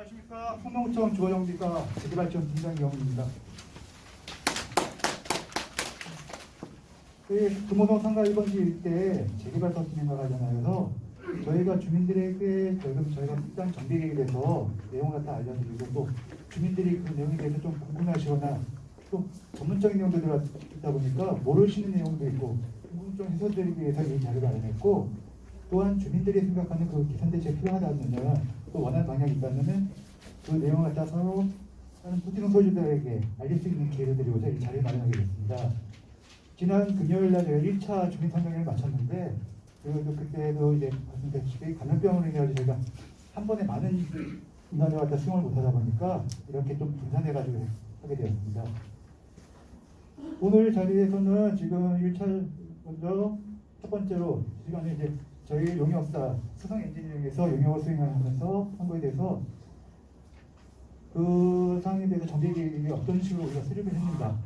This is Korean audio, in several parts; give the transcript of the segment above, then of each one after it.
안녕하십니까. 성남구청 주거정비과 재개발지원 팀장 이영훈입니다. 금호동 상가 1번지 일대 재개발 사업 진행 관련하여서 저희가 주민들에게 저희가 일단 정비 계획에 대해서 내용을 다 알려드리고 또 주민들이 그 내용에 대해서 좀 궁금해하시거나 또 전문적인 내용도 들어있다 보니까 모르시는 내용도 있고 궁금증 해소드리기 위해서 이 자료를 마련했고, 또한 주민들이 생각하는 그 개선 대책이 필요하다면 또 원하는 방향이 있다면은 그 내용을 갖다 서로 다른 토지동 소유주들에게 알릴 수 있는 기회를 드리고자 이 자리를 마련하게 됐습니다. 지난 금요일 날 저희가 1차 주민 설명회를 마쳤는데, 그때도 이제 말씀드렸다시피 감염병으로 인해 저희가 한 번에 많은 인원을 갖다 수용을 못하다 보니까 이렇게 좀 분산해가지고 하게 되었습니다. 오늘 자리에서는 지금 1차 먼저 첫 번째로 시간에 이제 저희 용역사 수성 엔지니어링에서 용역을 수행하면서 한 거에 대해서 그 사항에 대해서 정비 계획이 어떤 식으로 우리가 수립을 했는가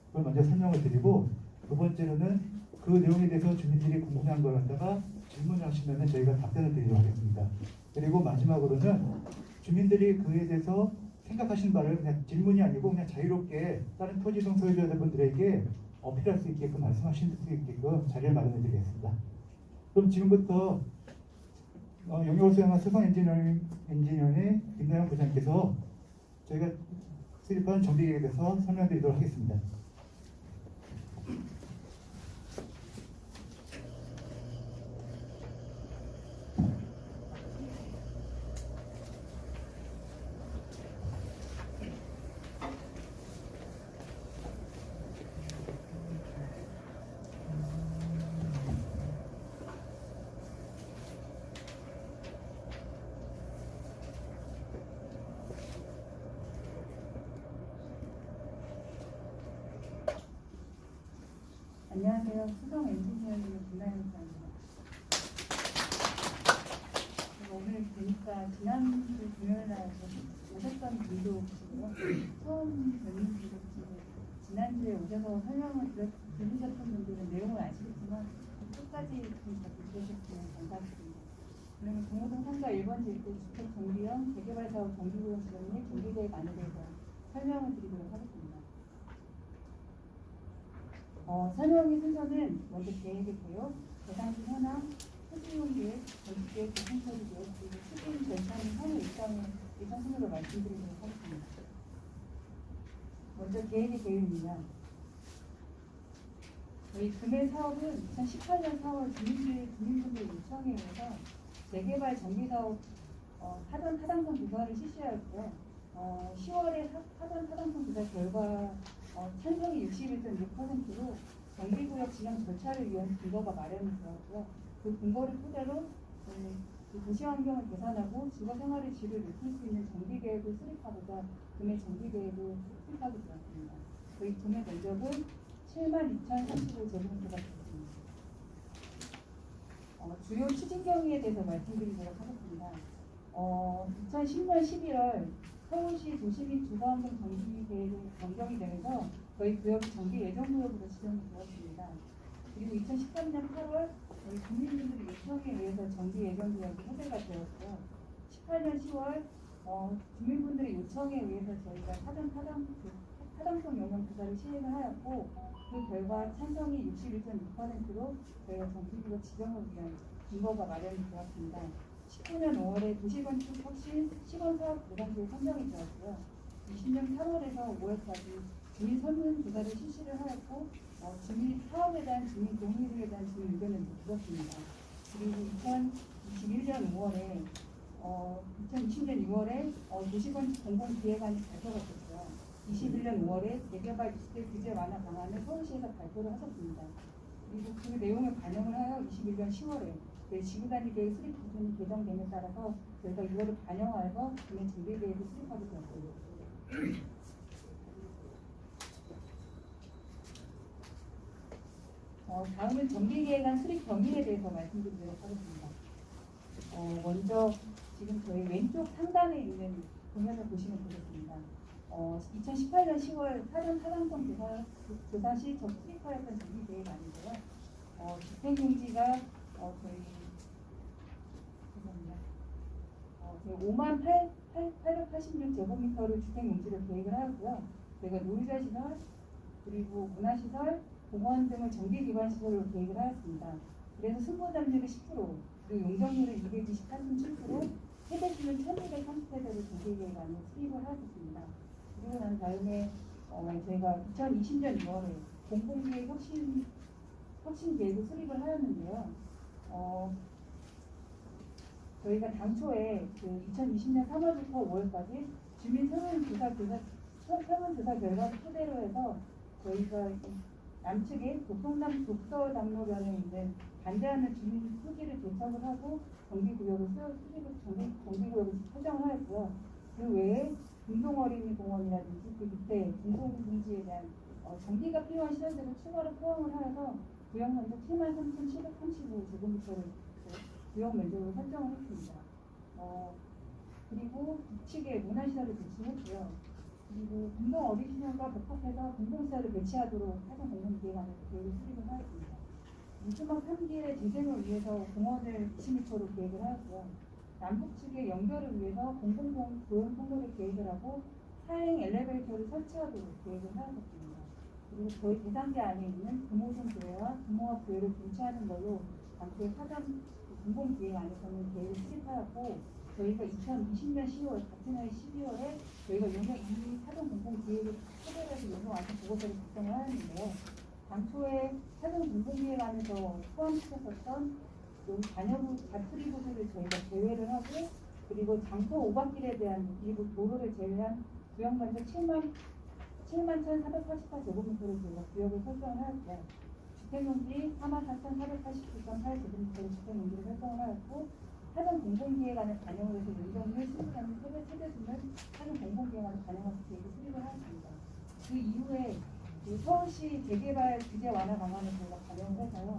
그걸 먼저 설명을 드리고, 두 번째로는 그 내용에 대해서 주민들이 궁금해한 걸 갖다가 질문을 하시면 저희가 답변을 드리도록 하겠습니다. 그리고 마지막으로는 주민들이 그에 대해서 생각하시는 바를 그냥 질문이 아니고 그냥 자유롭게 다른 토지동 소유자분들에게 어필할 수 있게끔 말씀하실 수 있게끔 자리를 마련해 드리겠습니다. 그럼 지금부터 용역을 수행한 수성 엔지니어의 김나영 부장께서 저희가 수립한 정비 계획에 대해서 설명드리도록 하겠습니다. 안녕하세요. 수성 엔지니어링의 김나영입니다. 오늘 보니까 지난주 금요일날 오셨던 분도 계시고요. 처음 뵙는 분도 계시고, 지난주에 오셔서 설명을 들으셨던 분들은 내용을 아시겠지만 끝까지 좀 잘 들으셨으면 감사하겠습니다. 그러면 금호동 상가 1번지 일대 주택 정비형 재개발 사업 정비구역 지정 및 정비계획 안에 대해서 설명을 드리도록 하겠습니다. 설명의 순서는 먼저 계획의 개요, 대상지 현황, 토지이용 계획, 건축계획, 재생처리 계획, 그리고 수준 절차는 사유 입장의 예상 순으로 말씀드리도록 하겠습니다. 먼저 계획의 개요입니다. 저희 금일 사업은 2018년 4월 주민분들 요청에 의해서 재개발 정비사업 사전 타당성 조사를 실시하였고요. 10월에 사전 타당성 조사 결과 찬성이 61.6%로 정비구역 지정 절차를 위한 근거가 마련이 되었고요. 그 근거를 토대로 그 도시환경을 개선하고 주거생활의 질을 높일 수 있는 정비계획을 수립하고자 금의 정비계획을 수립하게 되었습니다. 저희 금의 면적은 72,035제곱미터가 되었습니다. 주요 추진 경위에 대해서 말씀드리도록 하겠습니다. 2010년 11월 서울시 도시 및 주거환경 정비계획이 변경이 되면서 저희 구역이 정비 예정구역으로 지정이 되었습니다. 그리고 2013년 8월 저희 주민분들의 요청에 의해서 정비 예정구역이 해제가 되었고요. 18년 10월 주민분들의 요청에 의해서 저희가 사전 타당성 영향 조사를 시행을 하였고, 그 결과 찬성이 61.6%로 저희가 정비구역 지정을 위한 근거가 마련이 되었습니다. 19년 5월에 도시건축 혁신 시범사업 보상지에 선정이 되었고요. 20년 3월에서 5월까지 주민 설문 조사를 실시를 하였고, 주민 사업에 대한 주민 동의에 대한 주민 의견을 들었습니다. 그리고 2021년 5월에 2020년 6월에 도시건축 공공기획안이 발표가 됐고요. 21년 5월에 재개발 주택 규제 완화 방안을 서울시에서 발표를 하셨습니다. 그리고 그 내용을 반영을 하여 21년 10월에 지구단위 계획 수립 기준이 개정됨에 따라서 저희가 이거를 반영하여서 금의 정비 계획을 수립하게 되었습니다. 다음은 정비 계획안 수립 범위에 대해서 말씀드리도록 하겠습니다. 먼저 지금 저희 왼쪽 상단에 있는 공면을 보시면 되겠습니다. 2018년 10월 사전 타당성 조사 시 수립하였던 정비 계획 아닌데요. 주택용지가 저희 5만 886제곱미터를 주택용지를 계획을 하였고요. 저희가 놀이자시설, 그리고 문화시설, 공원 등을 정비기반 시설로 계획을 하였습니다. 그래서 승고담률이 10%, 그리고 용적률은 224.7%, 세대수는 1230세대로 정비계획안을 수립을 하였습니다. 그리고 난 다음에 저희가 2020년 2월에 공공기획 혁신 계획을 수립을 하였는데요. 저희가 당초에 그 2020년 3월부터 5월까지 주민 설문조사 결과를 토대로 해서 저희가 남측에 독서담로변에 있는 반대하는 주민 후기를 도착을 하고 정비구역을 설정을 하였고요. 그 외에 공동어린이공원이라든지 그 밑에 공공분지에 대한 정비가 필요한 시설들을 추가로 포함을 하여서 구역 면적 73,735제곱미터를 구역 면적으로 설정을 했습니다. 그리고 북측에 문화시설을 배치했고요. 그리고 공동어린이시설과 복합해서 공공시설을 배치하도록 사전 공공기획안에서 계획을 수립을 하였습니다. 무수막 3기의 재생을 위해서 공원을 20m로 계획을 하였고요. 남북측의 연결을 위해서 공공도로 통로를 계획을 하고 사행 엘리베이터를 설치하도록 계획을 하였습니다. 그리고 저희 대상지 안에 있는 금호동 교회와 금호합 교회를 분치하는 걸로 당초에 사전 공공기획 안에서는 계획을 수립하였고, 저희가 2020년 10월 같은 해 12월에 저희가 이 사전 공공기획을 토대로 해서 용역 완성 보고서를 작성을 하였는데요. 당초에 사전 공공기획안에서 포함시켰었던 여기 자투리 부지를 저희가 제외를 하고, 그리고 장소 오박길에 대한 일부 도로를 제외한 구역 면적 7만 1,488제곱미터를 저희가 구역을 설정을 하였고요. 주택용지 44,489.8제곱미터의 주택용지를 설정을 하였고, 사전 공공기획안을 반영을 해서 용적률 10%는 세대수는 사전 공공기획안을 반영해서 계획을 수립을 하였습니다. 그 이후에 그 서울시 재개발 규제 완화 방안을 저희가 반영을 해서요.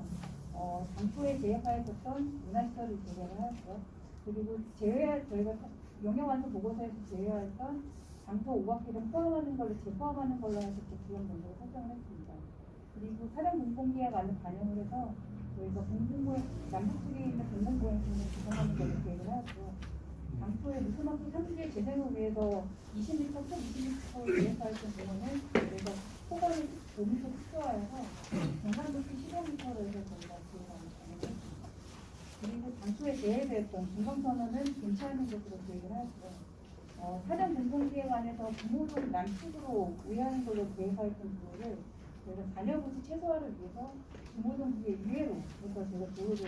당초에 제약하였었던 문화시설을 제외를 하였고요. 그리고 저희가 용역완성 보고서에서 제외하였던 장소 오박길을 포함하는 걸로 재포함하는 걸로 해서 구역 면적을 설정을 했습니다. 그리고 사전 공공기획안을 반영을 해서 저희가 남북측에 있는 공공보행선을 구성하는 걸로 계획을 하였고요. 당초에 무수막도 3주의 재생을 위해서 20m, 총 20m를 계획하였던 공원을 저희가 호반을 5m 축소하여서 정상도시 15m로 해서 저희가 계획안을 반영했습니다. 그리고 당초에 제외되었던 중간선언은 괜찮은 것으로 계획을 하였고요. 사전 공공기획안에서 금호동 남측으로 우회하는 걸로 계획하였던 도로를 저희가 잔여부지 최소화를 위해서 금호동 구의 이외로부터 저희가 도로를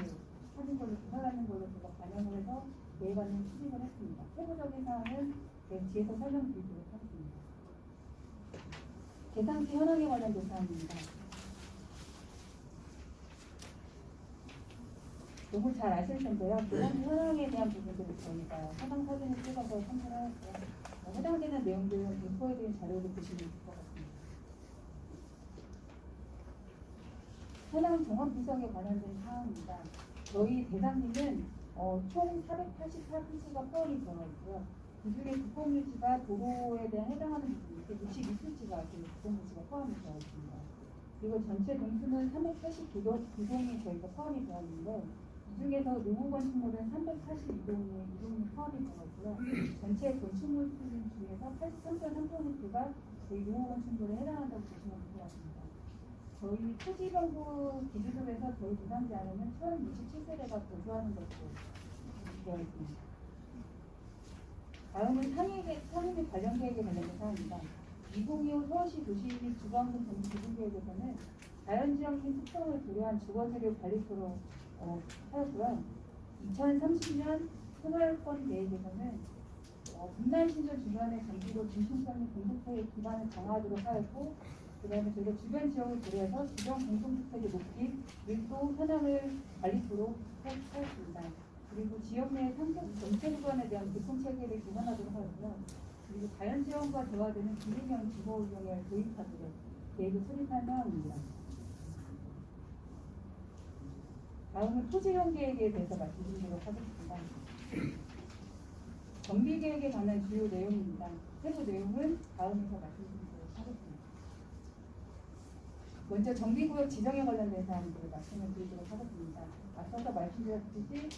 하는 걸로 조사하는 걸로 제가 반영을 해서 계획안을 수립을 했습니다. 세부적인 사항은 뒤에서 설명드리도록 하겠습니다. 계산기 현황에 관련된 사항입니다. 너무 잘 아실 텐데요. 계산기 현황에 대한 부분들을 저희가 해당 사진을 찍어서 첨부하였고요. 해당되는 내용들은 인포에 대한 자료를 보시면 될 것 같습니다. 현황 종합 비석에 관련된 사항입니다. 저희 대상지는 총 484피지가 포함이 되어 있고요. 그중에 국공유지가 도로에 대한 해당하는 부분이 62피지가 국공유지가 포함이 되어 있습니다. 그리고 전체 동수는 389동이 저희가 포함이 되어 있는데, 이 중에서 노후 건축물은 342동이 포함이 되어 있고요. 전체 건축물 중에서 83.3%가 저희 노후 건축물에 해당한다고 보시면 될 것 같습니다. 저희 토지정보 기준으로해서 저희 대상지 안에는 1067세대가 거주하는 것으로 되어 있습니다. 다음은 상해 및 관련 계획에 관련된 사항입니다. 2025 서울시 도시 및 주거환경 정비 기준 계획에서는 자연지형 및 특성을 고려한 주거재료 관리표로 하였고요. 2030년 생활권 계획에서는 분단신설 주변의 정비로 중심성 및 공동체의 기반을 강화하도록 하였고, 그 다음에 저희가 주변 지역을 고려해서 주변 공동주택의 높이, 밀도, 현황을 관리토록 하였습니다. 그리고 지역 내 상급 전체 구간에 대한 교통체계를 개선하도록 하였고요. 그리고 자연지형과 조화되는 기능형 주거운영을 도입하도록 계획을 수립한 상황입니다. 다음은 토지용 계획에 대해서 말씀드리도록 하겠습니다. 정비 계획에 관한 주요 내용입니다. 세부 내용은 다음에서 말씀드리도록 하겠습니다. 먼저 정비구역 지정에 관련된 사항들을 말씀을 드리도록 하겠습니다. 앞서서 말씀드렸듯이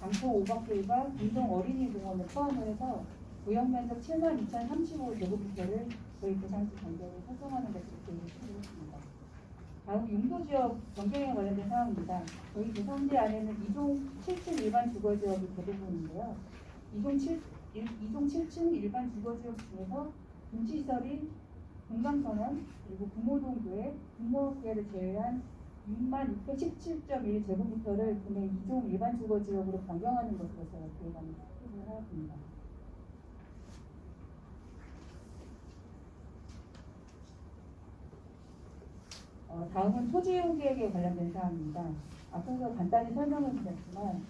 장소 5박들과 공동 어린이공원을 포함을 해서 구역면적 72,035제곱미터를 저희 대상지 변경을 설정하는 것으로 계획을 추진했습니다. 다음 용도지역 변경에 관련된 사항입니다. 저희 대상지 안에는 2종 7층 일반 주거지역이 대부분인데요. 2종 7층 일반 주거지역 중에서 금시설이 금강선원 그리고 부모동교회, 부모학교를 제외한 6617.1제곱미터를 국내 2종 일반 주거지역으로 변경하는 것으로 저희가 계획안을 하였습니다. 다음은 토지이용 계획에 관련된 사항입니다. 앞서서 간단히 설명을 드렸지만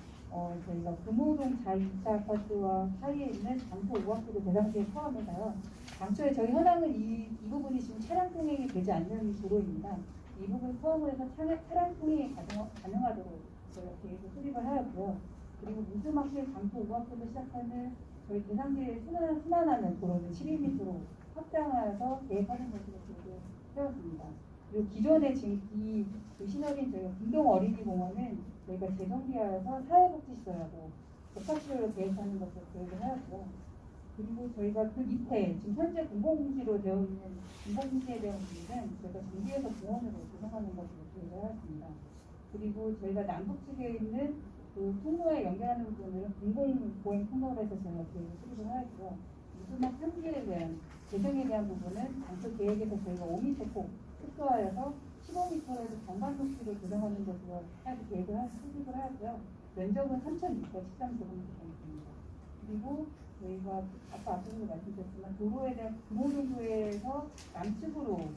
저희가 금호동 자2차 아파트와 사이에 있는 장소 5학구도 대상지에 포함해서요. 당초에 저희 현황은 이 부분이 지금 차량 통행이 되지 않는 도로입니다. 이 부분 포함을 해서 차량 통행이 가능하도록 저희가 계획을 수립을 하였고요. 그리고 무스마켓 장소 5학구로 시작하는 저희 대상지에 순환하는 도로는 12m로 확장하여서 계획하는 것으로 계획을 세웠습니다. 그리고 기존에 지금 이 시설인 저희가 공동 어린이공원은 저희가 재정비하여서 사회복지시설하고 복합시설로 계획하는 것으로 계획을 하였고요. 그리고 저희가 그 밑에 지금 현재 공공공지로 되어 있는 공공공지에 대한 부분은 저희가 정비해서 공원으로 구성하는 것으로 계획을 하였습니다. 그리고 저희가 남북 측에 있는 그 통로에 연결하는 부분을 공공보행 통로로 해서 저희가 계획을 수립을 하였고요. 무수막 3기에 대한 재정에 대한 부분은 당초 계획에서 저희가 5m 폭 축소하여서 15m에서 정반 높이를 조정하는 것으로 계획을 수립을 하였고요. 면적은 3,613제곱미터입니다. 그리고 저희가 아까 앞서서 말씀드렸지만 도로에 대한 금호동교에서 남측으로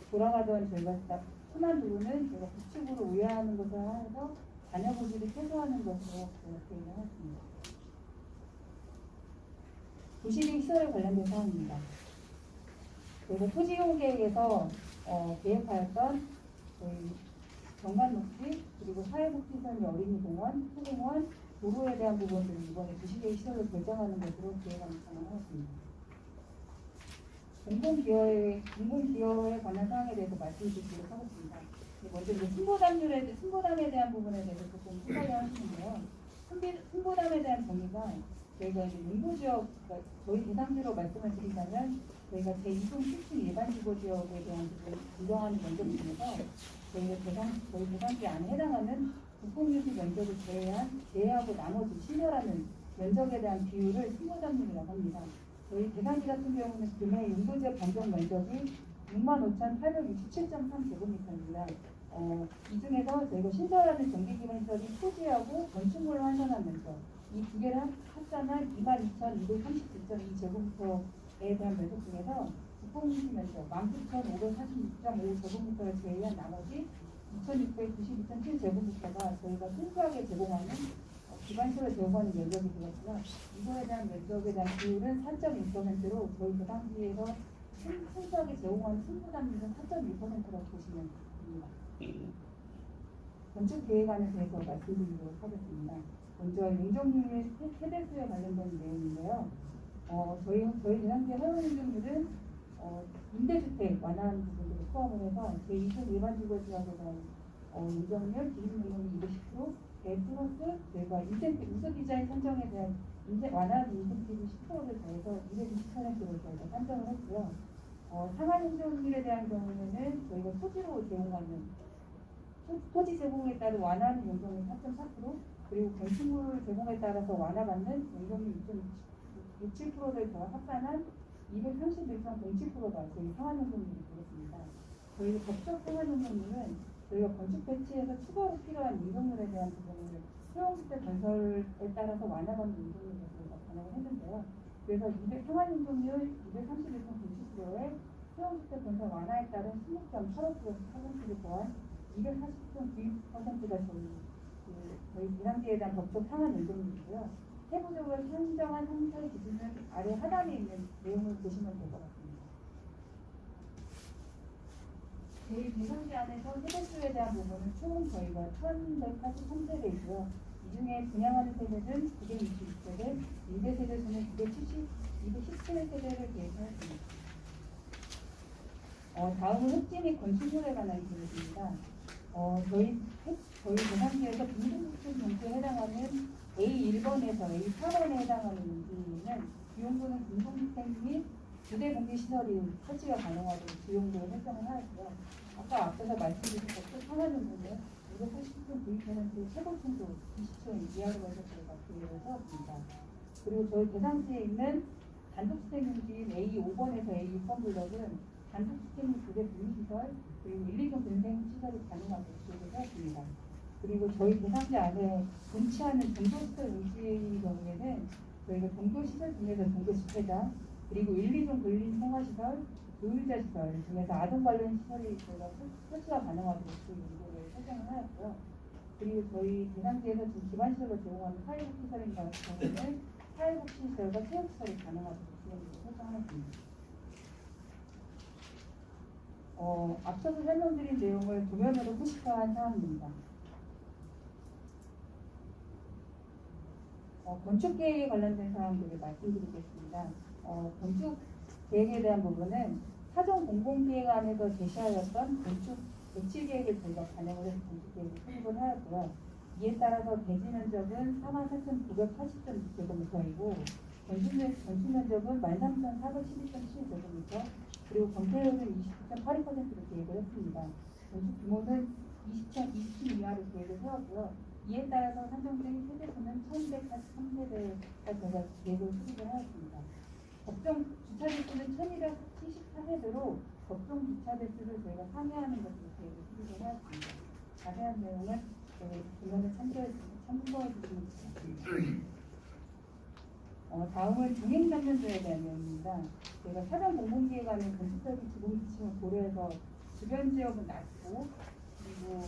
돌아가던 저희가 순환 도로는 저희가 북측으로 우회하는 것을 해서 잔여 부지를 최소화하는 것으로 계획을 하였습니다. 도시계획 시설에 관련된 사항입니다. 저희가 토지이용 계획에서 계획하였던 저희 정관 녹지 그리고 사회복지시설 어린이공원, 소공원, 도로에 대한 부분들을 이번에 도시계획 시설을 결정하는 것으로 계획안을 전환하였습니다. 공공기여에 관한 사항에 대해서 말씀드리도록 하겠습니다. 먼저 승보담에 대한 부분에 대해서 조금 헷갈려 하시는데요. 승보담에 대한 정의가 저희가 이제 용도지역, 그러니까 저희 대상지로 말씀을 드린다면 저희가 제2종 7층 일반 주거지역에 대한 부분을 인정하는 면적 중에서 저희 대상지 안에 해당하는 국공유지 면적을 제외하고 나머지 신설하는 면적에 대한 비율을 승보담률이라고 합니다. 저희 대상지 같은 경우는 금해 용도지역 변경 면적이 65,867.3제곱미터입니다. 이 중에서 저희가 신설하는 전기기반시설이 토지하고 건축물로 환산한 면적 이 두 개를 합산한 22,299.2제곱미터에 대한 면적 중에서 국공유지 면적 19,546.5제곱미터를 제외한 나머지 2,692.7제곱미터가 저희가 순수하게 제공하는 기반시설을 제공하는 면적이 되었고요. 이거에 대한 면적에 대한 비율은 4.1%로 저희 대상지에서 순수하게 제공하는 승부담률은 4.1%라고 보시면 됩니다. 건축 계획안에 대해서 말씀드리도록 하겠습니다. 먼저 용적률 세대수에 관련된 내용인데요. 저희 대상지의 허용 용적률은 임대주택 완화하는 부분들을 포함을 해서 제2종 일반 주거지역에 대한 용적률 기준 용적률 210%, 플러스 저희가 인센티브 우수 디자인 선정에 대한 완화한 인센티브 10%를 더해서 220%를 저희가 산정을 했고요. 상한 용적률에 대한 경우에는 저희가 토지로 제공하는 토지 제공에 따른 완화하는 용적률 4.4%, 그리고 건축물 제공에 따라서 완화받는 용적률 2.67%를 더 합산한 231.07%가 저희 상한 용적률이 되겠습니다. 저희 법적 상한 용적률은 저희가 건축 배치에서 추가로 필요한 용적률에 대한 부분을 소형주택 건설에 따라서 완화받는 용적률을 저희가 반영을 했는데요. 그래서 상한 용적률 231.90%에 소형주택 건설 완화에 따른 16.85%를 더한 240.92%가 저희 대상지에 대한 법적 상한 용적률이고요. 세부적으로 산정한 상세 기준은 아래 하단에 있는 내용을 보시면 될 것 같습니다. 저희 대상지 안에서 세대수에 대한 부분은 총 저희가 1,183세대이고요. 이 중에 분양하는 세대는 966세대, 임대 세대수는 217세대를 계획하였습니다. 다음은 흑지 및 건축물에 관한 부분입니다. 저희 대상지에서 빈집주택 종수에 해당하는 A1번에서 A4번에 해당하는 용지는 주용도는 공동주택 및 부대 공개 시설이 설치가 가능하도록 주용도를 설정을 하였고요. 아까 앞에서 말씀드렸던 상하는 부분 280분 구입하는 그 최고층도 20층 이하로 해서 저희가 기획을 세웠습니다. 그리고 저희 대상지에 있는 단독주택용지인 A5번에서 A6번 블럭은 단독주택 및 부대 분리시설 그리고 1, 2종 분생 시설이 가능하도록 기획을 세웠습니다. 그리고 저희 대상지 안에 분치하는 종교시설 용지의 경우에는 저희가 종교시설 중에서 종교집회장 그리고 1, 2종 근린 생활시설, 노유자 시설 중에서 아동 관련 시설이 저희가 설치가 가능하도록 그 용도를 설정을 하였고요. 그리고 저희 대상지에서 지금 기반시설을 제공하는 사회복지시설인 경우는 사회복지시설과 체육시설이 가능하도록 지원을 설정하였습니다. 앞서서 설명드린 내용을 도면으로 표시화한 사항입니다. 건축 계획에 관련된 사항들을 말씀드리겠습니다. 건축 계획에 대한 부분은 사전 공공기획안에서 제시하였던 건축 배치 계획을 저희가 반영을 해서 건축 계획을 수립을 하였고요. 이에 따라서 대지 면적은 44,940제곱미터이고 건축 면적은 13,412.7제곱미터 그리고 건폐율은 29.82%로 계획을 했습니다. 건축 규모는 20층 이하로 계획을 세웠고요. 이에 따라서 산정된 세대수는 1,143세대가 저희가 계획을 수립을 하였습니다. 법정 주차 대수는 1,274세대로 법정 주차 대수를 저희가 상회하는 것으로 계획을 수립을 하였습니다. 자세한 내용은 저희 도면을 참고해 주시면 좋겠습니다. 다음은 중행장면도에 대한 내용입니다. 저희가 사전 공공기획안의 건축설비 지공 지침을 고려해서 주변 지역은 낮고 그리고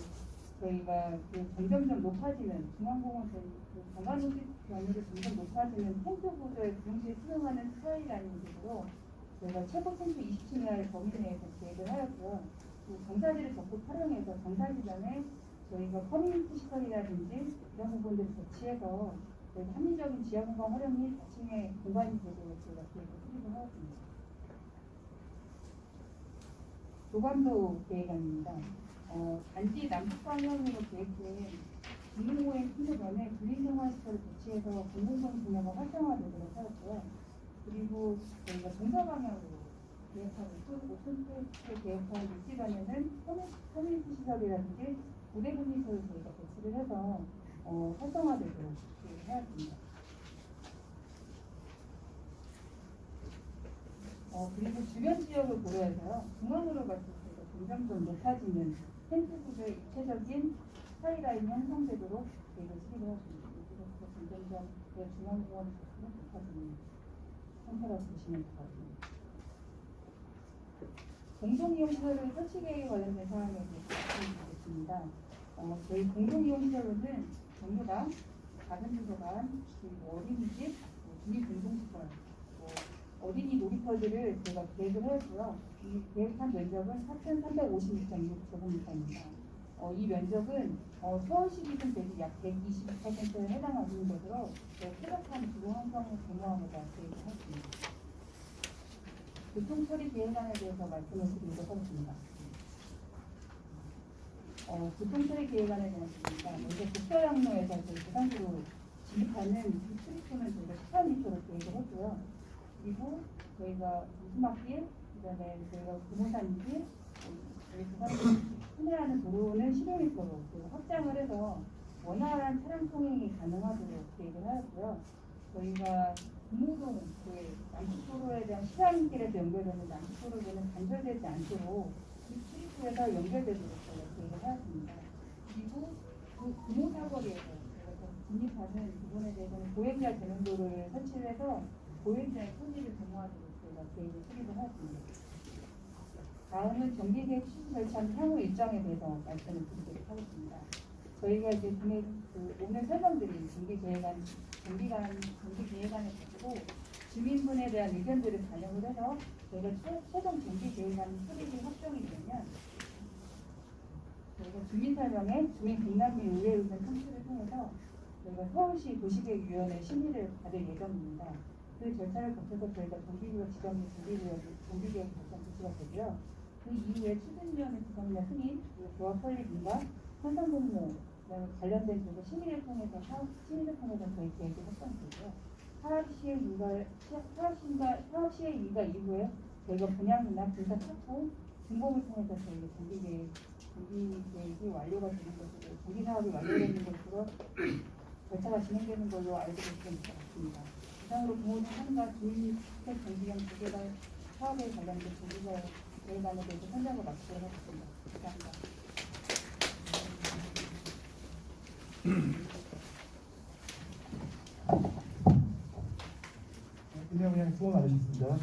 저희가 그 점점점 높아지는 중앙공원 정관우지 변으로 점점 높아지는 텐트 구조에 동시에 수용하는 스카이라는 식으로 저희가 최고 텐트 20층 이하의 범위 내에서 계획을 하였고요. 그 정사지를 적극 활용해서 정사 주변에 저희가 커뮤니티 시설이라든지 이런 부분들을 배치해서 저희가 합리적인 지하 공간 활용 및 4층의 공간이 되도록 저희가 계획을 수립을 하였습니다. 조감도 계획안입니다. 단지 남북 방향으로 계획된 중릉호의 풍토변에 분리생활시설을 배치해서 공공성 분야가 활성화되도록 하였고요. 그리고 저희가 동서 방향으로 계획하고 오픈스페이스 계획한 입지반에는 커뮤니티 시설이라든지 부대 분리시설을 저희가 배치를 해서 활성화되도록 계획을 하였습니다. 그리고 주변 지역을 고려해서요. 중앙으로 봤을 때 점점점 높아지는 텐트 구조의 입체적인 스카이라인이 형성되도록 계획을 수립을 하십니다. 그래서 점점점 중앙공원이 높아지는 형태라고 보시면 될 것 같습니다. 공동이용시설의 설치 계획에 관련된 사항에 대해서 말씀드리겠습니다. 저희 공동이용시설로는 전부 다 작은 도서관, 그리고 어린이집, 주민공동시설, 어린이 놀이터들을 제가 계획을 했고요. 이 계획한 면적은 4,356.6제곱미터입니다. 이 면적은 서울시 기준 대비 약 120%에 해당하는 것으로 쾌적한 주거 환경을 공유하고자 계획을 했습니다. 교통처리 계획안에 대해서 말씀을 드리도록 하겠습니다. 교통처리 계획안에 대한 부분입니다. 먼저 국서양로에서 저희 부산구로 진입하는 출입구는 저희가 14m로 계획을 했고요. 그리고 저희가 우스막길, 그다음에 저희가 금호산길, 저희 부산구 순회하는 도로는 15m로 확장을 해서 원활한 차량 통행이 가능하도록 계획을 하였고요. 저희가 금호동 남북도로에 대한 시장길에서 연결되는 남북도로에는 단절되지 않도록 이 출입구에서 연결되도록 저희가 계획을 하였습니다. 그리고 그 금호사거리에서 저희가 진입하는 부분에 대해서는 보행자 전용도로를 설치를 해서 보행자의 편의를 도모하도록 저희가 계획을 수립을 하였습니다. 다음은 정기계획 실시 절차 향후 일정에 대해서 말씀을 드리도록 하겠습니다. 저희가 이제 오늘 설명드린 정기계획안을 가지고 주민분에 대한 의견들을 반영을 해서 저희가 최종 정기계획안 수립이 확정이 되면 저희가 주민설명회, 주민공람 및 의회 의견 청취를 통해서 저희가 서울시 도시계획위원회 심의를 받을 예정입니다. 그 절차를 거쳐서 저희가 정비구역 지정 및 정비계획 결정 지시가 되고요. 그 이후에 추진위원회 구성이나 승인, 그리고 조합 설립인가, 선상공모 그다음에 관련된 쪽에 심의를 통해서 저희 계획을 했던 거고요. 사업 시행 이가 이후에 저희가 분양이나 분사 착공, 준공을 통해서 저희가 정비 계획이 완료가 되는 것으로, 정비 사업이 완료되는 것으로 절차가 진행되는 걸로 알고 계시면 될 것 같습니다. 이상으로 부모님 상가 주민주택 정비형 재개발 사업에 관련된 정비사 계획안에 대해서 현장을 마치도록 하겠습니다. 감사합니다. 그냥 수고 많으셨습니다.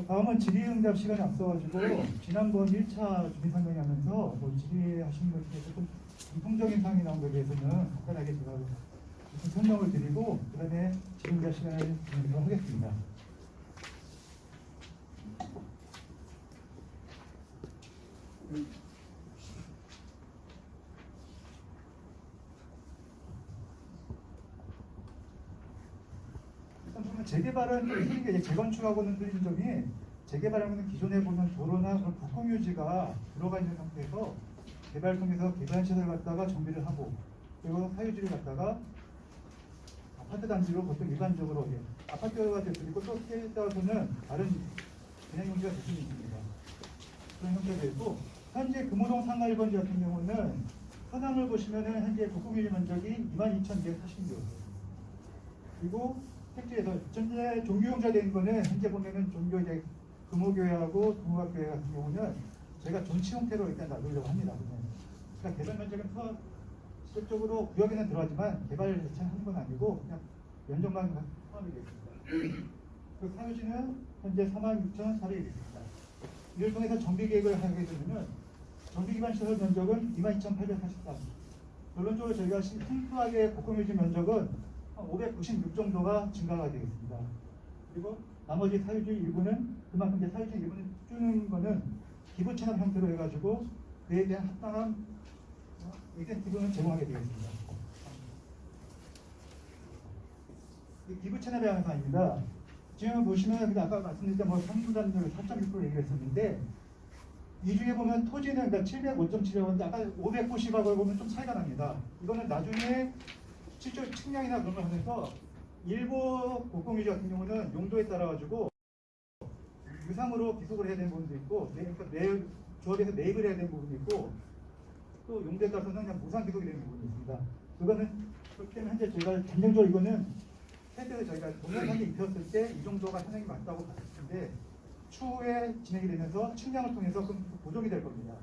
다음은 질의응답 시간이 앞서가지고 지난번 1차 주민상담하면서 질의하신 것에 대해서 좀 공통적인 사항이 나온 것에 대해서는 간단하게 제가 무슨 설명을 드리고 그 다음에 질의응답 시간을 진행하도록 하겠습니다. 일단 보면 재개발은 틀린 게 재건축하고는 틀린 점이, 재개발하면 기존에 보면 도로나 그런 국공유지가 들어가 있는 상태에서 개발 통해서 개발시설 갖다가 정비를 하고, 그리고 사유지를 갖다가 아파트 단지로 보통 일반적으로 아파트가 되고 또 스케일에 따라서는 다른 분양 용지가 될 수는 있습니다. 그런 형태가 되고, 현재 금호동 상가 1번지 같은 경우는 서남을 보시면은 현재 국공유지 면적이 22,240여. 그리고 택지에서 전체 종교용자 된 거는 현재 보면은 종교 이제 금호교회하고 동호학교회 같은 경우는 저희가 존치 형태로 일단 놔두려고 합니다. 그러니까 개발 면적은 직접적으로 구역에는 들어가지만 개발 자체는 하는 건 아니고 그냥 연정만 포함이 되어 있습니다. 그 사유지는 현재 46,400이 있습니다. 이를 통해서 정비 계획을 하게 되면 정비 기반 시설 면적은 22,843. 결론적으로 저희가 순수하게 국공유지 면적은 한 596 정도가 증가가 되겠습니다. 그리고 나머지 사유지 일부는 그만큼 이제 사유지 일부는 주는 거는 기부 체납 형태로 해가지고 그에 대한 합당한 인센티브는 제공하게 되겠습니다. 기부 체납에 관한 사항입니다. 지금 보시면 아까 말씀드린 3분담률 4.6% 얘기했었는데 이 중에 보면 토지는 그러니까 705.7억, 아까 590억을 보면 좀 차이가 납니다. 이거는 나중에 실제 측량이나 그런 걸 하면서 일부 공공유지 같은 경우는 용도에 따라 가지고 유상으로 기속을 해야 되는 부분도 있고, 그러니까 조합에서 매입을 해야 되는 부분도 있고, 또 용도에 따라서는 그냥 무상 기속이 되는 부분도 있습니다. 그거는 그렇기 때문에 현재 저희가 단정적으로 이거는 헤드를 저희가 동영상에 입혔을 때 이 정도가 현행이 맞다고 봤을 텐데 추후에 진행이 되면서 측량을 통해서 보정이 될 겁니다.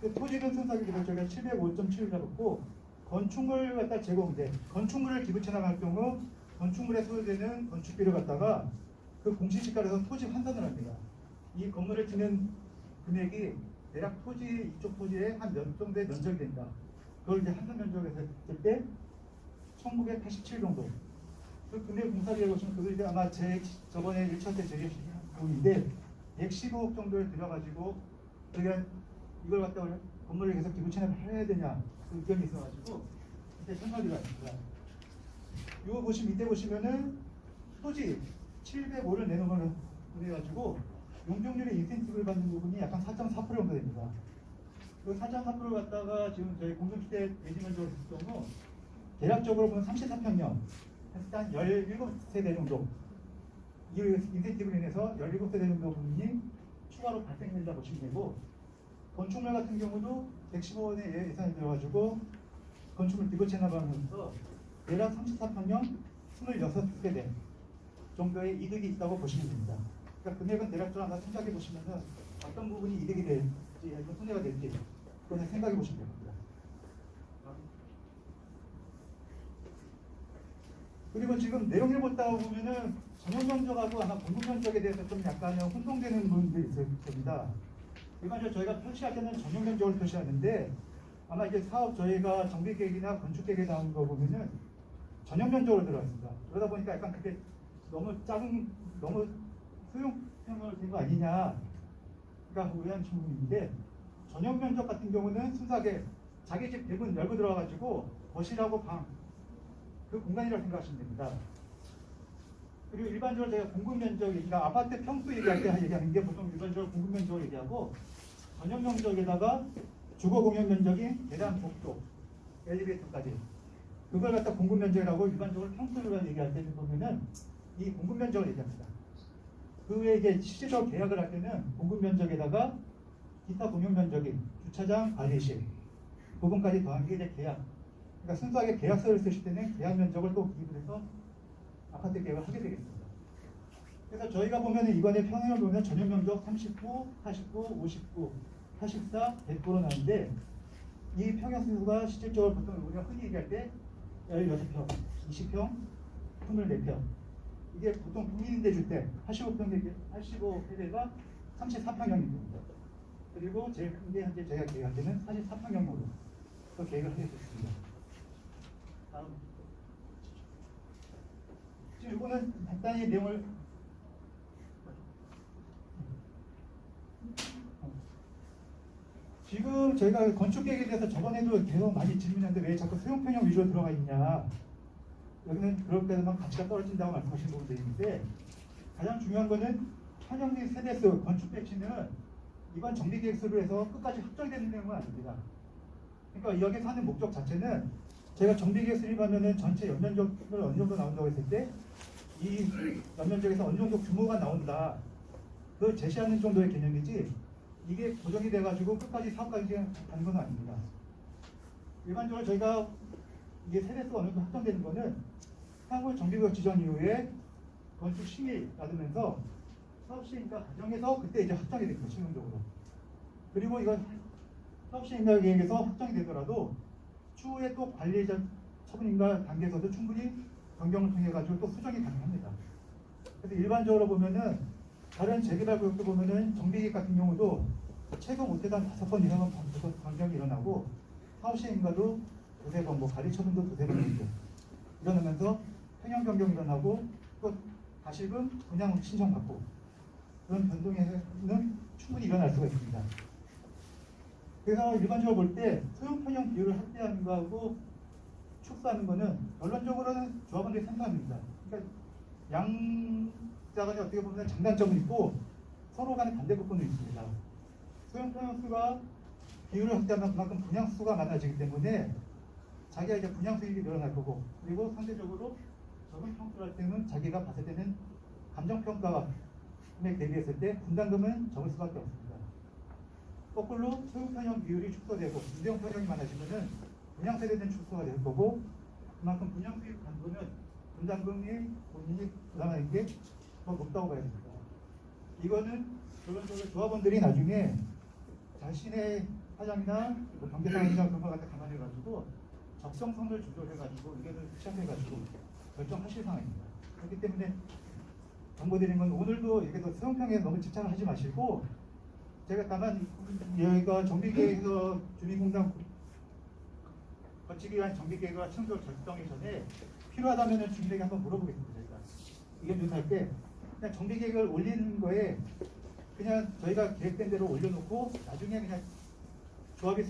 그 토지는 순수하게 저희가 705.7을 잡았고, 건축물 갖다 제공돼 건축물을 기부 체납할 경우 건축물에 소요되는 건축비를 갖다가 그 공시지가에서 토지 환산을 합니다. 이 건물을 짓는 금액이 대략 이쪽 토지에 한 몇 정도의 면적이 된다. 그걸 이제 환산 면적에서 했을 때 1987 정도. 그 금액 공사비에 보시면 그걸 이제 아마 저번에 1차 때 제기하신 부분인데 115억 정도를 들여가지고 저희가 이걸 갖다가 건물을 계속 기부 체납을 해야 되냐 그 의견이 있어가지고 이제 생각이 났습니다. 이거 보시면 이때 보시면은 토지 705를 내는 거는 그래가지고 용적률의 인센티브를 받는 부분이 약간 4.4% 정도 됩니다. 그 4.4%를 갖다가 지금 저희 공동주택 대지면적으로 했을 경우 대략적으로 보면 34평형 한 17세대 정도 이 인센티브로 인해서 17세대 정도 부분이 추가로 발생된다 보시면 되고, 건축물 같은 경우도 115원의 예산이 들어가지고 건축물 기부 체납하면서 대략 34평형 26세대 정도의 이득이 있다고 보시면 됩니다. 그러니까 금액은 대략적으로 하나 생각해 보시면은 어떤 부분이 이득이 될지 아니면 손해가 될지 그거는 생각해 보시면 됩니다. 그리고 지금 내용을 보다 보면은 전용 면적하고 아마 공급 면적에 대해서 좀 약간 혼동되는 부분들이 있을 겁니다. 일반적으로 저희가 표시할 때는 전용 면적을 표시하는데 아마 이제 사업 저희가 정비 계획이나 건축 계획에 나온 거 보면은 전용 면적으로 들어갔습니다. 그러다 보니까 약간 그게 너무 소형형으로 된 거 아니냐가 의아한 질문인데, 전용 면적 같은 경우는 순수하게 자기 집 대문 열고 들어가가지고 거실하고 방 그 공간이라고 생각하시면 됩니다. 그리고 일반적으로 제가 공급 면적, 그러니까 아파트 평수 얘기할 때 얘기하는 게 보통 일반적으로 공급 면적을 얘기하고 전용 면적에다가 주거 공용 면적이 계단, 복도, 엘리베이터까지 그걸 갖다 공급 면적이라고 일반적으로 평수를 얘기할 때 보면은 이 공급 면적을 얘기합니다. 그 외에 이제 실제로 계약을 할 때는 공급 면적에다가 기타 공용 면적인 주차장, 관리실 부분까지 더한 게 이제 계약. 그러니까 순수하게 계약서를 쓰실 때는 계약 면적을 또 기입을 해서 아파트 계약을 하게 되겠습니다. 그래서 저희가 보면 이번에 평형을 보면 전용 면적 39, 49, 59, 84, 100% 나는데 이 평형 수가 실질적으로 보통 우리가 흔히 얘기할 때 16평, 20평, 24평 이게 보통 국민임대주택 85세대가 34평형입니다. 그리고 제일 큰 게 현재 저희가 계획할 때는 44평형으로 또 계획을 하게 됐습니다. 다음. 지금 이거는 간단히 내용을 지금 저희가 건축 계획에 대해서 저번에도 계속 많이 질문했는데 왜 자꾸 소형평형 위주로 들어가 있냐. 여기는 그럴 때만 가치가 떨어진다고 말씀하시는 부분도 있는데 가장 중요한 거는 현역 및 세대수 건축 배치는 이번 정비계획서로 해서 끝까지 확정되는 내용은 아닙니다. 그러니까 여기서 하는 목적 자체는 제가 정비계획 수립하면은 전체 연면적을 어느 정도 나온다고 했을 때 이 연면적에서 어느 정도 규모가 나온다. 그걸 제시하는 정도의 개념이지 이게 고정이 돼가지고 끝까지 사업까지 가는 건 아닙니다. 일반적으로 저희가 이게 세대수가 어느 정도 확정되는 거는 향후 정비구역 지정 이후에 건축 심의 받으면서 사업시행과 과정에서 그때 이제 확정이 됩니다. 최종적으로. 그리고 이건 사업시행과 계획에서 확정이 되더라도 추후에 또 관리 처분인가 단계에서도 충분히 변경을 통해 가지고 또 수정이 가능합니다. 그래서 일반적으로 보면은 다른 재개발 구역도 보면은 정비계획 같은 경우도 최소 못해도 한 5번 이상은 변경이 일어나고 사업시행과도 두세 번, 뭐 관리 처분도 두세 번 정도 일어나면서 평형 변경이 일어나고 또 다시금 분양 신청받고 그런 변동에는 충분히 일어날 수가 있습니다. 그래서 일반적으로 볼 때 소형 평형 비율을 확대하는 거하고 축소하는 거는 결론적으로는 조합원들이 생각합니다. 그러니까 양자간에 어떻게 보면 장단점은 있고 서로 간에 반대 부분도 있습니다. 소형 평형 수가 비율을 확대하면 그만큼 분양 수가 많아지기 때문에 자기가 이제 분양 수익이 늘어날 거고 그리고 상대적으로 적은 평수를 할 때는 자기가 봤을 때는 감정평가에 대비했을 때 분담금은 적을 수밖에 없습니다. 거꾸로 소형 평형 비율이 축소되고 유대형 평형이 많아지면은 분양 세대는 축소가 될 거고 그만큼 분양 수익 간도는 분담금이 본인이 부담하는 게 더 높다고 봐야 됩니다. 이거는 결론적으로 조합원들이 나중에 자신의 사장이나 경제상황이나 그런 걸 갖다 감안해가지고 적정성을 조절해가지고 의견을 취합해가지고 결정하실 상황입니다. 그렇기 때문에 정보드리는 건 오늘도 이렇게 소형평에 너무 집착을 하지 마시고 제가 다만 여기가 정비계획에서 주민공단 거치기 위한 정비계획과 청소 결정이 전에 필요하다면 주민에게 한번 물어보겠습니다. 저희가 의견 조사할 때 그냥 정비계획을 올리는 거에 그냥 저희가 계획된 대로 올려놓고 나중에 그냥 조합이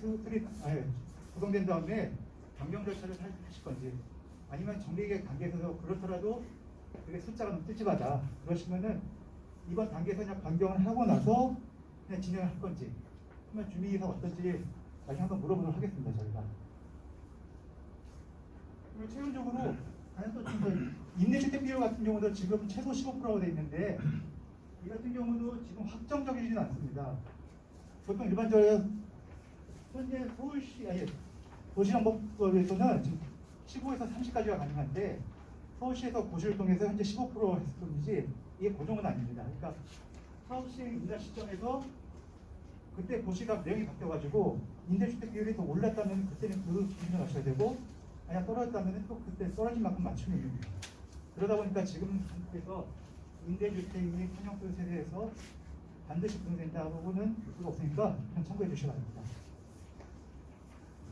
구성된 다음에 변경 절차를 하실 건지 아니면 정비계획 단계에서 그렇더라도 그게 숫자가 너무 찝찝하다 그러시면은 이번 단계에서 그냥 변경을 하고 나서 그냥 진행을 할 건지 그러면 주민이사 어떤지 다시 한번 물어보도록 하겠습니다. 저희가 그리고 최종적으로 임대주택 비율 같은 경우도 지금 최소 15%가 되어 있는데 이 같은 경우도 지금 확정적이지는 않습니다. 보통 일반적으로 현재 서울시 도시정복법에서는 지금 15에서 30까지가 가능한데 서울시에서 고시를 통해서 현재 15% 했을 뿐이지 이게 고정은 아닙니다. 그러니까 사업시행 인가 시점에서 그때 고시가 내용이 바뀌어가지고 임대주택 비율이 더 올랐다면 그때는 그 기준을 하셔야 되고 만약 떨어졌다면 또 그때 떨어진 만큼 맞추면 됩니다. 그러다 보니까 지금 상태에서 임대주택 및 편형수 세대에서 반드시 분양된다고는 볼 수가 없으니까 그냥 참고해 주시기 바랍니다.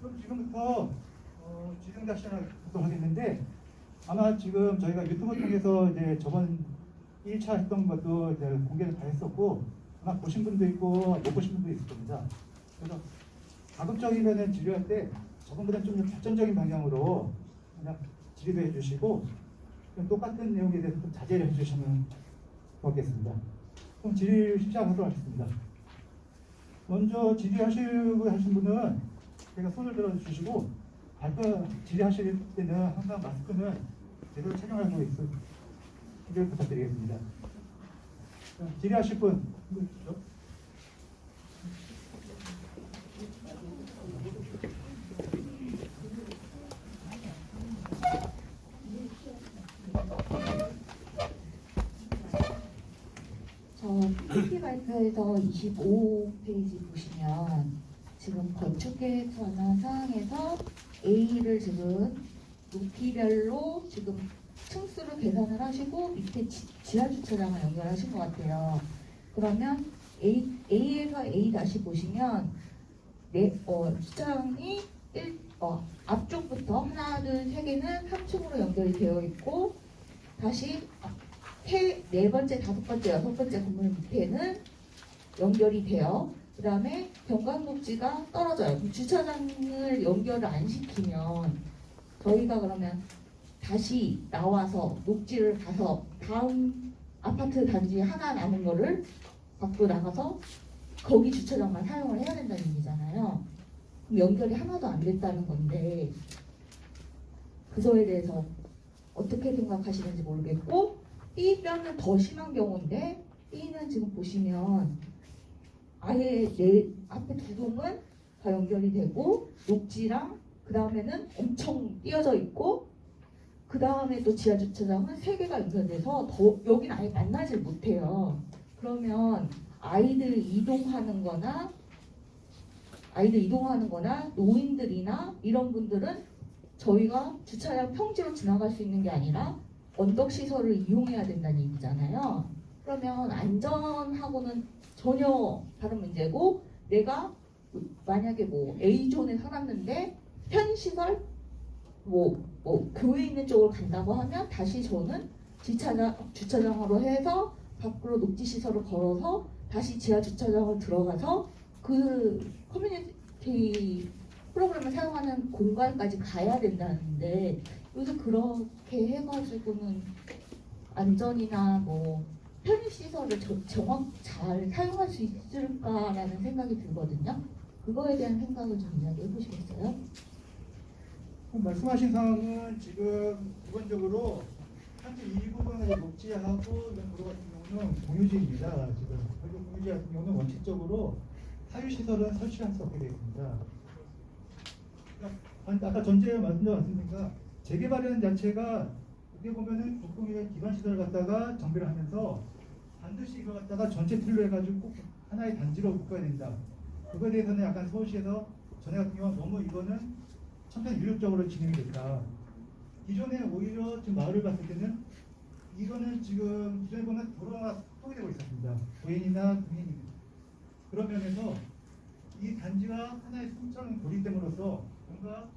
그럼 지금부터 진행 시작을 하도록 하겠는데 아마 지금 저희가 유튜브 통해서 이제 저번 1차 했던 것도 이제 공개를 다 했었고 아마 보신 분도 있고 못 보신 분도 있을 겁니다. 그래서 가급적이면은 진료할 때 저번보다는 좀 발전적인 방향으로 그냥 질의도 해주시고 똑같은 내용에 대해서 좀 자제를 해주시면 고맙겠습니다. 그럼 질의 시작하도록 하겠습니다. 먼저 질의하시고 하신 분은 제가 손을 들어주시고 발표 질의하실 때는 항상 마스크는 제대로 착용하고 있기를 부탁드리겠습니다. 자, 질의하실 분 누구시죠? 저 PPT 발표에서 25페이지 보시면 지금 건축계획 관한 사항에서 A를 지금 높이별로 지금 층수를 계산을 하시고 밑에 지하주차장을 연결하신 것 같아요. 그러면 A에서 A 다시 보시면 주차장이 앞쪽부터 하나, 둘, 세 개는 3층으로 연결이 되어 있고 다시 네 번째, 다섯 번째, 여섯 번째 건물 밑에는 연결이 돼요. 그 다음에 경관복지가 떨어져요. 그럼 주차장을 연결을 안 시키면 저희가 그러면 다시 나와서 녹지를 가서 다음 아파트 단지 하나 남은 거를 밖으로 나가서 거기 주차장만 사용을 해야 된다는 얘기잖아요. 그럼 연결이 하나도 안 됐다는 건데 그거에 대해서 어떻게 생각하시는지 모르겠고 B변은 더 심한 경우인데 B는 지금 보시면 아예 내 앞에 두 동은 다 연결이 되고 녹지랑 그 다음에는 엄청 띄어져 있고 그 다음에 또 지하 주차장은 세 개가 연결돼서 더 여기는 아예 만나질 못해요. 그러면 아이들 이동하는 거나 노인들이나 이런 분들은 저희가 주차장 평지로 지나갈 수 있는 게 아니라 언덕 시설을 이용해야 된다는 얘기잖아요. 그러면 안전하고는 전혀 다른 문제고 내가 만약에 뭐 A존에 살았는데 편의시설 교회 있는 쪽으로 간다고 하면 다시 저는 주차장으로 해서 밖으로 녹지시설을 걸어서 다시 지하 주차장을 들어가서 그 커뮤니티 프로그램을 사용하는 공간까지 가야 된다는데 요새 그렇게 해가지고는 안전이나 뭐 편의시설을 정확 잘 사용할 수 있을까라는 생각이 들거든요. 그거에 대한 생각을 좀 이야기해 보시겠어요? 말씀하신 사항은 지금 기본적으로 현재 이 부분을 녹지하고 이런 도로 같은 경우는 공유지입니다. 지금 그리고 공유지 같은 경우는 원칙적으로 사유시설은 설치할 수 없게 되어 있습니다. 아까 전제 말씀드렸습니까? 재개발이라는 자체가 어떻게 보면은 국공의 기반시설을 갖다가 정비를 하면서 반드시 이걸 갖다가 전체 틀로 해가지고 꼭 하나의 단지로 묶어야 된다. 그거에 대해서는 약간 서울시에서 전에 같은 경우는 너무 이거는 천편일률적으로 진행이 됐다. 기존에 오히려 지금 마을을 봤을 때는 이거는 지금 기존에 보면 도로가 통일되고 있었습니다. 도인이나 군인 그런 면에서 이 단지가 하나의 통처럼 고립됨으로써 뭔가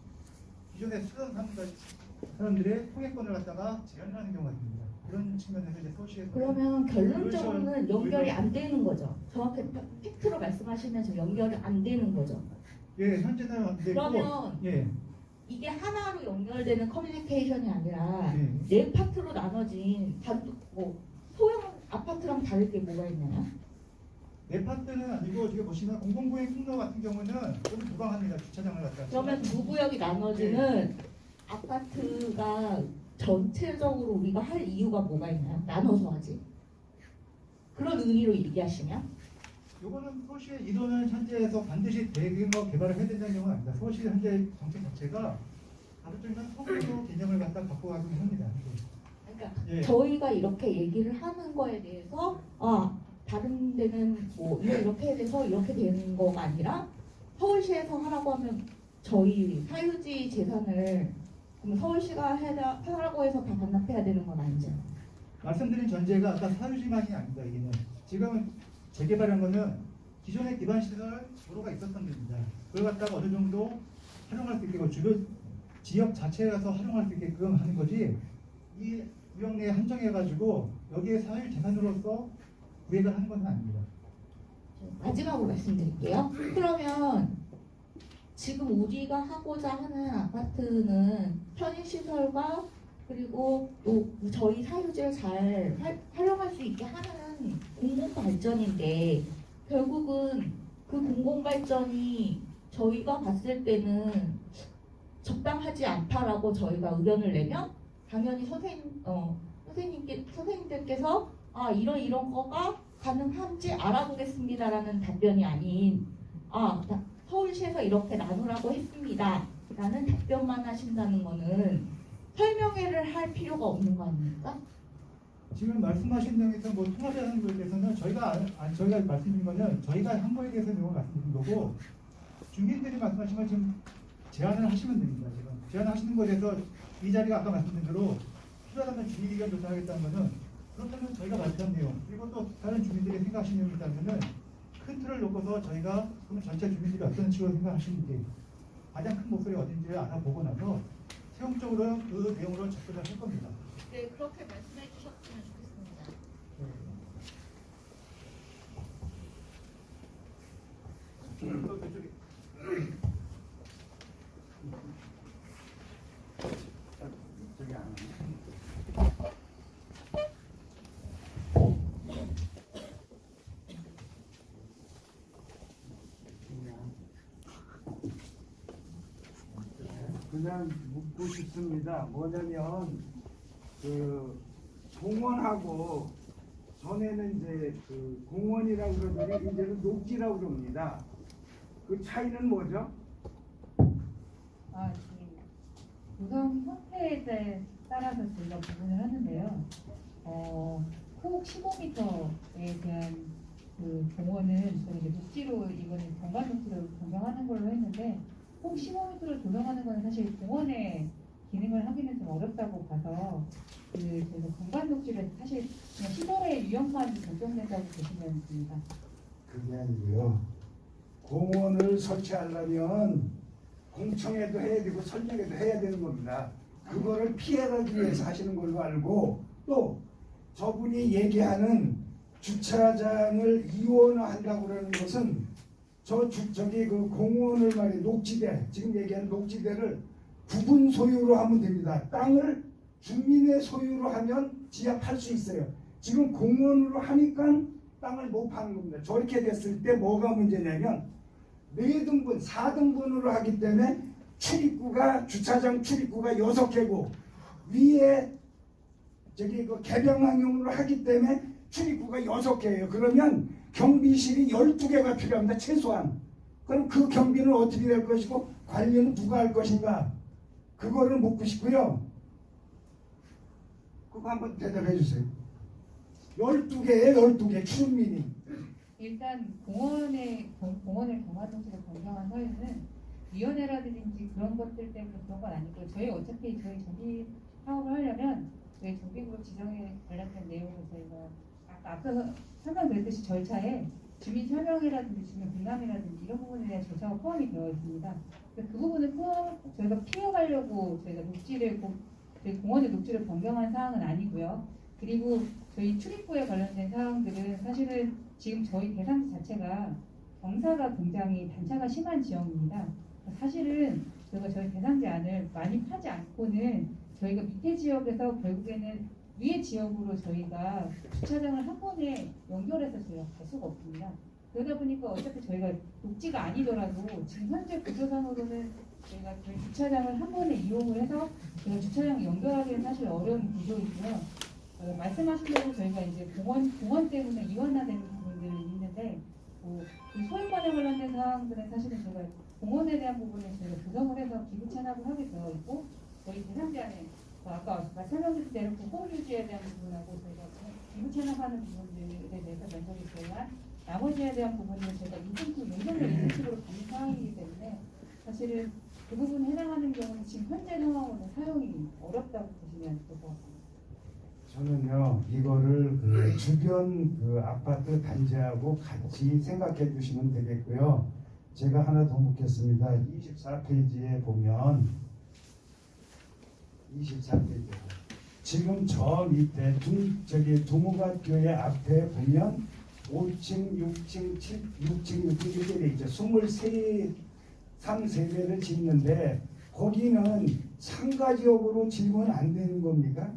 기존에 쓰던 사람들의 통행권을 갖다가 제한하는 경우가 있습니다. 그런 측면에서 이제 서울시에서 그러면 결론적으로는 연결이 안 되는 거죠. 정확히 팩트로 말씀하시면 저 연결이 안 되는 거죠. 예, 현재는 안 되고 그러면 예. 이게 하나로 연결되는 커뮤니케이션이 아니라 네. 네 파트로 나눠진 소형 아파트랑 다를 게 뭐가 있나요? 네 파트는 아니고 지금 보시면 공공구역 통로 같은 경우는 좀 무방합니다. 주차장을 갖다. 그러면 두 구역이 나눠지는 아파트가 전체적으로 우리가 할 이유가 뭐가 있나요? 나눠서 하지. 그런 의미로 얘기하시면 요거는 서울시의 이도는 현재에서 반드시 대규모 개발을 해야 된다는 경우는 아닙니다. 서울시 현재 정책 자체가 다른 쪽이면 통로 개념을 갖다 갖고 가긴 합니다. 그러니까 예. 저희가 이렇게 얘기를 하는 거에 대해서 다른 데는 뭐 이렇게 해서 이렇게 되는 거가 아니라 서울시에서 하라고 하면 저희 사유지 재산을 그럼 서울시가 하라고 해서 다 반납해야 되는 건 아니죠? 말씀드린 전제가 아까 사유지만이 아닙니다. 이게는 지금 재개발한 거는 기존의 기반시설 도로가 있었던 데입니다. 그걸 갖다가 어느 정도 활용할 수 있게 주변 지역 자체에 가서 활용할 수 있게끔 하는 거지 이 구역 내에 한정해가지고 여기에 사유 재산으로서 구획을 하는 것은 아닙니다. 마지막으로 말씀드릴게요. 그러면 지금 우리가 하고자 하는 아파트는 편의시설과 그리고 또 저희 사유지를 잘 활용할 수 있게 하는 공공발전인데 결국은 그 공공발전이 저희가 봤을 때는 적당하지 않다라고 저희가 의견을 내면 당연히 선생님들께서 이런 거가 가능한지 알아보겠습니다라는 답변이 아닌 서울시에서 이렇게 나누라고 했습니다 라는 답변만 하신다는 거는 설명회를 할 필요가 없는 거 아닙니까? 지금 말씀하신 내용에서 뭐 통합이라는 거에 대해서는 저희가 말씀드린 거는 저희가 한 거에 대해서 내용을 말씀드린 거고 주민들이 말씀하신 건 지금 제안을 하시면 됩니다. 지금 제안하시는 것에 대해서 이 자리가 아까 말씀드린 대로 필요하다면 주민 의견 조사하겠다는 거는 그렇다면 저희가 말했던 내용 그리고 또 다른 주민들이 생각하시는 내용이 있다면은 큰 틀을 놓고서 저희가 그럼 전체 주민들이 어떤 식으로 생각하시는지 가장 큰 목소리가 어딘지를 알아보고 나서 최종적으로 그 내용으로 접근을 할 겁니다. 네, 그렇게 말씀해 주셨으면 좋겠습니다. 그냥 묻고 싶습니다. 뭐냐면 그 공원하고 전에는 이제 그 공원이라고 그러더니 이제는 녹지라고 그럽니다. 그 차이는 뭐죠? 이 구성 형태에 따라서 저희가 구분을 하는데요. 폭 15m에 대한 그 공원은 저희 이제 녹지로 이번에 공간 녹지로 변경하는 걸로 했는데 폭 15m로 조성하는 건 사실 공원의 기능을 하기는 좀 어렵다고 봐서 저희가 공간 녹지를 사실 그냥 시설의 유형만 결정된다고 보시면 됩니다. 그게 아니고요. 공원을 설치하려면 공청회도 해야 되고 설명회도 해야 되는 겁니다. 그거를 피해가기 위해서 하시는 걸로 알고 또 저분이 얘기하는 주차장을 이원화한다고 그러는 것은 저기 그 공원을 말이에요. 녹지대 지금 얘기하는 녹지대를 부분 소유로 하면 됩니다. 땅을 주민의 소유로 하면 지합할 수 있어요. 지금 공원으로 하니까 땅을 못 파는 겁니다. 저렇게 됐을 때 뭐가 문제냐면 4등분, 4등분으로 하기 때문에 주차장 출입구가 6개고 위에 저기 그 개방형으로 하기 때문에 출입구가 6개예요. 그러면 경비실이 12개가 필요합니다. 최소한. 그럼 그 경비는 어떻게 될 것이고 관리는 누가 할 것인가? 그거를 묻고 싶고요. 그거 한번 대답해 주세요. 12개예요. 12개 주민이. 일단 공원을 경화동지로 변경한 사유는 위원회라든지 그런 것들 때문에 그런 건 아니고 저희 어차피 저희 정비 사업을 하려면 저희 정비구역 지정에 관련된 내용을 저희가 앞서 설명드렸듯이 절차에 주민 설명회라든지 주민 공람이라든지 이런 부분에 대한 절차가 포함이 되어 있습니다. 그 부분을 저희가 피해가려고 저희가 저희 공원의 녹지를 변경한 사항은 아니고요. 그리고 저희 출입구에 관련된 사항들은 사실은 지금 저희 대상 자체가 경사가 굉장히 단차가 심한 지역입니다. 사실은 저희가 저희 대상 제한을 많이 파지 않고는 저희가 밑에 지역에서 결국에는 위에 지역으로 저희가 주차장을 한 번에 연결해서 저희가 갈 수가 없습니다. 그러다 보니까 어차피 저희가 녹지가 아니더라도 지금 현재 구조상으로는 저희가 저희 주차장을 한 번에 이용을 해서 저희가 주차장을 연결하기는 사실 어려운 구조이고요. 말씀하신 대로 저희가 이제 공원 때문에 이원화되는 부분들이 있는데 이 소유권에 관련된 사항들은 사실은 저희가 공원에 대한 부분을 저희가 조정을 해서 기부 체납을 하게 되어 있고 저희 대상 제한에 아까 설명드린 대로 공공 유지에 대한 부분하고 저희가 기부 체납하는 부분들에 대해서 면적이 있지만 나머지에 대한 부분은 저희가 용선을 인센티브로 받는 상황이기 때문에 사실은 그 부분에 해당하는 경우는 지금 현재 상황으로는 사용이 어렵다고 보시면 될 것 같습니다. 저는요 이거를 그 주변 그 아파트 단지하고 같이 생각해 주시면 되겠고요. 제가 하나 더 묻겠습니다. 24페이지에 보면 24페이지 지금 저 밑에 두무갓교회 앞에 보면 5층, 6층, 6층 이렇게 돼 있죠. 23세대를 짓는데 거기는 상가 지역으로 지으면 안 되는 겁니까?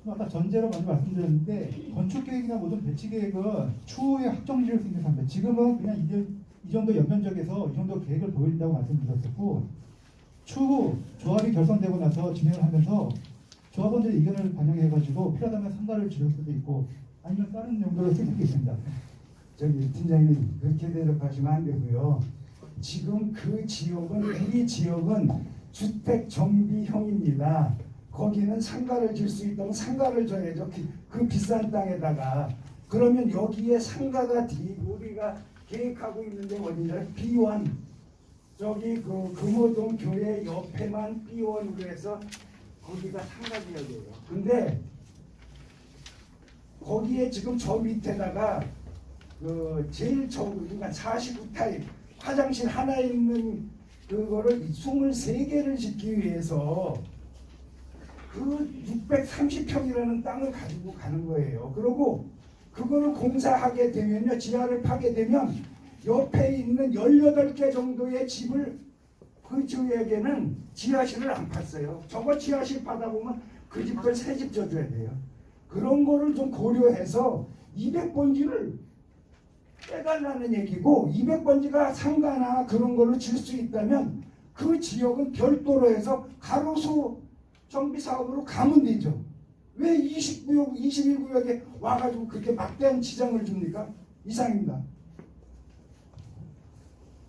아까 전제로 먼저 말씀드렸는데 건축 계획이나 모든 배치 계획은 추후에 확정지을 수 있는 상태. 지금은 그냥 이 정도 연면적에서 이 정도 계획을 보인다고 말씀드렸었고 추후 조합이 결성되고 나서 진행을 하면서 조합원들의 의견을 반영해가지고 필요하다면 상가를 지을 수도 있고 아니면 다른 용도로 쓸 수도 있습니다. 저기 팀장님 그렇게 대답하시면 안 되고요. 지금 그 지역은 우리 지역은 주택 정비형입니다. 거기는 상가를 질 수 있다면 상가를 줘야죠. 그 비싼 땅에다가. 그러면 여기에 상가가 우리가 계획하고 있는데 어디냐? B1 저기 그 금호동 교회 옆에만 B1으로 해서 거기가 상가 지역이에요. 근데 거기에 지금 저 밑에다가 그 제일 그러니까 49타입 화장실 하나 있는 그거를 23개를 짓기 위해서 그 630평이라는 땅을 가지고 가는 거예요. 그리고 그거를 공사하게 되면요, 지하를 파게 되면 옆에 있는 18개 정도의 집을 그 지역에는 지하실을 안 팠어요. 저거 지하실 파다 보면 그 집들 새 집 져줘야 돼요. 그런 거를 좀 고려해서 200번지를 빼달라는 얘기고 200번지가 상가나 그런 걸로 질 수 있다면 그 지역은 별도로 해서 가로수 정비 사업으로 가면 되죠. 왜 20구역, 21구역에 와가지고 그렇게 막대한 지장을 줍니까? 이상입니다.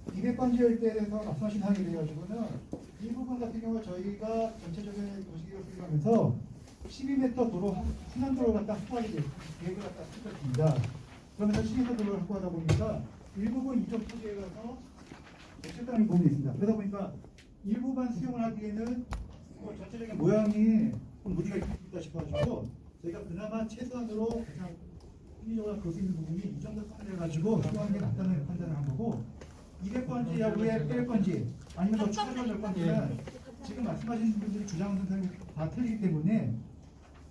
200번지에 대해서 말씀하신 사항에 대해서는 이 부분 같은 경우 저희가 전체적인 도시계획을 수립하면서 12m 도로 순환도로를 갖다 확보하게 계획을 갖다 수립했습니다. 그러면서 12m 도로를 확보하다 보니까 일부분 이쪽 토지에 가서 실당이 부분이 있습니다. 그러다 보니까 일부만 수용을 하기에는 전체적인 모양이 좀 무리가 있다 싶어가지고 저희가 그나마 최소한으로 가장 합리적으로 볼 수 있는 부분이 이 정도 선을 해가지고 수용하는 게 낫다는 판단을 한 거고 200번지 야구에 뺄 건지 아니면 더 추가로 될 건지는 지금 말씀하신 분들이 주장하는 사람이 다 틀리기 때문에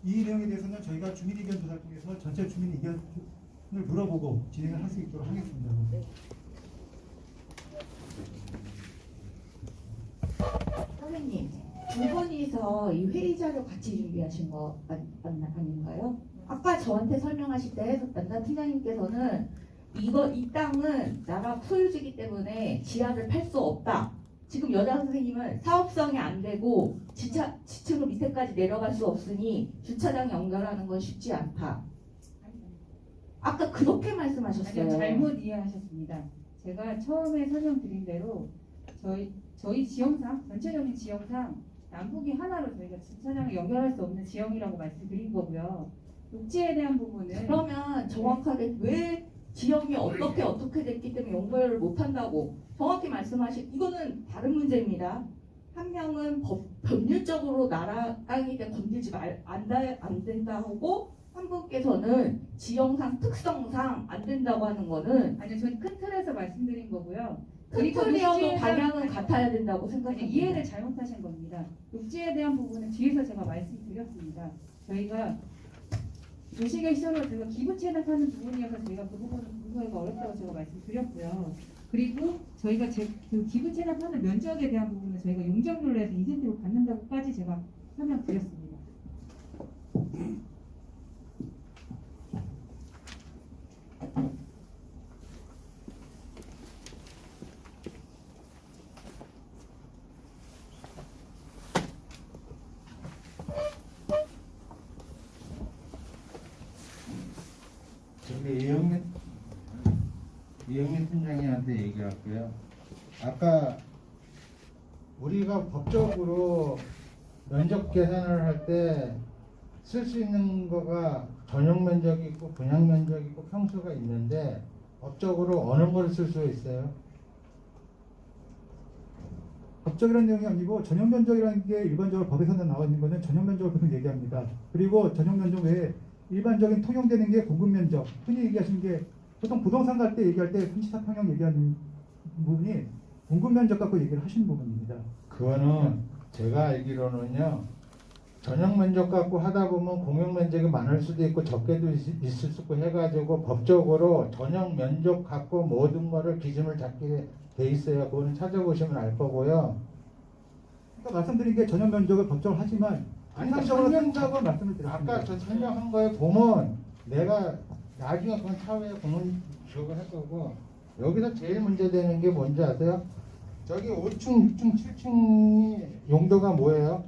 이 내용에 대해서는 저희가 주민 의견 조사를 통해서 전체 주민 의견을 물어보고 진행을 할 수 있도록 하겠습니다. 선생님, 두 분이서 이 회의 자료 같이 준비하신 거 아닌가요? 아까 저한테 설명하실 때 남자 팀장님께서는 이 땅은 나라 소유지기 때문에 지하를 팔 수 없다. 지금 여자 선생님은 사업성이 안 되고 지층으로 밑에까지 내려갈 수 없으니 주차장 연결하는 건 쉽지 않다. 아까 그렇게 말씀하셨어요. 아니요, 잘못 이해하셨습니다. 제가 처음에 설명드린 대로 저희 지형상 전체적인 지형상 남북이 하나로 저희가 주차장을 연결할 수 없는 지형이라고 말씀드린 거고요. 녹지에 대한 부분은 그러면 정확하게 왜 지형이 어떻게 됐기 때문에 연결을 못한다고 정확히 말씀하신 이거는 다른 문제입니다. 한 명은 법률적으로 나라 땅이기 때문에 건들지 안 된다 하고 한 분께서는 지형상 특성상 안 된다고 하는 거는 아니요, 저는 큰 틀에서 말씀드린 거고요. 큰 틀이어도 방향은 같아야 된다고 생각합니다. 아니, 이해를 잘못하신 겁니다. 녹지에 대한 부분은 뒤에서 제가 말씀드렸습니다. 저희가 도시계획 시설로 저희가 기부 체납하는 부분이어서 저희가 그 부분은 분석하기가 어렵다고 제가 말씀드렸고요. 그리고 저희가 그 기부 체납하는 면적에 대한 부분은 저희가 용적률로 해서 인센티브를 받는다고까지 제가 설명드렸습니다. 저기 이영민 팀장님한테 얘기할게요. 아까 우리가 법적으로 면적 계산을 할 때 쓸 수 있는 거가 전용 면적이 있고 분양 면적이 있고 평수가 있는데 법적으로 어느 걸 쓸 수 있어요? 법적이라는 내용이 아니고 전용 면적이라는 게 일반적으로 법에서 나와 있는 거는 전용 면적을 보통 얘기합니다. 그리고 전용 면적 외에 일반적인 통용되는 게 공급 면적, 흔히 얘기하시는 게 보통 부동산 갈 때 얘기할 때 34평형 얘기하는 부분이 공급 면적 갖고 얘기를 하시는 부분입니다. 그거는 제가 알기로는요, 전용 면적 갖고 하다 보면 공용 면적이 많을 수도 있고 적게도 있을 수 있고 해가지고 법적으로 전용 면적 갖고 모든 거를 기준을 잡게 돼 있어요. 그거는 찾아보시면 알 거고요. 그러니까 말씀드린 게 전용 면적을 법적으로 하지만 아니, 통상적으로 설명서- 쓴다고 말씀을 드렸습니다. 아까 저 설명한 거에 보면 내가 나중에 그건 차후에 공문 지적을 할 거고 여기서 제일 문제되는 게 뭔지 아세요? 저기 5층, 6층, 7층이 용도가 뭐예요?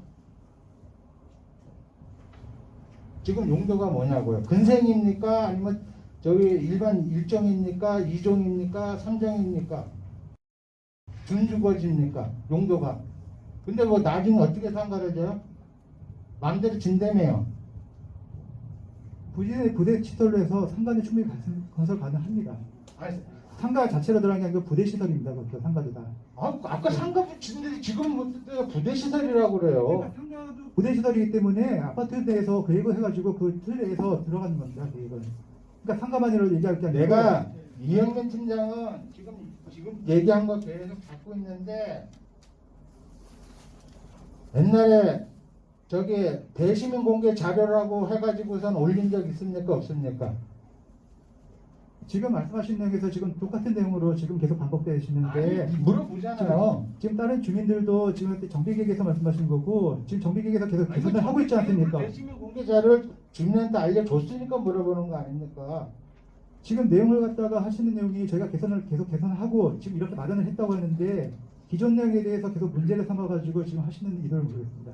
지금 용도가 뭐냐고요? 근생입니까? 아니면 저기 일반 1종입니까? 2종입니까? 3종입니까? 준주거지입니까? 용도가. 근데 뭐 나중에 어떻게 상가를 마음대로 진다며요. 부대 시설로 해서 상가는 충분히 건설 가능합니다. 아니, 상가 자체로 들어간 게 아니고 부대 시설입니다. 그 상가도 다. 아까 상가 붙이는데 지금 뭐 부대 시설이라고 그래요. 그러니까 상가도 부대 시설이기 때문에 아파트 내에서 계획을 해가지고 그 틀에서 들어가는 겁니다. 계획은. 그러니까 상가만으로 얘기할 게 아니고 내가 이영민 팀장은 지금 얘기한 거 계속 갖고 있는데 옛날에 저기 대시민 공개 자료라고 해가지고선 올린 적 있습니까 없습니까? 지금 말씀하신 내용에서 지금 똑같은 내용으로 지금 계속 반복되시는데 아니, 물어보잖아요. 지금 다른 주민들도 지금 정비계획에서 말씀하신 거고 지금 정비계획에서 계속 개선을 하고 있지 않습니까? 대시민 공개 자료를 주민한테 알려줬으니까 물어보는 거 아닙니까? 지금 내용을 갖다가 하시는 내용이 저희가 계속 개선하고 지금 이렇게 마련을 했다고 하는데 기존 내용에 대해서 계속 문제를 삼아가지고 지금 하시는 이유를 모르겠습니다.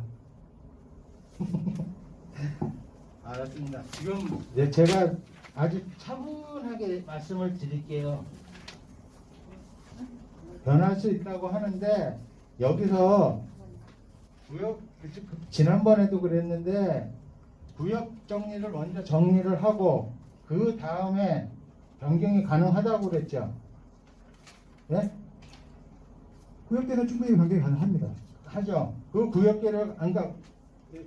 알았습니다. 지금 제가 아주 차분하게 말씀을 드릴게요. 변할 수 있다고 하는데 여기서 구역 지난번에도 그랬는데 구역 정리를 먼저 정리를 하고 그 다음에 변경이 가능하다고 그랬죠. 예? 구역대는 충분히 변경이 가능합니다. 하죠. 그 구역계를 그러니까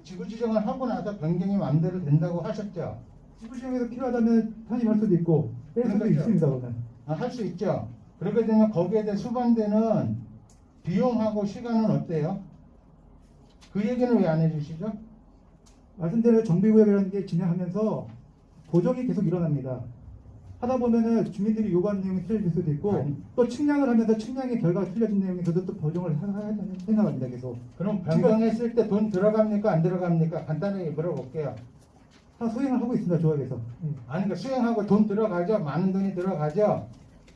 지구 지정을 하고 나서 변경이 마음대로 된다고 하셨죠. 지구 지정에서 필요하다면 편입할 수도 있고 뺄 수도 그러니까요. 있습니다. 그러면. 할 수 있죠. 그렇게 되면 거기에 대해 수반되는 비용하고 시간은 어때요? 그 얘기는 왜 안 해주시죠? 말씀대로 정비구역이라는 게 진행하면서 보정이 계속 일어납니다. 하다 보면은 주민들이 요구하는 내용이 틀려질 수도 있고 아니. 또 측량을 하면서 측량의 결과가 틀려진 내용에서도 또 보정을 해나갑니다. 계속. 그럼 변경했을 때 돈 들어갑니까? 안 들어갑니까? 간단하게 물어볼게요. 다 소행을 하고 있습니다. 조합에서. 아니, 그러니까 수행하고 돈 들어가죠? 많은 돈이 들어가죠?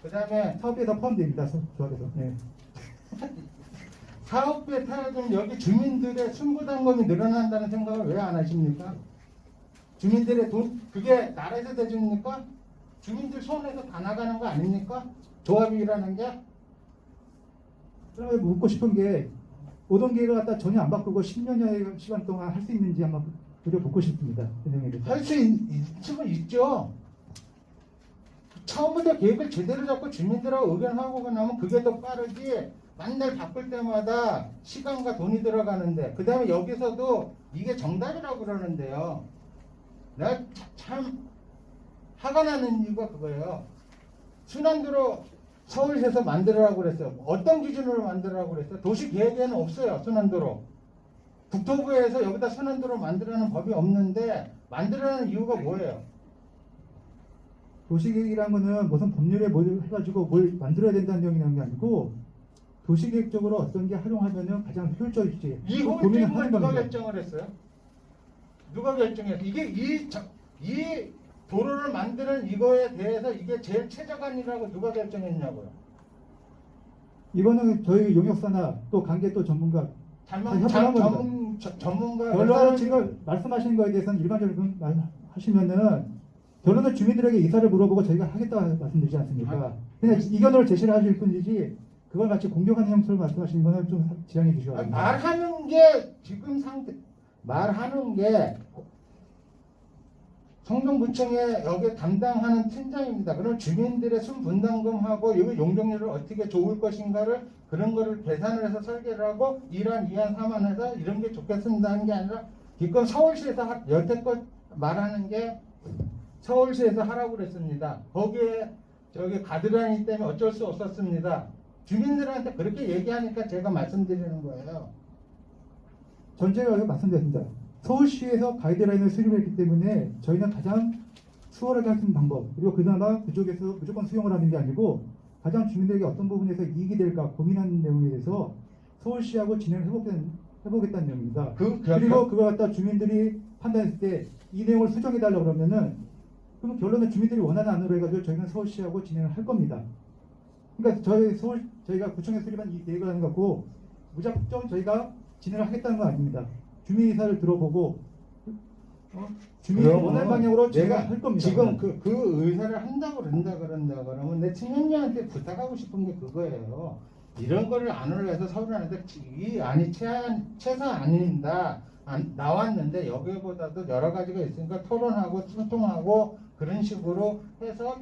그 다음에 사업비에 다 포함됩니다. 조합에서. 네. 사업비에 타야되면 여기 주민들의 순부담금이 늘어난다는 생각을 왜 안 하십니까? 주민들의 돈, 그게 나라에서 대줍니까? 주민들 손에서 다 나가는 거 아닙니까? 조합이라는 게? 그러면 묻고 싶은 게 오던 계획을 갖다 전혀 안 바꾸고 10년여의 시간 동안 할 수 있는지 한번 묻고 싶습니다. 그 내용에 대해서. 할 수 있으면 있죠. 처음부터 계획을 제대로 잡고 주민들하고 의견하고 나면 그게 더 빠르지. 맨날 바꿀 때마다 시간과 돈이 들어가는데 그 다음에 여기서도 이게 정답이라고 그러는데요. 내가 참 화가 나는 이유가 그거예요. 순환도로 서울시에서 만들으라고 그랬어요. 어떤 기준으로 만들으라고 그랬어요? 도시계획에는 없어요. 순환도로. 국토부에서 여기다 순환도로 만들라는 법이 없는데 만들라는 이유가 뭐예요? 도시계획이라는 거는 무슨 법률에 뭘 해가지고 뭘 만들어야 된다는 내용이 나온 게 아니고 도시계획적으로 어떤 게 활용하면 가장 효율적일지 이 고민을 홀딩을 하는 누가 겁니다. 결정을 했어요? 누가 결정했어요? 이게 이 도로를 만드는 이거에 대해서 이게 제일 최저간이라고 누가 결정했냐고요? 이거는 저희 용역사나 또 관계 또 전문가 전문가 결론은 지금 말씀하시는 거에 대해서는 일반적으로 하시면은 결론은 주민들에게 이사를 물어보고 저희가 하겠다고 말씀드리지 않습니까? 그냥 이견으로 제시를 하실 뿐이지 그걸 같이 공격하는 형태로 말씀하시는 거는 좀 지양해 주셔야 됩니다. 말하는 게 지금 말하는 게 성동구청에 여기 담당하는 팀장입니다. 그럼 주민들의 순분담금하고 이 용적률을 어떻게 좋을 것인가를 그런 거를 계산을 해서 설계를 하고 1안, 2안, 3안 해서 이런 게 좋겠습니다 하는 게 아니라 기껏 서울시에서 여태껏 말하는 게 서울시에서 하라고 그랬습니다. 거기에 저기 가드라인 때문에 어쩔 수 없었습니다. 주민들한테 그렇게 얘기하니까 제가 말씀드리는 거예요. 전제가 말씀드렸습니다. 서울시에서 가이드라인을 수립했기 때문에 저희는 가장 수월하게 할 수 있는 방법, 그리고 그나마 그쪽에서 무조건 수용을 하는 게 아니고 가장 주민들에게 어떤 부분에서 이익이 될까 고민하는 내용에 대해서 서울시하고 진행을 해보겠다는 내용입니다. 그리고 그걸 갖다 주민들이 판단했을 때 이 내용을 수정해달라고 그러면은 그럼 결론은 주민들이 원하는 안으로 해가지고 저희는 서울시하고 진행을 할 겁니다. 그러니까 저희가 구청에 수립한 이 계획을 하는 것 같고 무작정 저희가 진행을 하겠다는 건 아닙니다. 주민 의사를 들어보고 주민이 원하는 방향으로 저희가 할 겁니다. 지금 그 의사를 한다고 그런다 그러면 내 친형님한테 부탁하고 싶은 게 그거예요. 이런 거를 안을 해서 서울 안에서 이 안이 최소한입니다. 나왔는데 여기보다도 여러 가지가 있으니까 토론하고 소통하고 그런 식으로 해서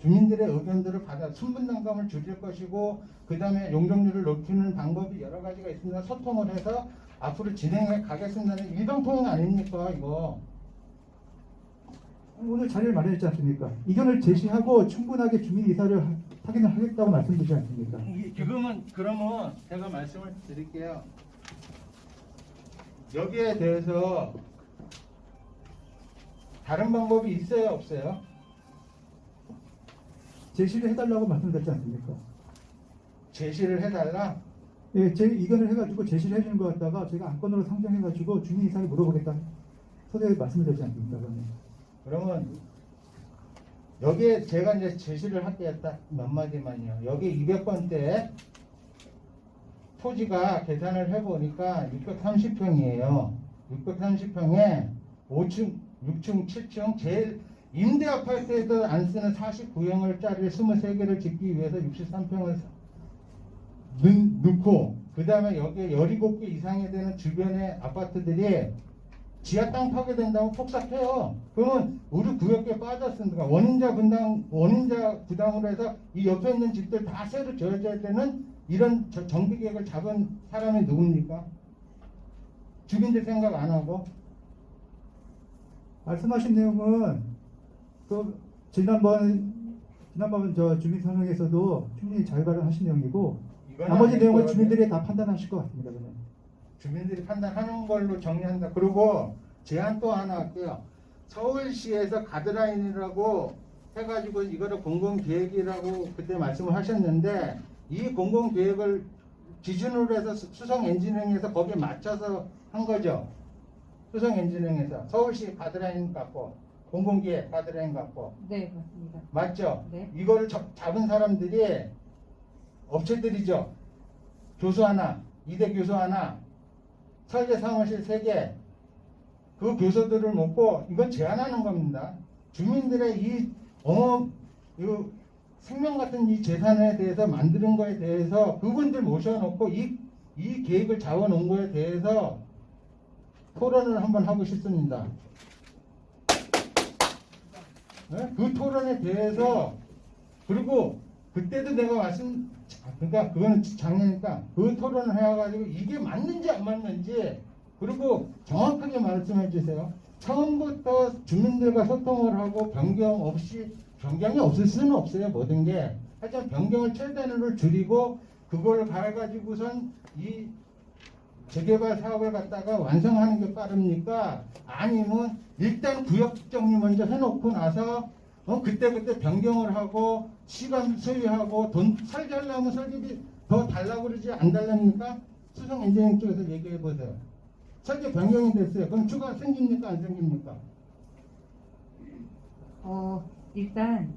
주민들의 의견들을 받아 순분담감을 줄일 것이고 그 다음에 용적률을 높이는 방법이 여러 가지가 있습니다. 소통을 해서 앞으로 진행해 가겠습니다는 일방통행 아닙니까 이거. 오늘 자리를 마련했지 않습니까? 이견을 제시하고 충분하게 주민 의사를 확인을 하겠다고 말씀드리지 않습니까? 그러면 제가 말씀을 드릴게요. 여기에 대해서 다른 방법이 있어요 없어요? 제시를 해달라고 말씀드렸지 않습니까? 제시를 해달라? 예, 제 의견을 해가지고 제시를 해주는 것 같다가 저희가 안건으로 상정해가지고 주민 의사를 물어보겠다 서두에 말씀을 드렸지 않습니까? 그러면 여기에 제가 이제 제시를 할게요. 딱 몇 마디만요. 여기 200번대 토지가 계산을 해보니까 630평이에요. 630평에 5층, 6층, 7층 제일 임대 아파트에도 안 쓰는 49평짜리 23개를 짓기 위해서 63평을 넣고 그 다음에 여기에 17개 이상이 되는 주변의 아파트들이 지하 땅 파괴된다고 폭삭해요. 그러면 우리 구역에 빠졌으니까 원인자 부담으로 해서 이 옆에 있는 집들 다 새로 지어져야 되는 이런 정비 계획을 잡은 사람이 누굽니까? 주민들 생각 안 하고. 말씀하신 내용은 그 지난번 저 주민 설명에서도 충분히 잘 발언하신 내용이고 나머지 내용은 주민들이 다 판단하실 것 같습니다. 그러면. 주민들이 판단하는 걸로 정리한다. 그리고 제안 또 하나 할게요. 서울시에서 가드라인이라고 해가지고 이거를 공공계획이라고 그때 말씀을 하셨는데 이 공공계획을 기준으로 해서 수성 엔지니어링에서 거기에 맞춰서 한 거죠. 수성 엔지니어링에서 서울시 가드라인 갖고 공공계획 가드라인 갖고 네, 맞습니다. 맞죠? 네. 이거를 잡은 사람들이 업체들이죠. 교수 하나, 이대 교수 하나, 설계 사무실 3개, 그 교수들을 놓고 이건 제안하는 겁니다. 주민들의 이 생명 같은 이 재산에 대해서 만드는 거에 대해서 그분들 모셔놓고 이 계획을 잡아놓은 거에 대해서 토론을 한번 하고 싶습니다. 네? 그 토론에 대해서 그리고 그때도 내가 그러니까 그거는 작년이니까 그 토론을 해가지고 이게 맞는지 안 맞는지 그리고 정확하게 말씀해 주세요. 처음부터 주민들과 소통을 하고 변경이 없을 수는 없어요. 모든 게. 하여튼 변경을 최대한으로 줄이고 그걸 가가지고선 이 재개발 사업을 갖다가 완성하는 게 빠릅니까? 아니면 일단 구역 정리 먼저 해놓고 나서 그때 변경을 하고 시간 소요하고 돈 설계하려면 설계비 더 달라고 그러지 안 달랍니까? 수성 엔지니어링 쪽에서 얘기해 보세요. 설계 변경이 됐어요. 그럼 추가 생깁니까? 안 생깁니까? 일단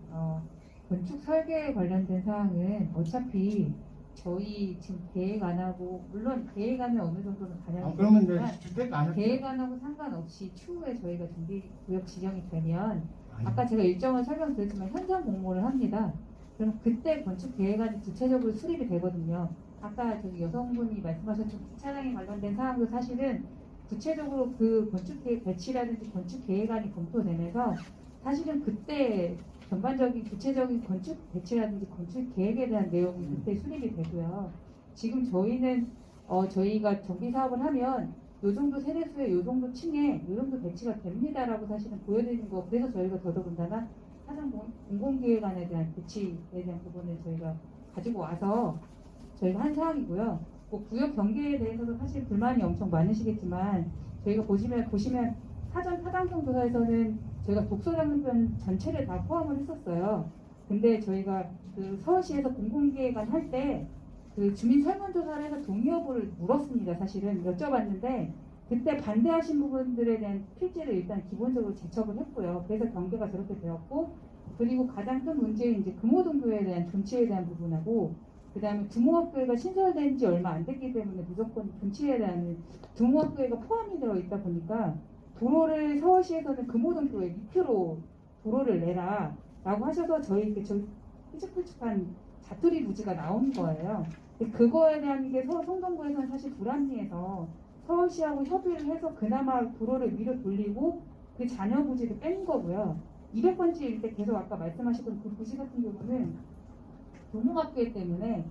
건축 설계에 관련된 사항은 어차피 저희 지금 계획 안 하고 물론 계획안에 어느 정도는 반영이 그러면 이제 되지만 주택 안 할게요. 계획안하고 상관없이 추후에 저희가 준비구역 지정이 되면 아까 제가 일정을 설명드렸지만 현장 공모를 합니다. 그럼 그때 건축 계획안이 구체적으로 수립이 되거든요. 아까 저기 여성분이 말씀하셨던 주차장에 관련된 사항도 사실은 구체적으로 그 건축 계획 배치라든지 건축 계획안이 검토되면서 사실은 그때 전반적인 구체적인 건축 배치라든지 건축 계획에 대한 내용이 그때 수립이 되고요. 지금 저희는 저희가 정비 사업을 하면 요 정도 세대수에 요 정도 층에 요 정도 배치가 됩니다라고 사실은 보여드리는 거. 그래서 저희가 더더군다나 사전 공공기획안에 대한 배치에 대한 부분을 저희가 가지고 와서 저희가 한 사항이고요. 뭐 구역 경계에 대해서도 사실 불만이 엄청 많으시겠지만 저희가 보시면 사전 타당성 조사에서는 저희가 독서장편 전체를 다 포함을 했었어요. 근데 저희가 그 서울시에서 공공기획안 할 때 그 주민 설문조사를 해서 동의 여부를 물었습니다. 사실은 여쭤봤는데 그때 반대하신 부분들에 대한 필지를 일단 기본적으로 제척을 했고요. 그래서 경계가 저렇게 되었고, 그리고 가장 큰 문제는 이제 금호동교에 대한 존치에 대한 부분하고, 그 다음에 두모학교회가 신설된 지 얼마 안 됐기 때문에 무조건 존치에 대한 두모학교회가 포함이 되어 있다 보니까 도로를 서울시에서는 금호동교회 밑으로 도로를 내라 라고 하셔서 저희 삐죽삐죽한 자투리 부지가 나온 거예요. 근데 그거에 대한 게 성동구에서는 사실 불합리해서 서울시하고 협의를 해서 그나마 도로를 위로 돌리고 그 잔여 부지를 뺀 거고요. 200번지 일대 계속 아까 말씀하셨던 그 부지 같은 경우는 두모학교회 때문에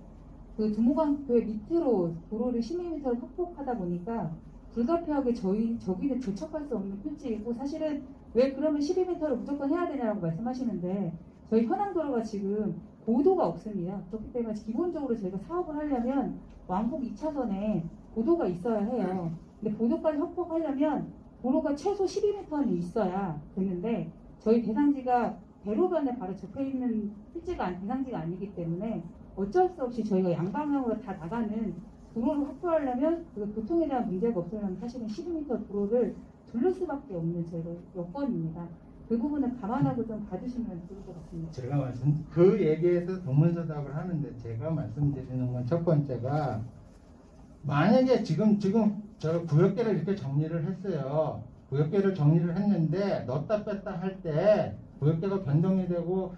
그 두모학교회 밑으로 도로를 12m를 확보하다 보니까 불가피하게 저기는 조척할 수 없는 필지이고, 사실은 왜 그러면 12m를 무조건 해야 되냐고 말씀하시는데 저희 현황도로가 지금 보도가 없습니다. 그렇기 때문에 기본적으로 저희가 사업을 하려면 왕복 2차선에 보도가 있어야 해요. 근데 보도까지 확보하려면 도로가 최소 12m는 있어야 되는데 저희 대상지가 대로변에 바로 접해 있는 대상지가 아니기 때문에 어쩔 수 없이 저희가 양방향으로 다 나가는 도로를 확보하려면 그 교통에 대한 문제가 없으면 사실은 12m 도로를 둘릴 수밖에 없는 저희가 여건입니다. 그 부분을 감안하고 좀 봐주시면 좋을 것 같습니다. 제가 그 얘기에서 동문서답을 하는데 제가 말씀드리는 건 첫 번째가, 만약에 지금 저 구역계를 이렇게 정리를 했어요. 구역계를 정리를 했는데 넣었다 뺐다 할 때 구역계가 변동이 되고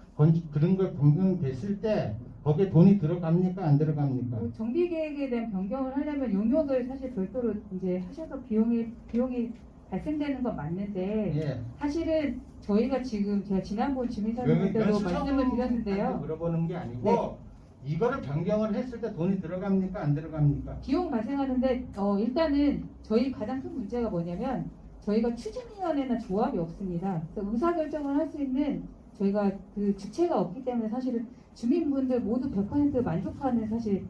그런 걸 변경이 됐을 때 거기에 돈이 들어갑니까 안 들어갑니까? 정비 계획에 대한 변경을 하려면 용역을 사실 별도로 이제 하셔서 비용이 발생되는 건 맞는데, 예. 사실은 저희가 지금 제가 지난번 주민설명 때도 말씀을 드렸는데요. 물어보는 게 아니고 네. 이거를 변경을 했을 때 돈이 들어갑니까 안 들어갑니까? 비용 발생하는데 일단은 저희 가장 큰 문제가 뭐냐면 저희가 추진위원회나 조합이 없습니다. 그래서 의사결정을 할 수 있는 저희가 그 주체가 없기 때문에 사실은 주민분들 모두 100% 만족하는 사실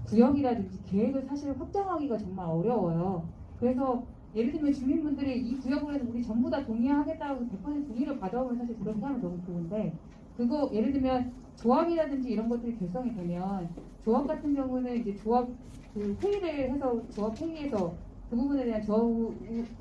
구역이라든지 계획을 사실 확정하기가 정말 어려워요. 그래서 예를 들면 주민분들이 이 구역을 해서 우리 전부 다 동의하겠다고 100% 동의를 받아오면 사실 그렇게 하면 너무 좋은데, 그거 예를 들면 조합이라든지 이런 것들이 결성이 되면 조합 같은 경우는 이제 조합 그 회의를 해서 조합 회의에서 그 부분에 대한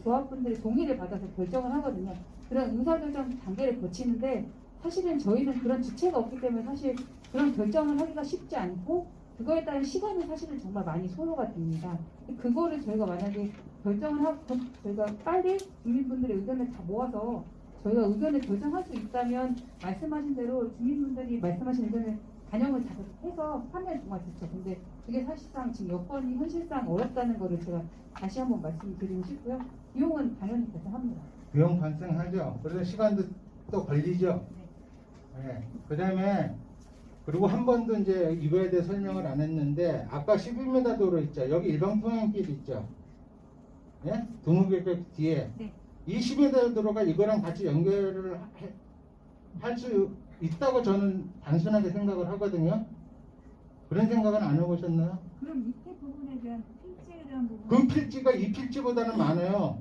조합분들의 동의를 받아서 결정을 하거든요. 그런 의사결정 단계를 거치는데 사실은 저희는 그런 주체가 없기 때문에 사실 그런 결정을 하기가 쉽지 않고 그거에 따른 시간이 사실은 정말 많이 소요가 됩니다. 그거를 저희가 만약에 결정을 하고 저희가 빨리 주민분들의 의견을 다 모아서 저희가 의견을 결정할 수 있다면 말씀하신 대로 주민분들이 말씀하신 의견을 반영을 다 해서 하면 정말 좋죠. 근데 그게 사실상 지금 여건이 현실상 어렵다는 거를 제가 다시 한번 말씀드리고 싶고요. 비용은 당연히 발생합니다. 비용 발생하죠. 그래서 시간도 또 걸리죠. 네. 그다음에 그리고 한 번도 이제 이거에 대해 설명을 안 했는데, 아까 11m 도로 있죠. 여기 일반 통행길 있죠. 예? 두무교역 뒤에. 네. 이 11m 도로가 이거랑 같이 연결을 할 수 있다고 저는 단순하게 생각을 하거든요. 그런 생각은 안 해보셨나요? 그럼 밑에 부분에 대한 필지에 대한 부분. 그 필지가 이 필지보다는 많아요.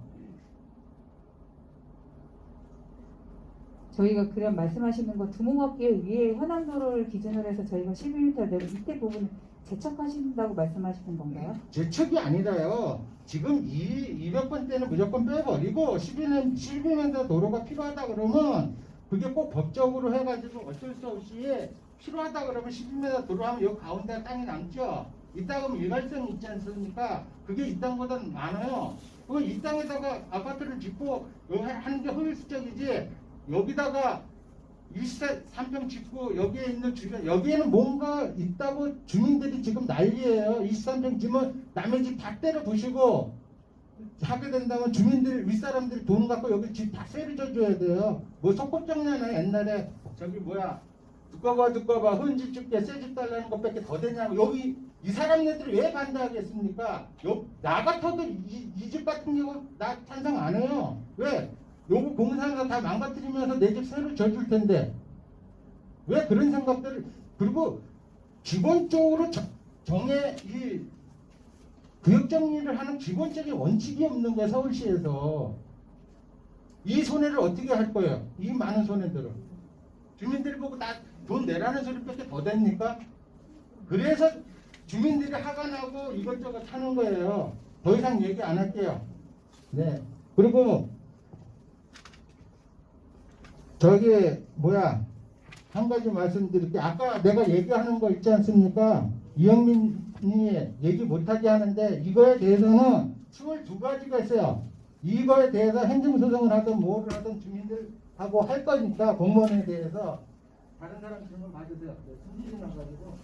저희가 그런 말씀하시는 거 두목업계 위에 현황도로를 기준으로 해서 저희가 11m 내로 밑에 부분을 제척하신다고 말씀하시는 건가요? 제척이 아니라요. 지금 200번대는 무조건 빼버리고 12m 도로가 필요하다 그러면 그게 꼭 법적으로 해가지고 어쩔 수 없이 필요하다 그러면 12m 도로 하면 여기 가운데 땅이 남죠. 이 땅은 일괄성이 있지 않습니까? 그게 이 땅보다는 많아요. 그 이 땅에다가 아파트를 짓고 하는 게 효율적이지, 여기다가 23평 짓고 여기에 있는 주변, 여기에는 뭔가 있다고 주민들이 지금 난리예요. 23평 지면 남의 집 다 때려 부시고 하게 된다면 주민들, 윗사람들이 돈 갖고 여기 집 다 세를 져줘야 돼요. 뭐 속법정리나 옛날에 저기 뭐야 두꺼봐 헌집 줄게 새집 달라는 것밖에 더 되냐고. 여기 이 사람네들이 왜 반대하겠습니까? 나 같아도 이 집 같은 경우 나 찬성 안 해요. 왜? 요거 공사가 다 망가뜨리면서 내 집 새로 져줄 텐데 왜 그런 생각들을. 그리고 기본적으로 정의 이 구역 정리를 하는 기본적인 원칙이 없는 거야 서울시에서. 이 손해를 어떻게 할 거예요? 이 많은 손해들을 주민들이 보고 나 돈 내라는 소리밖에 더 됩니까? 그래서 주민들이 화가 나고 이것저것 하는 거예요. 더 이상 얘기 안 할게요. 네. 그리고 저기 뭐야 한 가지 말씀드릴게요. 아까 내가 얘기하는 거 있지 않습니까? 이영민이 얘기 못하게 하는데 이거에 대해서는 22가지가 있어요. 이거에 대해서 행정소송을 하든 뭐를 하든 주민들하고 할 거니까 공무원에 대해서 다른 사람 질문 받으세요. 손실이 나가지고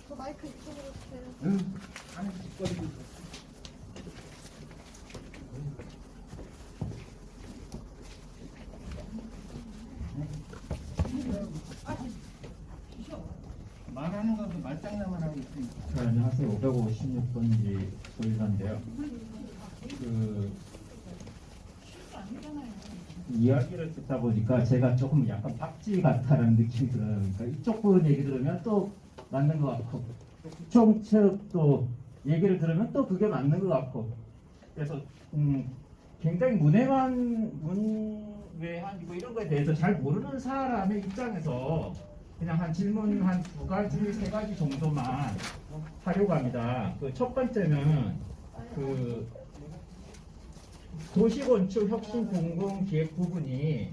저 마이크 이쪽으로 주세요. 안에 짓거리고 있어. 말하는 것도 말장난만 하고 있으니까. 네, 안녕하세요. 556번지 소유자인데요. 그 이야기를 듣다 보니까 제가 조금 약간 박쥐 같다라는 느낌이 들어요. 그러니까 이쪽 분 얘기 들으면 또 맞는 것 같고, 그쪽 측도 얘기를 들으면 또 그게 맞는 것 같고, 그래서 굉장히 문외한 뭐 이런 거에 대해서 잘 모르는 사람의 입장에서 그냥 한 질문 한 2가지, 3가지 정도만 하려고 합니다. 그 첫 번째는 그 도시건축 혁신 공공기획 부분이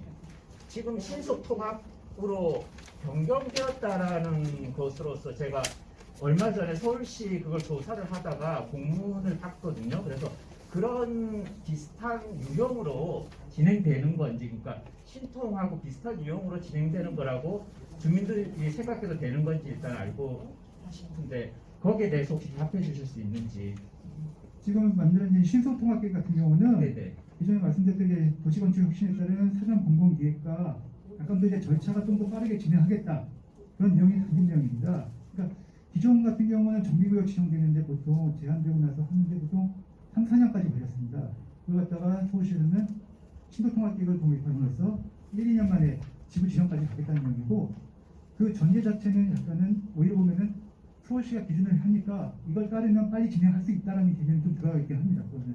지금 신속통합으로 변경되었다라는 것으로서 제가 얼마 전에 서울시 그걸 조사를 하다가 공문을 받거든요. 그래서 그런 비슷한 유형으로 진행되는 건지, 그러니까 신통하고 비슷한 유형으로 진행되는 거라고 주민들이 생각해도 되는 건지 일단 알고 싶은데 거기에 대해서 혹시 답해 주실 수 있는지. 지금 만드는 신속통합계획 같은 경우는 네네. 기존에 말씀드렸던 게 도시건축 혁신에 따른 사전 공공기획과 약간 더 이제 절차가 좀 더 빠르게 진행하겠다 그런 내용이 담긴 내용입니다. 그러니까 기존 같은 경우는 정비구역 지정되는데 보통 제한되고 나서 하는데 보통 3, 4년까지 걸렸습니다. 그걸 갖다가 서울시에서는 신속통합계획을 도입함으로써 1, 2년 만에 지구 지정까지 가겠다는 내용이고, 그 전제 자체는 약간은 오히려 보면은 서울시가 기준을 하니까 이걸 따르면 빨리 진행할 수 있다는 개념이 좀 들어가 있긴 합니다. 그거는.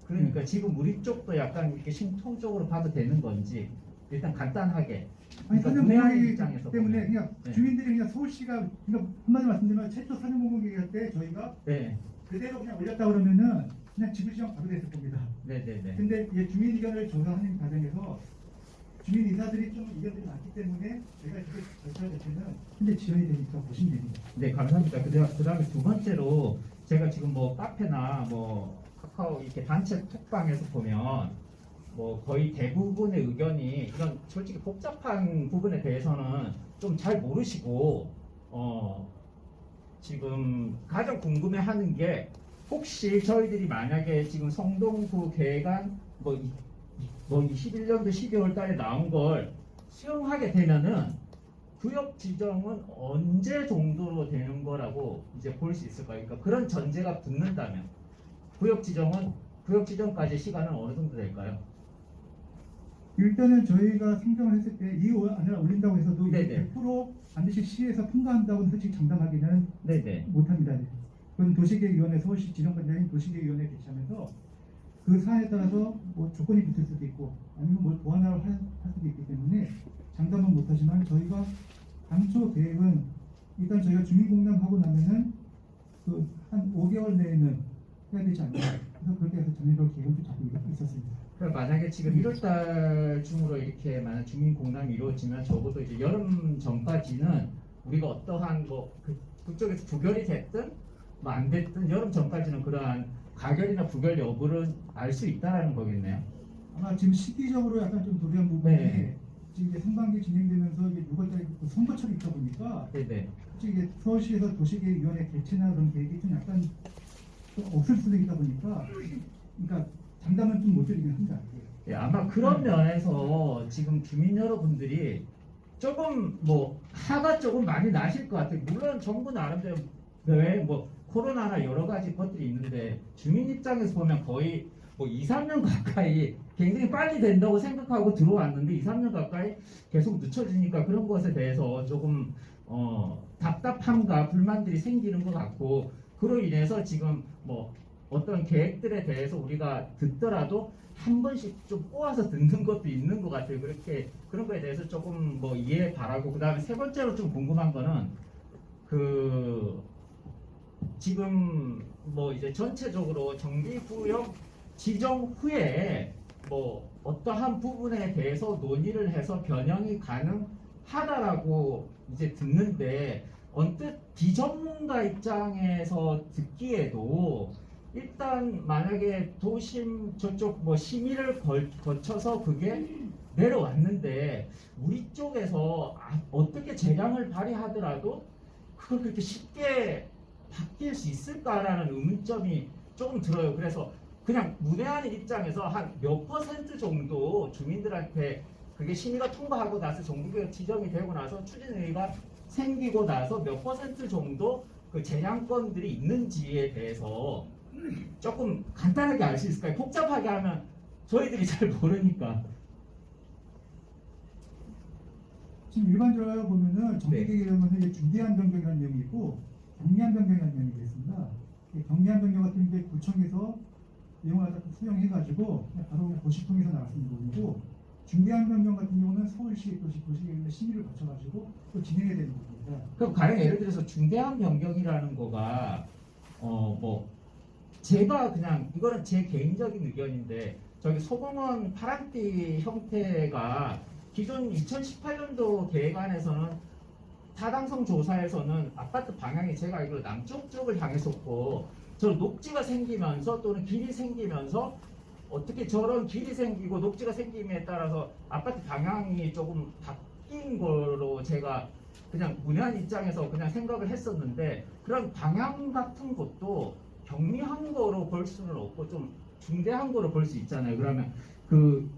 그러니까 지금 우리 쪽도 약간 이렇게 신통적으로 봐도 되는 건지 일단 간단하게. 아니 그러니까 사전 문외한 공공계획 입장에서 때문에 보면. 그냥 네. 주민들이 그냥 서울시가 그러니까 한마디 말씀드리면 최초 사전 공공계획 할 때 저희가 네, 그대로 그냥 올렸다 그러면은 그냥 지구지정 바로 됐을 겁니다. 네네네. 근데 이제 주민 의견을 조사하는 과정에서 주민 의사들이 좀 의견들이 많기 때문에 저희가 이렇게 절차 자체는 현재 지연이 되니까 보시면 됩니다. 네, 감사합니다. 그다음에 두 번째로 제가 지금 뭐 카페나 뭐 카카오 이렇게 단체 톡방에서 보면 뭐 거의 대부분의 의견이 이런 솔직히 복잡한 부분에 대해서는 좀 잘 모르시고 지금 가장 궁금해하는 게 혹시 저희들이 만약에 지금 성동구 계획안 뭐 21년도 12월 달에 나온 걸 수용하게 되면은 구역 지정은 언제 정도로 되는 거라고 이제 볼 수 있을까요? 그러니까 그런 전제가 붙는다면 구역 지정까지 시간은 어느 정도 될까요? 일단은 저희가 상정을 했을 때 이 안을 올린다고 해서도 네네. 100% 반드시 시에서 통과한다고는 솔직히 장담하기는 네네. 못합니다. 그건 도시계획위원회 서울시 지정관장인 도시계획위원회 개최하면서 그 사안에 따라서 뭐 조건이 붙을 수도 있고 아니면 뭘 보완을 할 수도 있기 때문에 장담은 못하지만 저희가 당초 계획은 일단 저희가 주민공담하고 나면은 그 한 5개월 내에는 해야 되지 않나. 그래서 그렇게 해서 전체적으로 계획을 좀 잡고 있었습니다. 그럼 만약에 지금 1월달 중으로 이렇게 만약 주민 공담이 이루어지면 적어도 이제 여름 전까지는 우리가 어떠한 뭐 그쪽에서 부결이 됐든 뭐 안 됐든 여름 전까지는 그러한 가결이나 부결 여부를 알 수 있다라는 거겠네요. 아마 지금 시기적으로 약간 좀 도래한 부분이 네. 지금 이제 상반기 진행되면서 이제 6월달에 그 선거철이 있다 보니까 네네. 솔직히 이제 서울시에서 도시계획위원회 개최나 그런 계획이 좀 약간 좀 없을 수도 있다 보니까 그러니까 장담은 좀 못 드리긴 합니다. 예, 아마 그런 면에서 지금 주민 여러분들이 조금 뭐 화가 조금 많이 나실 것 같아요. 물론 정부 나름대로 뭐 코로나나 여러 가지 것들이 있는데 주민 입장에서 보면 거의 뭐 2, 3년 가까이 굉장히 빨리 된다고 생각하고 들어왔는데 2, 3년 가까이 계속 늦춰지니까 그런 것에 대해서 조금 답답함과 불만들이 생기는 것 같고 그로 인해서 지금 뭐 어떤 계획들에 대해서 우리가 듣더라도 한 번씩 좀 꼬아서 듣는 것도 있는 것 같아요. 그렇게 그런 거에 대해서 조금 뭐 이해 바라고, 그다음에 세 번째로 좀 궁금한 거는 그 지금 뭐 이제 전체적으로 정비구역 지정 후에 뭐 어떠한 부분에 대해서 논의를 해서 변형이 가능하다라고 이제 듣는데, 언뜻 비전문가 입장에서 듣기에도 일단 만약에 도심 저쪽 뭐 심의를 거쳐서 그게 내려왔는데 우리 쪽에서 어떻게 재량을 발휘하더라도 그걸 그렇게 쉽게 바뀔 수 있을까라는 의문점이 조금 들어요. 그래서 그냥 문외한인 입장에서 한 몇 % 정도 주민들한테 그게 심의가 통과하고 나서 정비구역 지정이 되고 나서 추진회의가 생기고 나서 몇 % 정도 그 재량권들이 있는지에 대해서 조금 간단하게 알 수 있을까요? 복잡하게 하면 저희들이 잘 모르니까. 지금 일반적으로 보면은 정비계획에는 이제 중대한 변경이라는 내용이 있고 경미한 변경이라는 내용이 있습니다. 경미한 변경 같은 게 구청에서 내용을 갖다 수용해가지고 그냥 바로 그냥 고시통에서 나왔는 부분이고, 중대한 변경 같은 경우는 서울시 도시계획의 심의를 거쳐가지고 또 진행해야 되는 부분입니다. 그럼 가령 예를 들어서 중대한 변경이라는 거가 뭐 제가 그냥 이거는 제 개인적인 의견인데, 저기 소공원 파란띠 형태가 기존 2018년도 계획안에서는 타당성 조사에서는 아파트 방향이 제가 알기로 남쪽 쪽을 향했었고, 저 녹지가 생기면서 또는 길이 생기면서 어떻게 저런 길이 생기고 녹지가 생김에 따라서 아파트 방향이 조금 바뀐 거로 제가 그냥 문외한 입장에서 그냥 생각을 했었는데, 그런 방향 같은 것도 경미한 거로 볼 수는 없고 좀 중대한 거로 볼 수 있잖아요. 그러면 그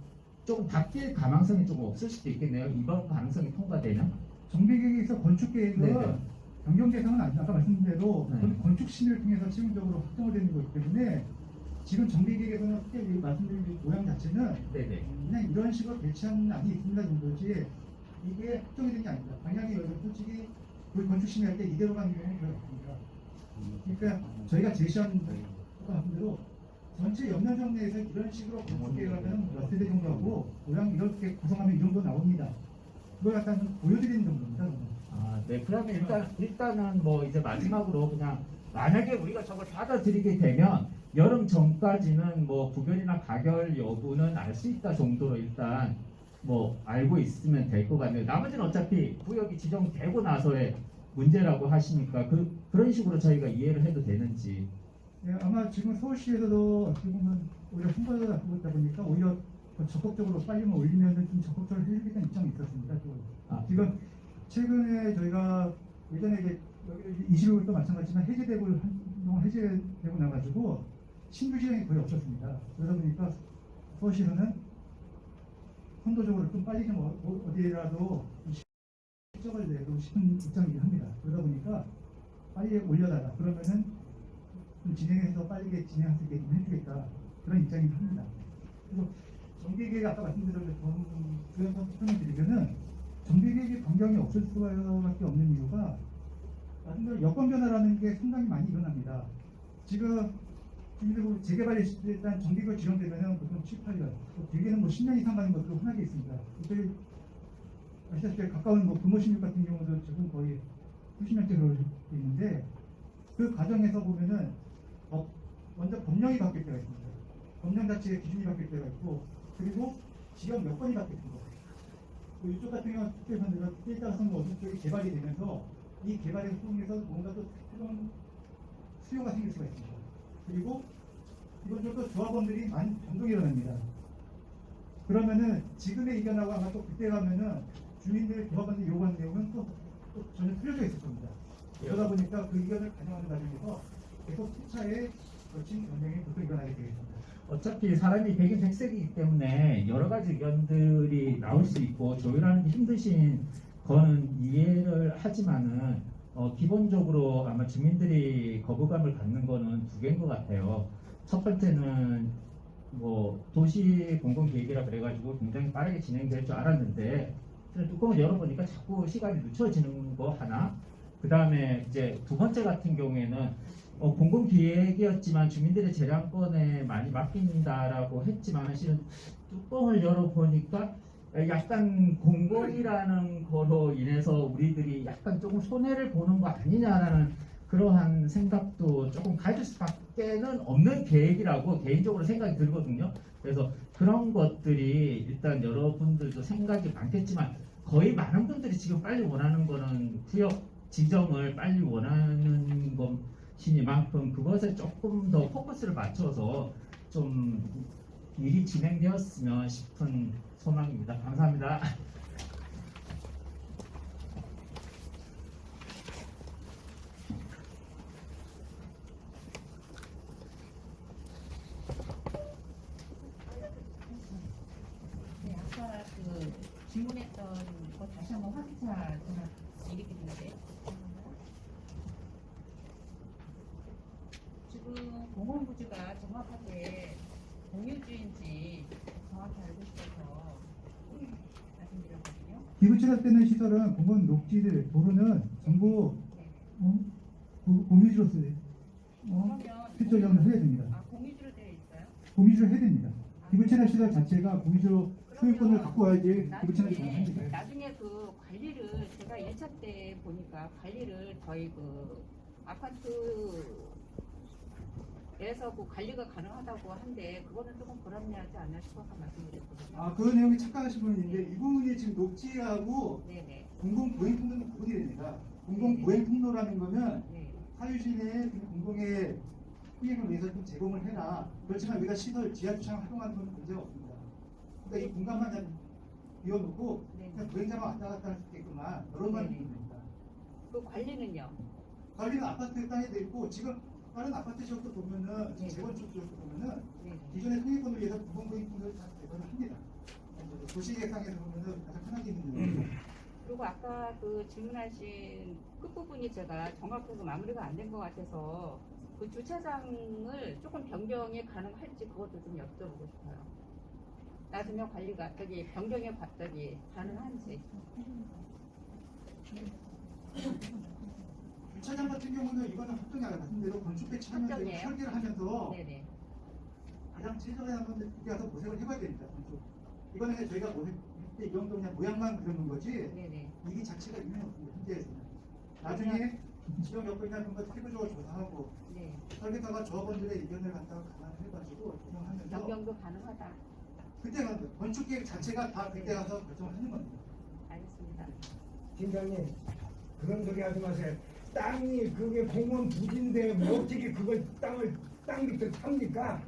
조금 바뀔 가능성이 조금 없을 수도 있겠네요. 이번 가능성이 통과되면. 정비계획에서 건축계획은 네네. 변경 대상은 아까 말씀드린 대로 네. 건축 심의를 통해서 최종적으로 확정을 되는 거기 때문에 지금 정비계획에서는 크게 말씀드린 모양 자체는 네네. 그냥 이런 식으로 배치하는 안이 있습니다 정도지 이게 확정이 된 게 아닙니다. 방향이 솔직히 우리 건축 심의할 때 이대로 가는 경우는 거의 없습니다. 그러니까 저희가 제시한 말씀대로 전체 연면적 내에서 이런 식으로 건축계획을 하면 몇 세대 정도 하고 모양 이렇게 구성하면 이 정도 나옵니다. 그걸 약간 보여드리는 정도입니다. 네. 그러면 일단은 뭐 이제 마지막으로 그냥 만약에 우리가 저걸 받아들이게 되면 여름 전까지는 뭐 구별이나 가결 여부는 알 수 있다 정도로 일단 뭐 알고 있으면 될 것 같네요. 나머지는 어차피 구역이 지정되고 나서의 문제라고 하시니까 그런 식으로 저희가 이해를 해도 되는지. 예, 아마 지금 서울시에서도 어떻게 보면 오히려 홍보를 하고 있다 보니까 오히려 더 적극적으로 빨리만 올리면 좀 적극적으로 해주겠다는 입장이 있었습니다. 지금 최근에 저희가 예전에 이제 20일도 마찬가지지만 해제되고 한동안 해제되고 나가지고 신규 지정이 거의 없었습니다. 그러다 보니까 서울시에서는 선도적으로 좀 빨리 좀 어디라도 실적을 내고 싶은 입장이긴 합니다. 그러다 보니까 빨리 올려달라. 그러면은 좀 진행해서 빠르게 진행할 수 있게 좀 해주겠다. 그런 입장이긴 합니다. 그래서 정비계획 아까 말씀드린 그래서 설명을 드리면은 정비계획의 변경이 없을 수밖에 없는 이유가 말씀대로 여건 변화라는 게 상당히 많이 일어납니다. 지금 재개발이 일단 정비구역 지정되면은 보통 7, 8년, 길게는 뭐 10년 이상 가는 것도 흔하게 있습니다. 저희 아시다시피 가까운 뭐 금호 16 같은 경우도 지금 거의 수십 년째 그러고 있는데, 그 과정에서 보면은 먼저 법령이 바뀔 때가 있습니다. 법령 자체의 기준이 바뀔 때가 있고, 그리고 지역 여건이 바뀔 때가 있습니다. 이쪽 같은 경우는 특별히 때에 따라서 어떤 쪽이 개발이 되면서 이 개발을 통해서 뭔가 또 새로운 수요가 생길 수가 있습니다. 그리고 이번적으로 조합원들이 많이 변동이 일어납니다. 그러면은 지금의 의견하고 아마 또 그때 가면은 주민들 조합원들이 요구하는 내용은 또 전혀 틀려져 있을 겁니다. 그러다 보니까 그 의견을 반영하는 과정에서 계속 수차에 거친 변경이 보통 일어나게 되겠습니다. 어차피 사람이 백인 백색이기 때문에 여러 가지 의견들이 나올 수 있고 조율하는 게 힘드신 거는 이해를 하지만은 기본적으로 아마 주민들이 거부감을 갖는 거는 두 개인 것 같아요. 첫 번째는 뭐 도시 공공계획이라 그래가지고 굉장히 빠르게 진행될 줄 알았는데 뚜껑을 열어보니까 자꾸 시간이 늦춰지는 거 하나. 그 다음에 이제 두 번째 같은 경우에는 공공기획이었지만 주민들의 재량권에 많이 맡긴다라고 했지만 사실은 뚜껑을 열어보니까 약간 공공이라는 거로 인해서 우리들이 약간 조금 손해를 보는 거 아니냐라는 그러한 생각도 조금 가질 수밖에는 없는 계획이라고 개인적으로 생각이 들거든요. 그래서 그런 것들이 일단 여러분들도 생각이 많겠지만 거의 많은 분들이 지금 빨리 원하는 거는 구역 지정을 빨리 원하는 것이니만큼 그것에 조금 더 포커스를 맞춰서 좀 일이 진행되었으면 싶은 소망입니다. 감사합니다. 네, 아까 그 질문했던 거 다시 한번 확인차 전화 드리겠는데 지금 공원부지가 정확하게 공유주인지 정확히 알고 싶어서 말씀드렸거든요. 기부채납되는 시설은 공원 녹지들 도로는 전부 네. 공유지로서 그러면 필적용을 해야 됩니다. 공유주로 되어 있어요? 공유지로 해야 됩니다. 기부채납 시설 자체가 공유지로 소유권을 갖고 와야지 기부채납이 나중에, 가능합니다. 나중에 그 관리를 제가 1차 때 보니까 관리를 저희 그 아파트에서 그 관리가 가능하다고 한데 그거는 조금 불합리하지 않나 싶어서 말씀드렸거든요. 그 내용이 착각하신 분이 있는데 이 부분이 지금 녹지하고 네네. 공공보행통로는 구분이 됩니다. 공공보행통로라는 거는 네. 사유진의 공공의 수익을 위해서 좀 제공을 해라. 그렇지만 우리가 시설 지하주차장 활용하는 건 문제가 없습니다. 그러니까 이 공간만 잘 비워놓고 네. 그냥 보행자가 왔다 갔다 할 수 있게끔만 그런만 네. 되면 됩니다. 그 관리는요? 관리는 아파트 땅에 돼 있고 지금 다른 아파트 지역도 보면은 네. 재건축 지역도 보면은 네. 기존의 소유권을 위해서 공공보행통로를 다 개발을 합니다. 도시계획상에서 보면은 가장 편하게 있는 거예요. 그리고 아까 그 질문하신 끝부분이 제가 정확하게 마무리가 안 된 것 같아서 그 주차장을 조금 변경이 가능할지 그것도 좀 여쭤보고 싶어요. 나중에 관리가 변경이 갑자기 가능한지. 주차장 같은 경우는 이거는 합동이 같은 대로 건축배 참여되고 합동이에요? 설계를 하면서 네네. 가장 최선의 한번 그렇게 가서 모색을 해봐야 됩니다. 건축. 이거는 그냥 저희가 모색 이 정도 그냥 모양만 그려놓은 거지 네네. 이게 자체가 의미는 없습니다. 현재에서는. 나중에 지역 여건이나 그런 거 세부적으로 조사하고 네. 설계사가 조합원들의 의견을 갖다가 감안해가지고 조정하면서 변경도 가능하다. 그때 가서 건축계획 자체가 다 그때 가서 결정을 하는 겁니다. 알겠습니다. 팀장님 그런 소리 하지 마세요. 땅이 그게 공원 부지인데 뭐 어떻게 그걸 땅 밑에 삽니까?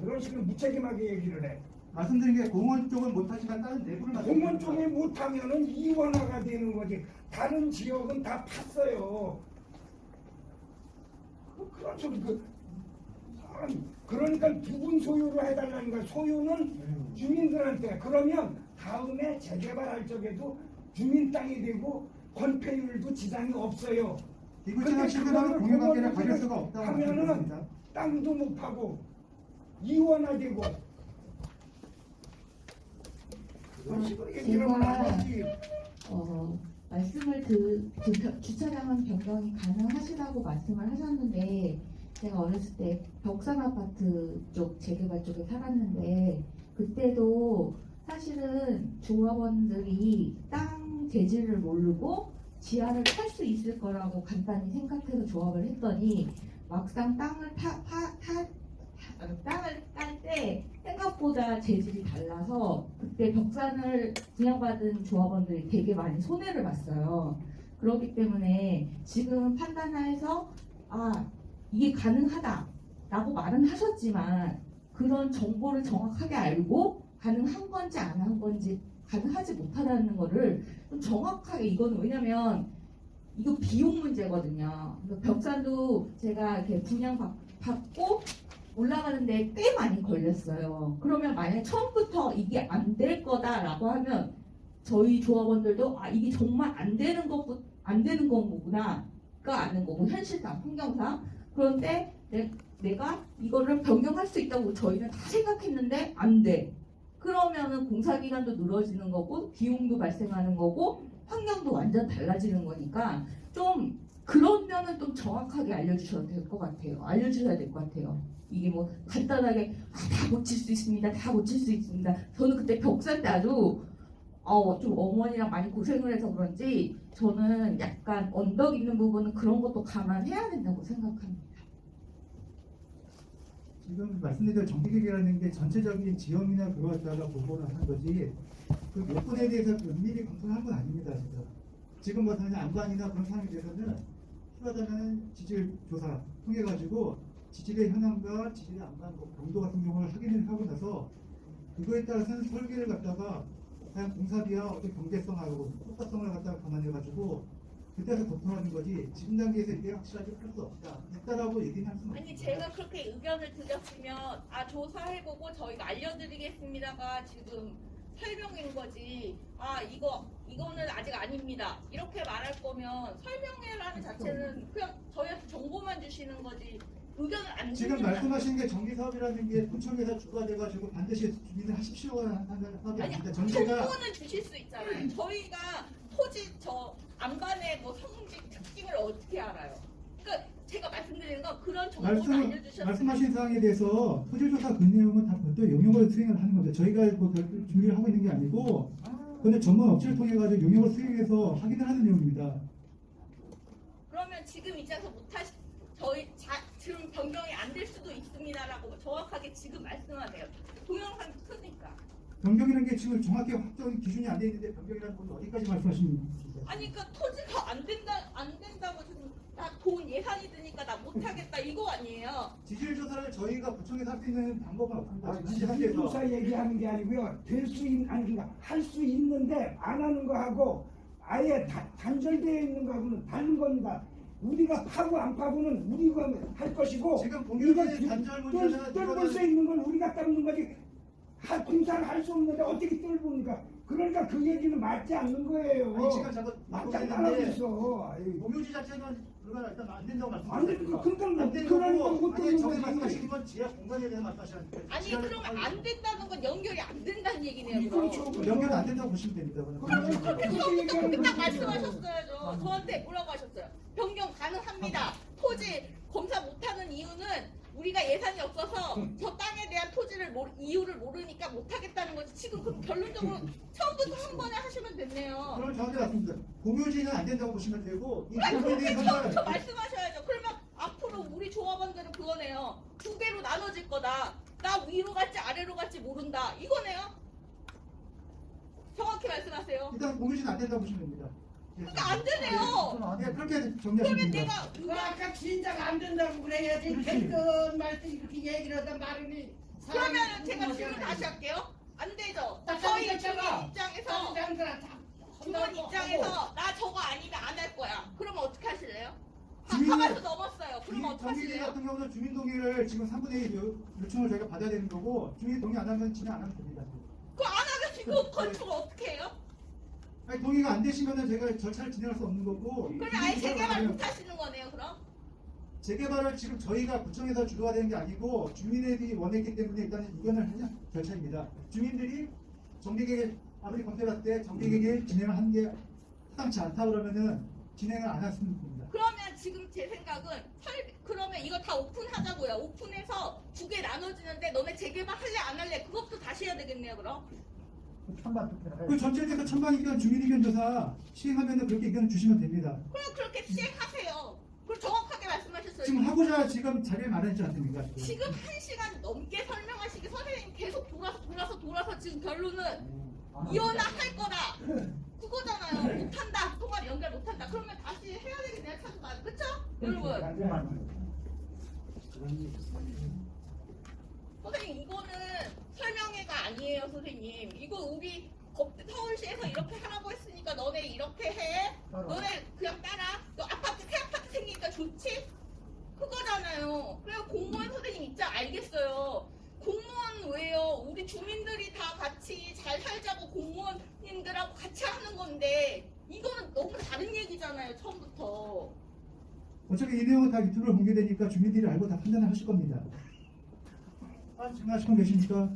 그런 식으로 무책임하게 얘기를 해. 말씀드린 게 공원 쪽은 못하지만 다른 내부를 공원 쪽이 못하면은 이원화가 되는 거지. 다른 지역은 다 팠어요. 그런 소리 그러니까 부분 소유로 해달라는 거야. 소유는 주민들한테. 그러면 다음에 재개발할 적에도 주민 땅이 되고 건폐율도 지장이 없어요. 기부채납 시설은 공유관계를 가질 수가 없다고 하면은 말씀드립니다. 땅도 못 파고 이원화되고 그런 식으로 얘기를 하면 안 되지. 말씀을 주차장은 변경이 가능하시다고 말씀을 하셨는데 제가 어렸을 때 벽산 아파트 쪽 재개발 쪽에 살았는데 그때도 사실은 조합원들이 땅 재질을 모르고 지하를 탈 수 있을 거라고 간단히 생각해서 조합을 했더니 막상 땅을 딸 때 생각보다 재질이 달라서 그때 벽산을 분양받은 조합원들이 되게 많이 손해를 봤어요. 그렇기 때문에 지금 판단하에서 이게 가능하다라고 말은 하셨지만 그런 정보를 정확하게 알고 가능한 건지 안 한 건지 가능하지 못하다는 거를 좀 정확하게 이거는 왜냐면 이거 비용 문제거든요. 벽산도 제가 이렇게 분양받고 올라가는데 꽤 많이 걸렸어요. 그러면 만약 처음부터 이게 안 될 거다라고 하면 저희 조합원들도 이게 정말 안 되는 거구나가 아는 거고 현실상 환경상 그런데 내가 이거를 변경할 수 있다고 저희는 다 생각했는데 안 돼. 그러면은 공사 기간도 늘어지는 거고 비용도 발생하는 거고 환경도 완전 달라지는 거니까 좀 그런 면은 좀 정확하게 알려주셔도 될 것 같아요. 알려주셔야 될 것 같아요. 이게 뭐 간단하게 다 고칠 수 있습니다. 다 고칠 수 있습니다. 저는 그때 벽살 때 아주 좀 어머니랑 많이 고생을 해서 그런지 저는 약간 언덕 있는 부분은 그런 것도 감안해야 된다고 생각합니다. 지금 말씀드린 정비계획이라는 게 전체적인 지형이나 그거 갖다가 보고를 하는 거지 그 요건에 대해서 면밀히 검토한 건 아닙니다. 진짜. 지금 뭐 당장 안반이나 그런 상황에 대해서는 필요하다면 지질 조사 통해 가지고 지질의 현황과 지질의 안반 경도 같은 경우를 확인을 하고 나서 그거에 따라서는 설계를 갖다가 그냥 공사비와 어떤 경제성하고 효과성을 갖다가 감안해 가지고 그때서 검토하는 거지 지금 단계에서 이게 확실하게 할 수 없다. 됐다라고 얘기는 할 수는 없습니다. 아니 제가 그렇게 의견을 드렸으면 조사해보고 저희가 알려드리겠습니다가 지금 설명인 거지. 이거는 아직 아닙니다. 이렇게 말할 거면 설명회라는 자체는 그냥 저희한테 정보만 주시는 거지 의견을 안 지금 주시는 말씀하신 게 정비 사업이라는 게 구청에서 주관돼가지고 반드시 주민을 하십시오 하는 사업이 아니 아닙니다. 전제가 정보는 주실 수 있잖아요. 저희가 토지 안반의 뭐 성직 특징을 어떻게 알아요? 그러니까 제가 말씀드리는 건 그런 정보를 알려주셨으면 말씀하신 사항에 대해서 토지조사 그 내용은 다 별도 용역을 수행을 하는 거죠. 저희가 뭐 준비를 하고 있는 게 아니고, 그런데 전문 업체를 통해 가지고 용역을 수행해서 확인을 하는 내용입니다. 그러면 지금 이제서 못하시 지금 변경이 안 될 수도 있습니다라고 정확하게 지금 말씀하세요. 동영상이 크니까. 변경이라는 게 지금 정확히 확정 기준이 안 돼 있는데 변경이라는 건 어디까지 말씀하시는 겁니까? 아니 그러니까 토지가 안 된다고 지금 나 돈 예산이 드니까 나 못하겠다 이거 아니에요? 지질 조사를 저희가 구청에서 할 수 있는 방법은 없습니다. 지금 현재 지질 상태에서. 조사 얘기하는 게 아니고요. 할 수 있는데 안 하는 거하고 아예 단절되어 있는 거하고는 다른 겁니다. 우리가 파고 안 파고는 우리가 할 것이고 지금 공유의 단절 문제는 뚫을 수 있는 건 우리가 닦는 거지. 공사를 할 수 없는데 어떻게 뚫습니까? 그러니까 그 얘기는 맞지 않는 거예요. 아니 지금 저거 맞지 않다고 있어. 공유지 자체는 그건 일단 안 된다고 안 되니까 말씀드렸어요. 안 되는 그런 거고 거 아니 저기 거지. 말씀하시는 건 지하 공간에 대해서 말씀하시는 거예요. 아니 그러면 안 된다는 건 연결이 안 된다는 얘기네요. 그렇죠. 그럼. 연결 안 된다고 보시면 됩니다. 그렇게 딱 말씀하셨어야죠. 저한테 뭐라고 하셨어요? 변경 가능합니다. 토지 검사 못하는 이유는 우리가 예산이 없어서 저 땅에 대한 이유를 모르니까 못하겠다는 거지. 지금 그럼 결론적으로 처음부터 한 번에 하시면 됐네요. 그럼 저한테 맞습니다. 공유지는 안 된다고 보시면 되고 이 부분에 그렇게 처음부터 대해서는 말씀하셔야죠. 그러면 앞으로 우리 조합원들은 그거네요. 두 개로 나눠질 거다. 나 위로 갈지 아래로 갈지 모른다. 이거네요. 정확히 말씀하세요. 일단 공유지는 안 된다고 보시면 됩니다. 그러니까 안 되네요. 예, 그렇게 정리하시면 그러면 됩니다. 내가 그 아까 진작 안 된다고 그래야지 됐든 말든 이렇게 얘기를 하다 말으니 그러면 제가 질문 다시 할게요. 안 되죠. 저희 주민 입장에서 나 저거 아니면 안 할 거야. 그러면 어떻게 하실래요? 하마도 넘었어요. 그러면 어떻게 정기지 하실래요? 같은 경우는 주민 동의를 지금 3분의 1 요청을 저희가 받아야 되는 거고 주민 동의 안 하면 진행 안 하면 됩니다. 그거 안 하면 이거 건축을 어떻게 해요? 아니 동의가 안 되시면은 제가 절차를 진행할 수 없는 거고. 그러면 아예 재개발 못 하시는 거네요. 그럼? 재개발을 지금 저희가 구청에서 주도가 되는 게 아니고 주민들이 원했기 때문에 일단은 이견을 하는 절차입니다. 주민들이 정비계획 아무리 검토해봤을 때 정비계획 진행을 하는 게 타당치 않다 그러면은 진행을 안 하시면 됩니다. 그러면 지금 제 생각은 그러면 이거 다 오픈하자고요. 오픈해서 두 개 나눠지는데 너네 재개발 할래 안 할래 그것도 다시 해야 되겠네요. 그럼? 그 전체에서 찬반 의견, 주민 의견 조사 시행하면은 그렇게 의견을 주시면 됩니다. 그럼 그렇게 시행하세요. 그럼 정확하게 말씀하셨어요. 지금 하고자 지금 자리를 마련했지 않습니까? 지금 1시간 넘게 설명하시기 선생님 계속 돌아서 지금 결론은 이혼을 할 거다. 그거잖아요. 못한다. 통합 연결 못한다. 그러면 다시 해야 되겠네요. 찾아봐. 그쵸? 여러분. 선생님 이거는 설명회가 아니에요. 선생님. 이거 우리 서울시에서 이렇게 하라고 했으니까 너네 이렇게 해. 너네 그냥 따라. 너 새 아파트 생기니까 좋지? 그거잖아요. 그래요. 공무원 선생님 입장 알겠어요. 공무원 왜요? 우리 주민들이 다 같이 잘 살자고 공무원님들하고 같이 하는 건데 이거는 너무 다른 얘기잖아요. 처음부터. 어차피 이 내용은 다 유튜브로 공개되니까 주민들이 알고 다 판단을 하실 겁니다. 질문하실 분 계십니까?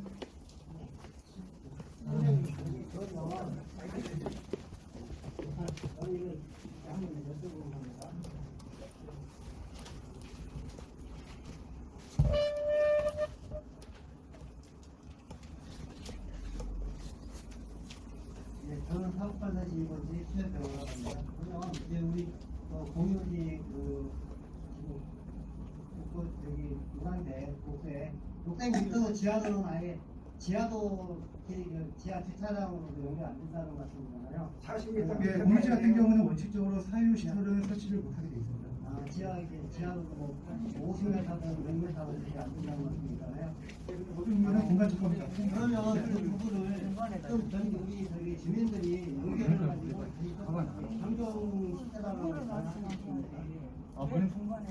저희는 한번 여쭤보는 겁니다. 주체한테 올라갑니다. 그러면 이제 우리 공유지 그 지금 저기 무상대 복수에 목사님께서 지하도는 아예 지하도 지하 주차장으로도 연결 안 된다는 말씀이잖아요. 40m 예, 공유지 같은 경우는 원칙적으로 사유 시설은 설치를 못하게 돼 있습니다. 아, 지하도 뭐 50m든 100m든 이렇게 안 된다는 말씀이잖아요. 모든 거는 공간 조건입니다. 그러면 그 부분을 좀 저기 주민들이 연결을 가지고 강경 시켜달라고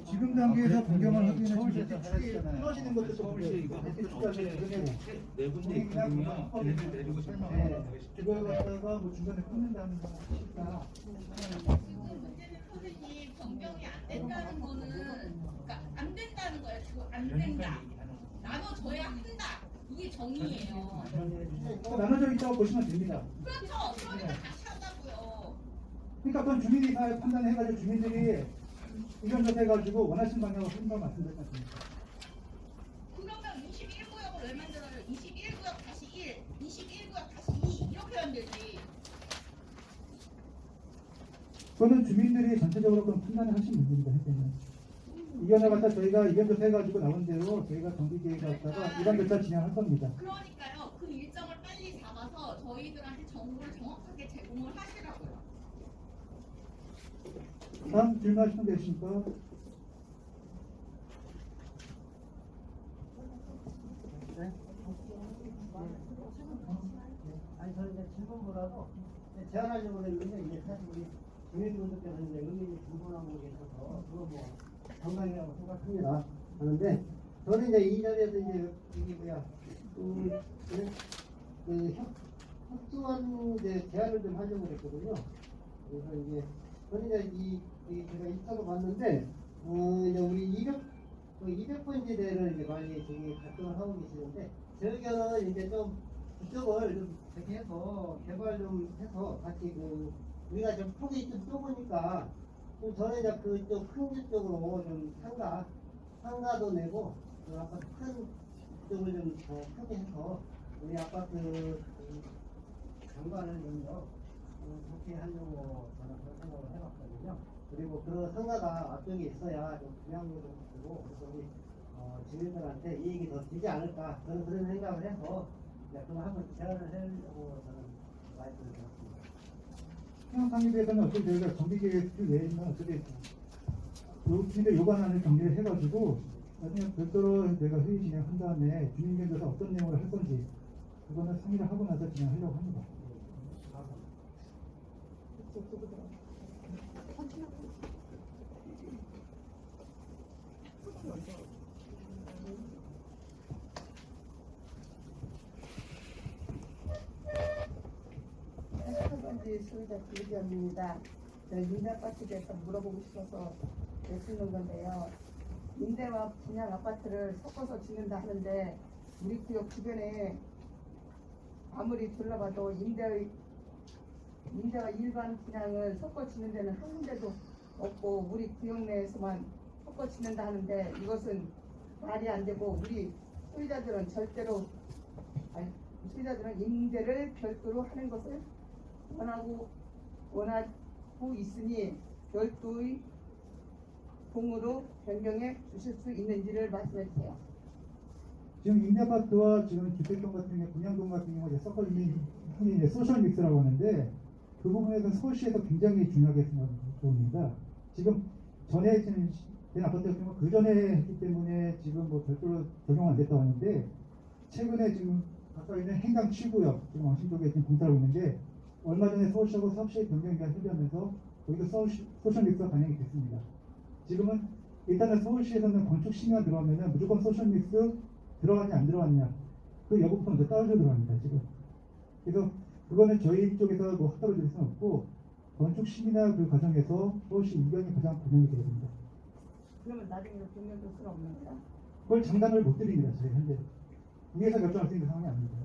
지금 단계에서 변경을 하기에는 지금 축이 끊어지는 것도 좀 문제예요. 네 군데 있거든요. 얘네들 내리고 설명하는 거 그걸 갖다가 뭐 중간에 끊는다는 건 쉽다. 지금 문제는 선생님 변경이 안 된다는 거는 그러니까 안 된다는 거예요. 지금 안 된다. 나눠줘야 한다. 이게 정의예요. 나눠져 있다고 보시면 됩니다. 그렇죠. 그러니까 다시 한다고요. 그러니까 그건 주민이 다 판단해가지고 주민들이 의견 해가지고 원하시는 방향으로 한번 말씀드릴 것 같습니다. 그러면 21구역을 왜 만들어요? 21구역 다시 1, 21구역 다시 2 이렇게 하면 되지. 그거는 주민들이 전체적으로 그런 판단을 하시는 문제입니다. 현재는. 의견을 갖다 저희가 의견 조사해가지고 나온 대로 저희가 정비계획 갖다가 이런 절차 진행할 겁니다. 그러니까요. 그 일정을 빨리 잡아서 저희들한테 정보를 정확하게 제공을 하시라고요. 다음 질문하시면 되십니까? 아니 저는 이제 질문보다도 제안하려고 했는데 이제 사실 우리 주민분들께서 이제 의견이 불분하고 계셔서 그거 뭐 정당이라고 생각합니다. 그런데 저는 이제 이 자리에서 이제 이게 뭐야 협조한 이제 제안을 좀 하려고 했거든요. 그래서 이제 저는 이제 제가 인터뷰 봤는데 이제 우리 200번지대를 이제 많이 저기 활동을 하고 계시는데 제 의견은 이제 좀 그쪽을 좀 이렇게 해서 개발 좀 해서 같이 우리가 좀 폭이 좀 좁으니까 좀 저는 이제 그쪽 큰 쪽으로 좀 상가도 내고 그 아파트 큰 쪽을 좀 더 크게 해서 우리 아파트 장관을 먼저 그렇게 하려고 저는 그런 생각을 해봤거든요. 그리고 그 상가가 앞쪽에 있어야 좀 분양료도 주고 그래서 우리 주민들한테 이익이 더 되지 않을까 저는 그런 생각을 해서 그걸 한번 제안을 하려고 저는 말씀을 드렸습니다. 생각하기 위해서는 어차피 저희가 정비계획 내에는 어차피 주민들 요구안을 정리를 해가지고 나중에 별도로 저희가 회의 진행한 다음에 주민들께서 어떤 내용을 할 건지 그거는 상의를 하고 나서 진행하려고 합니다. 첫 번째 수의자 김기현입니다. 임대아파트에 대해서 물어보고 싶어서 내쓰는 건데요. 임대와 분양 아파트를 섞어서 짓는다 하는데 우리 구역 주변에 아무리 둘러봐도 임대와 일반 분양을 섞어 짓는 데는 한 군데도 없고 우리 구역 내에서만 섞어 짓는다 하는데 이것은 말이 안 되고 우리 소유자들은 소유자들은 임대를 별도로 하는 것을 원하고 있으니 별도의 동으로 변경해 주실 수 있는지를 말씀해 주세요. 지금 임대아파트와 지금 주택동 같은 경우, 분양동 같은 경우 섞어 있는 흔히 이제 소셜 믹스라고 하는데 그 부분에서 서울시에서 굉장히 중요하게 생각하는 부분입니다. 지금 전에 된 아파트 같은 경우 그 전에 했기 때문에 지금 뭐 별도로 적용 안 됐다고 하는데 최근에 지금 가까이 있는 행강 7구역 지금 왕신 쪽에 지금 공사하고 있는데 얼마 전에 서울시하고 사업시의 변경기가 협의하면서 거기도 소셜 믹스가 반영이 됐습니다. 지금은 일단은 서울시에서는 건축 심의가 들어가면은 무조건 소셜 믹스 들어갔냐 안 들어갔냐 그 여부부터 먼저 따져 들어갑니다 지금. 그래서 그거는 저희 쪽에서 뭐 확답을 드릴 수는 없고 건축 심의나 그 과정에서 서울시 의견이 가장 반영이 되게 됩니다. 그러면 나중에 변경될 수는 없는 거야? 그걸 장담을 못 드립니다 저희 현재 위에서 결정할 수 있는 상황이 아닙니다.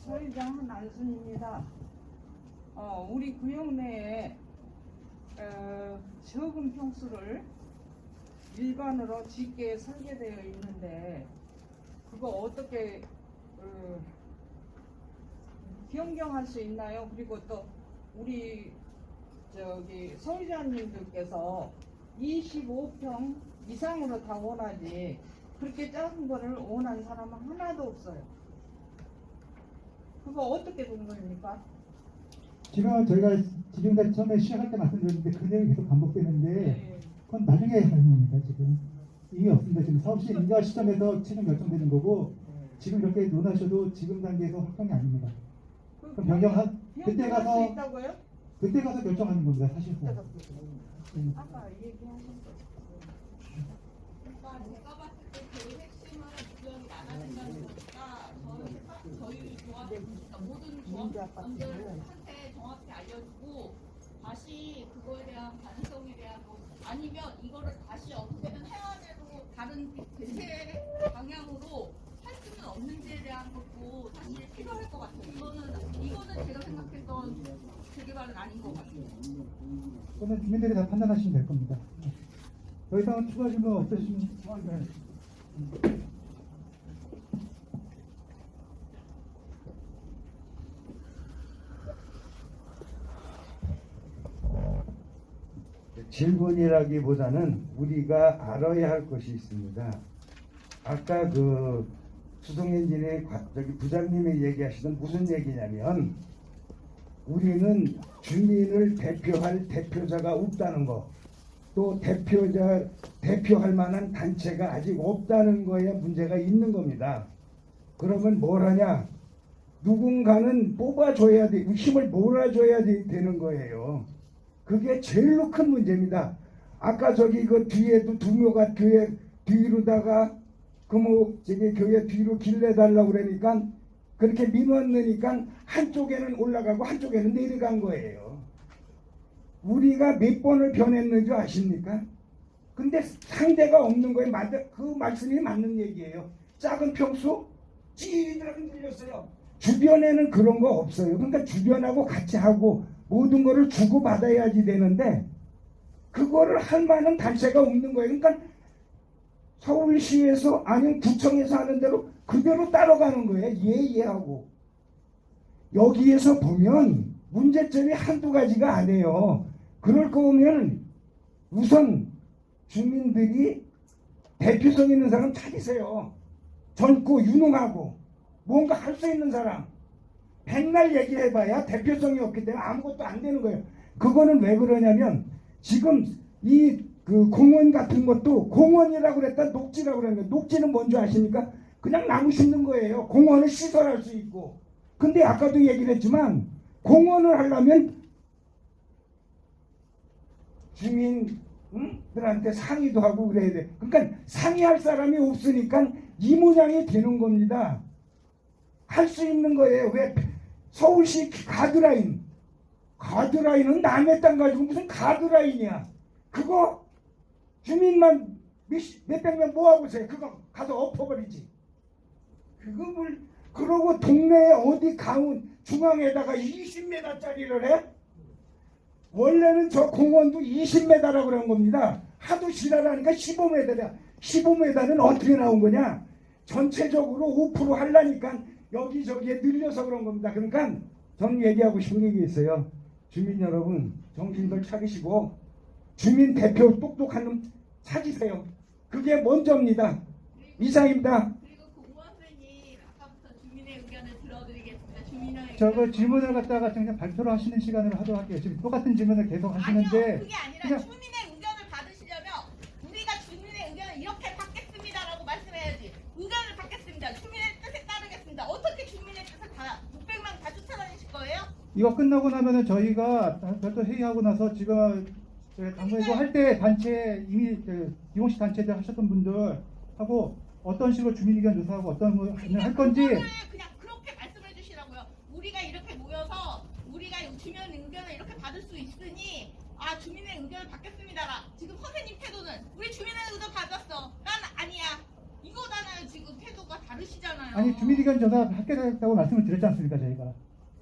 소유자 하나 안순입니다. 우리 구역 내에 적은 평수를 일반으로 짓게 설계되어 있는데 그거 어떻게 변경할 수 있나요? 그리고 또 우리 서의자님들께서 25평 이상으로 다 원하지 그렇게 작은 거를 원하는 사람은 하나도 없어요. 그거 어떻게 된 겁니까? 지금 저희가 지금 처음에 시작할 때 말씀드렸는데 그 내용이 계속 반복되는데 네. 그건 나중에 하는 겁니다. 지금 이미 없습니다. 지금 사업시 인가 시점에서 최종 결정되는 거고 지금 이렇게 논하셔도 지금 단계에서 확정이 아닙니다. 그럼 변경할 그때 변경할 수 가서 있다고요? 그때 가서 결정하는 겁니다. 사실상. 아까 얘기하셨어요. 그러니까 제가 봤을 때 그 핵심은 구역이 나눠진다는 거니까 저희 조합, 그러니까 모든 조합원들한테 정확히 알려주고 다시 그거에 대한 가능성에 대한 아니면 이거를 다시 어떻게든 해안으로 다른 대체 방향으로 할 수는 없는지에 대한 것도 사실 필요할 것 같아요. 이거는 제가 생각했던 재개발은 아닌 것 같아요. 그거는 주민들이 다 판단하시면 될 겁니다. 더 이상 추가 질문 없으시면 질문이라기보다는 우리가 알아야 할 것이 있습니다. 아까 그 수송엔진의 부장님이 얘기하시던 무슨 얘기냐면 우리는 주민을 대표할 대표자가 없다는 거, 또 대표할 만한 단체가 아직 없다는 거에 문제가 있는 겁니다. 그러면 뭘 하냐? 누군가는 뽑아줘야 돼, 힘을 몰아줘야 되는 거예요. 그게 제일로 큰 문제입니다. 아까 그 뒤에도 두 묘가 교회 뒤로다가 교회 뒤로 길 내달라고 그러니까 그렇게 민원 넣으니까 한쪽에는 올라가고 한쪽에는 내려간 거예요. 우리가 몇 번을 변했는지 아십니까? 근데 상대가 없는 거에 그 말씀이 맞는 얘기예요. 작은 평수 찌르르 들렸어요. 주변에는 그런 거 없어요. 그러니까 주변하고 같이 하고 모든 거를 주고받아야지 되는데 그거를 할 만한 단체가 없는 거예요. 그러니까 서울시에서 아니면 구청에서 하는 대로 그대로 따라가는 거예요. 예하고 여기에서 보면 문제점이 한두 가지가 아니에요. 그럴 거면 우선 주민들이 대표성 있는 사람 찾으세요. 젊고 유능하고 뭔가 할 수 있는 사람. 백날 얘기해봐야 대표성이 없기 때문에 아무것도 안 되는 거예요. 그거는 왜 그러냐면 지금 그 공원 같은 것도 공원이라고 그랬다 녹지라고 그랬는데 녹지는 뭔지 아십니까? 그냥 나무 심는 거예요. 공원을 시설할 수 있고. 근데 아까도 얘기를 했지만 공원을 하려면 주민들한테 상의도 하고 그래야 돼. 그러니까 상의할 사람이 없으니까 이 모양이 되는 겁니다. 할 수 있는 거예요. 왜 서울시 가드라인은 남의 땅 가지고 무슨 가드라인이야. 그거 주민만 몇백 명 모아보세요. 그거 가서 엎어버리지. 그러고 동네에 어디 중앙에다가 20m짜리를 해? 원래는 저 공원도 20m라고 그런 겁니다. 하도 지랄하니까 15m야. 15m는 어떻게 나온 거냐? 전체적으로 5% 하려니까 여기저기에 늘려서 그런 겁니다. 그러니까 저는 얘기하고 싶은 게 있어요. 주민 여러분 정신들 차리시고 주민 대표 똑똑한 놈 찾으세요. 그게 먼저입니다. 이상입니다. 그리고 공무원 선생님 아까부터 주민의 의견을 들어드리겠습니다. 주민의 저거 질문을 갖다가 그냥 발표를 하시는 시간으로 하도록 할게요. 지금 똑같은 질문을 계속 하시는데 아니요, 그게 아니라 그냥 주민의 의견을 받으시려면 우리가 주민의 의견을 이렇게 받겠습니다라고 말씀해야지. 의견을 받겠습니다. 주민의 뜻에 따르겠습니다. 어떻게 주민의 뜻을 다 600만 다 쫓아다니실 거예요? 이거 끝나고 나면은 저희가 별도 회의하고 나서 지금 당번에 이거 할 때 단체 이미 이용식 단체들 하셨던 분들 하고 어떤 식으로 주민 의견 조사하고 어떤 걸 할 건지 그거를 그냥 그렇게 말씀해 주시라고요. 우리가 이렇게 모여서 우리가 주민 의견을 이렇게 받을 수 있으니 주민의 의견을 받겠습니다라. 지금 선생님 태도는 우리 주민의 의견 받았어. 난 아니야. 이거잖아요. 지금 태도가 다르시잖아요. 아니 주민 의견 조사 하겠다고 말씀을 드렸지 않습니까 저희가.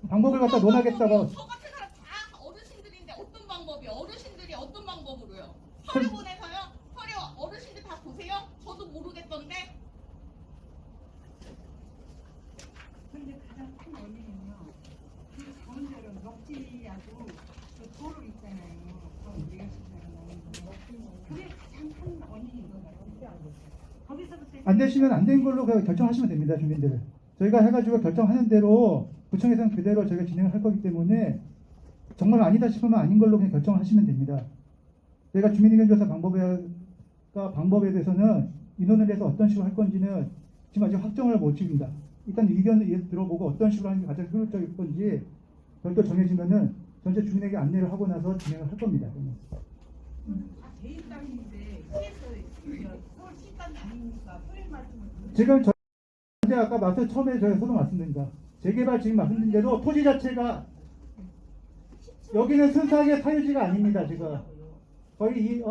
방법을 갖다 논하겠다고. 저 같은 사람 다 어르신들인데 어떤 방법이 어르신들이 어떤 방법으로요? 서류 보내서요? 서류 어르신들 다 보세요? 저도 모르겠던데. 근데 가장 큰 원인은요. 그 가운데로 녹지하고 그 도로 있잖아요. 그게 가장 큰 원인인 것 같아요. 거기서부터 안 되시면 안 된 걸로 그냥 결정하시면 됩니다, 주민들. 저희가 해가지고 결정하는 대로 구청에서는 그대로 저희가 진행을 할 거기 때문에 정말 아니다 싶으면 아닌 걸로 그냥 결정하시면 됩니다. 저희가 주민의견조사 방법에 대해서는 인원을 해서 어떤 식으로 할 건지는 지금 아직 확정을 못 지릅니다. 일단 의견을 들어보고 어떤 식으로 하는 게 가장 효율적일 건지 별도 정해지면은 전체 주민에게 안내를 하고 나서 진행을 할 겁니다. 다 개인 땅인데 시에서 서울시 땅이 아니니까 소리 말씀을 지금 이제 아까 처음에 저희 소도 말씀드립니다. 재개발 지금 말씀드린 대로 토지 자체가 여기는 순수하게 사유지가 아닙니다. 지금 거의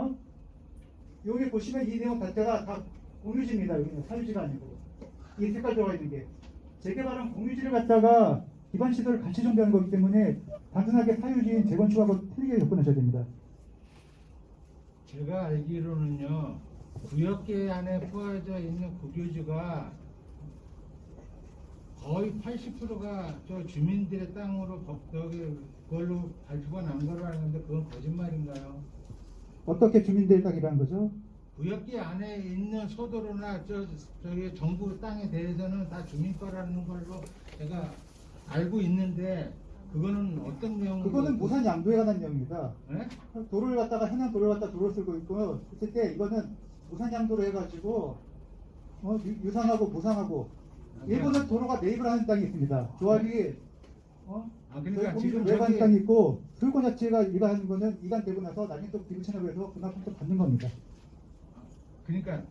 여기 보시면 이 내용 자체가 다 공유지입니다. 여기는 사유지가 아니고 이 색깔 들어가 있는 게 재개발은 공유지를 갖다가 기반 시설을 같이 정비하는 거기 때문에 단순하게 사유지인 재건축하고 틀리게 접근하셔야 됩니다. 제가 알기로는요, 구역계 안에 포함되어 있는 국유지가 거의 80%가 저 주민들의 땅으로 여기 그걸로 발표가 난 거로 아는데 그건 거짓말인가요? 어떻게 주민들 땅이라는 거죠? 구역계 안에 있는 소도로나 저기 정부 땅에 대해서는 다 주민 거라는 걸로 제가 알고 있는데 그거는 어떤 내용으로? 그거는 무산 양도에 관한 내용입니다. 네? 도로를 갖다가 해남 도로를 갖다 도로 쓰고 있고 그랬을 때 이거는 무산 양도로 해가지고 유상하고 무상하고 일본은 도로가 매입을 하는 땅이 있습니다. 조합이 그러니까 지금 외관 땅이 있고 소유권 자체가 일반하는 거는 이관되고 나서 나중에 또 기부채납을 해서 그만큼 또 받는 겁니다. 그러니까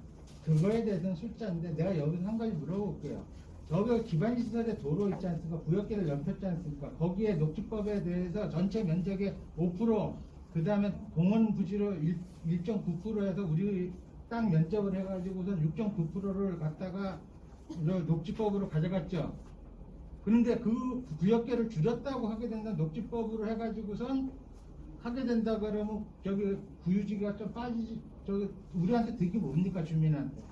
그거에 대해서는 숫자인데 내가 여기서 한 가지 물어볼게요. 저기 기반시설에 도로 있지 않습니까? 구역계를 넓혔지 않습니까? 거기에 녹지법에 대해서 전체 면적의 5%, 그 다음에 공원 부지로 1.9%에서 우리 땅 면적을 해가지고선 6.9%를 갖다가 녹지법으로 가져갔죠. 그런데 그 구역계를 줄였다고 하게 된다, 녹지법으로 해가지고선 하게 된다 그러면 저기 구유지가 좀 빠지지, 저기 우리한테 득이 뭡니까, 주민한테?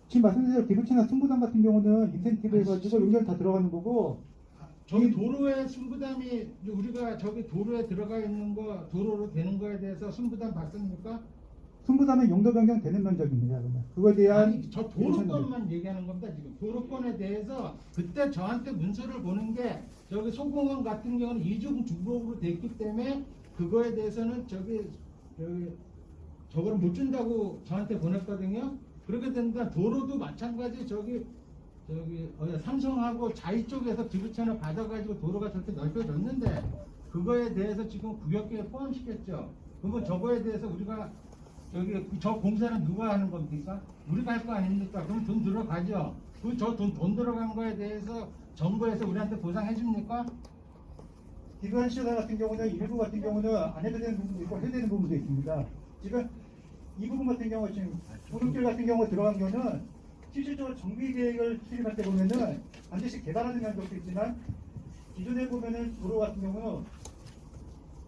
지금 말씀드린 대로 기부채나 승부담 같은 경우는 인센티브 해가지고 연결 다 들어가는 거고 저기 도로에 순부담이 우리가 저기 도로에 들어가 있는 거 도로로 되는 거에 대해서 순부담 받습니까? 승부담은 용도 변경 되는 면적입니다. 그거에 대한 아니 저 도로권만 얘기하는 겁니다. 지금 도로권에 대해서 그때 저한테 문서를 보는 게 저기 소공원 같은 경우는 이중 주거로 됐기 때문에 그거에 대해서는 저거를 못 준다고 저한테 보냈거든요. 그렇게 된다. 도로도 마찬가지 삼성하고 자이 쪽에서 기부채를 받아가지고 도로가 저렇게 넓혀졌는데 그거에 대해서 지금 구역계에 포함시켰죠. 그러면 저거에 대해서 우리가 저 공사는 누가 하는 겁니까? 우리가 할 거 아닙니까? 그럼 돈 들어가죠. 돈 들어간 거에 대해서 정부에서 우리한테 보상해 줍니까? 기부시설 같은 경우는 일부 같은 경우는 안 해도 되는 부분도 있고 해야 되는 부분도 있습니다. 지금 이 부분 같은 경우 지금 도로길 같은 경우 들어간 경우는 실질적으로 정비 계획을 수립할 때 보면은 반드시 개발하는 면적도 있지만 기존에 보면은 도로 같은 경우는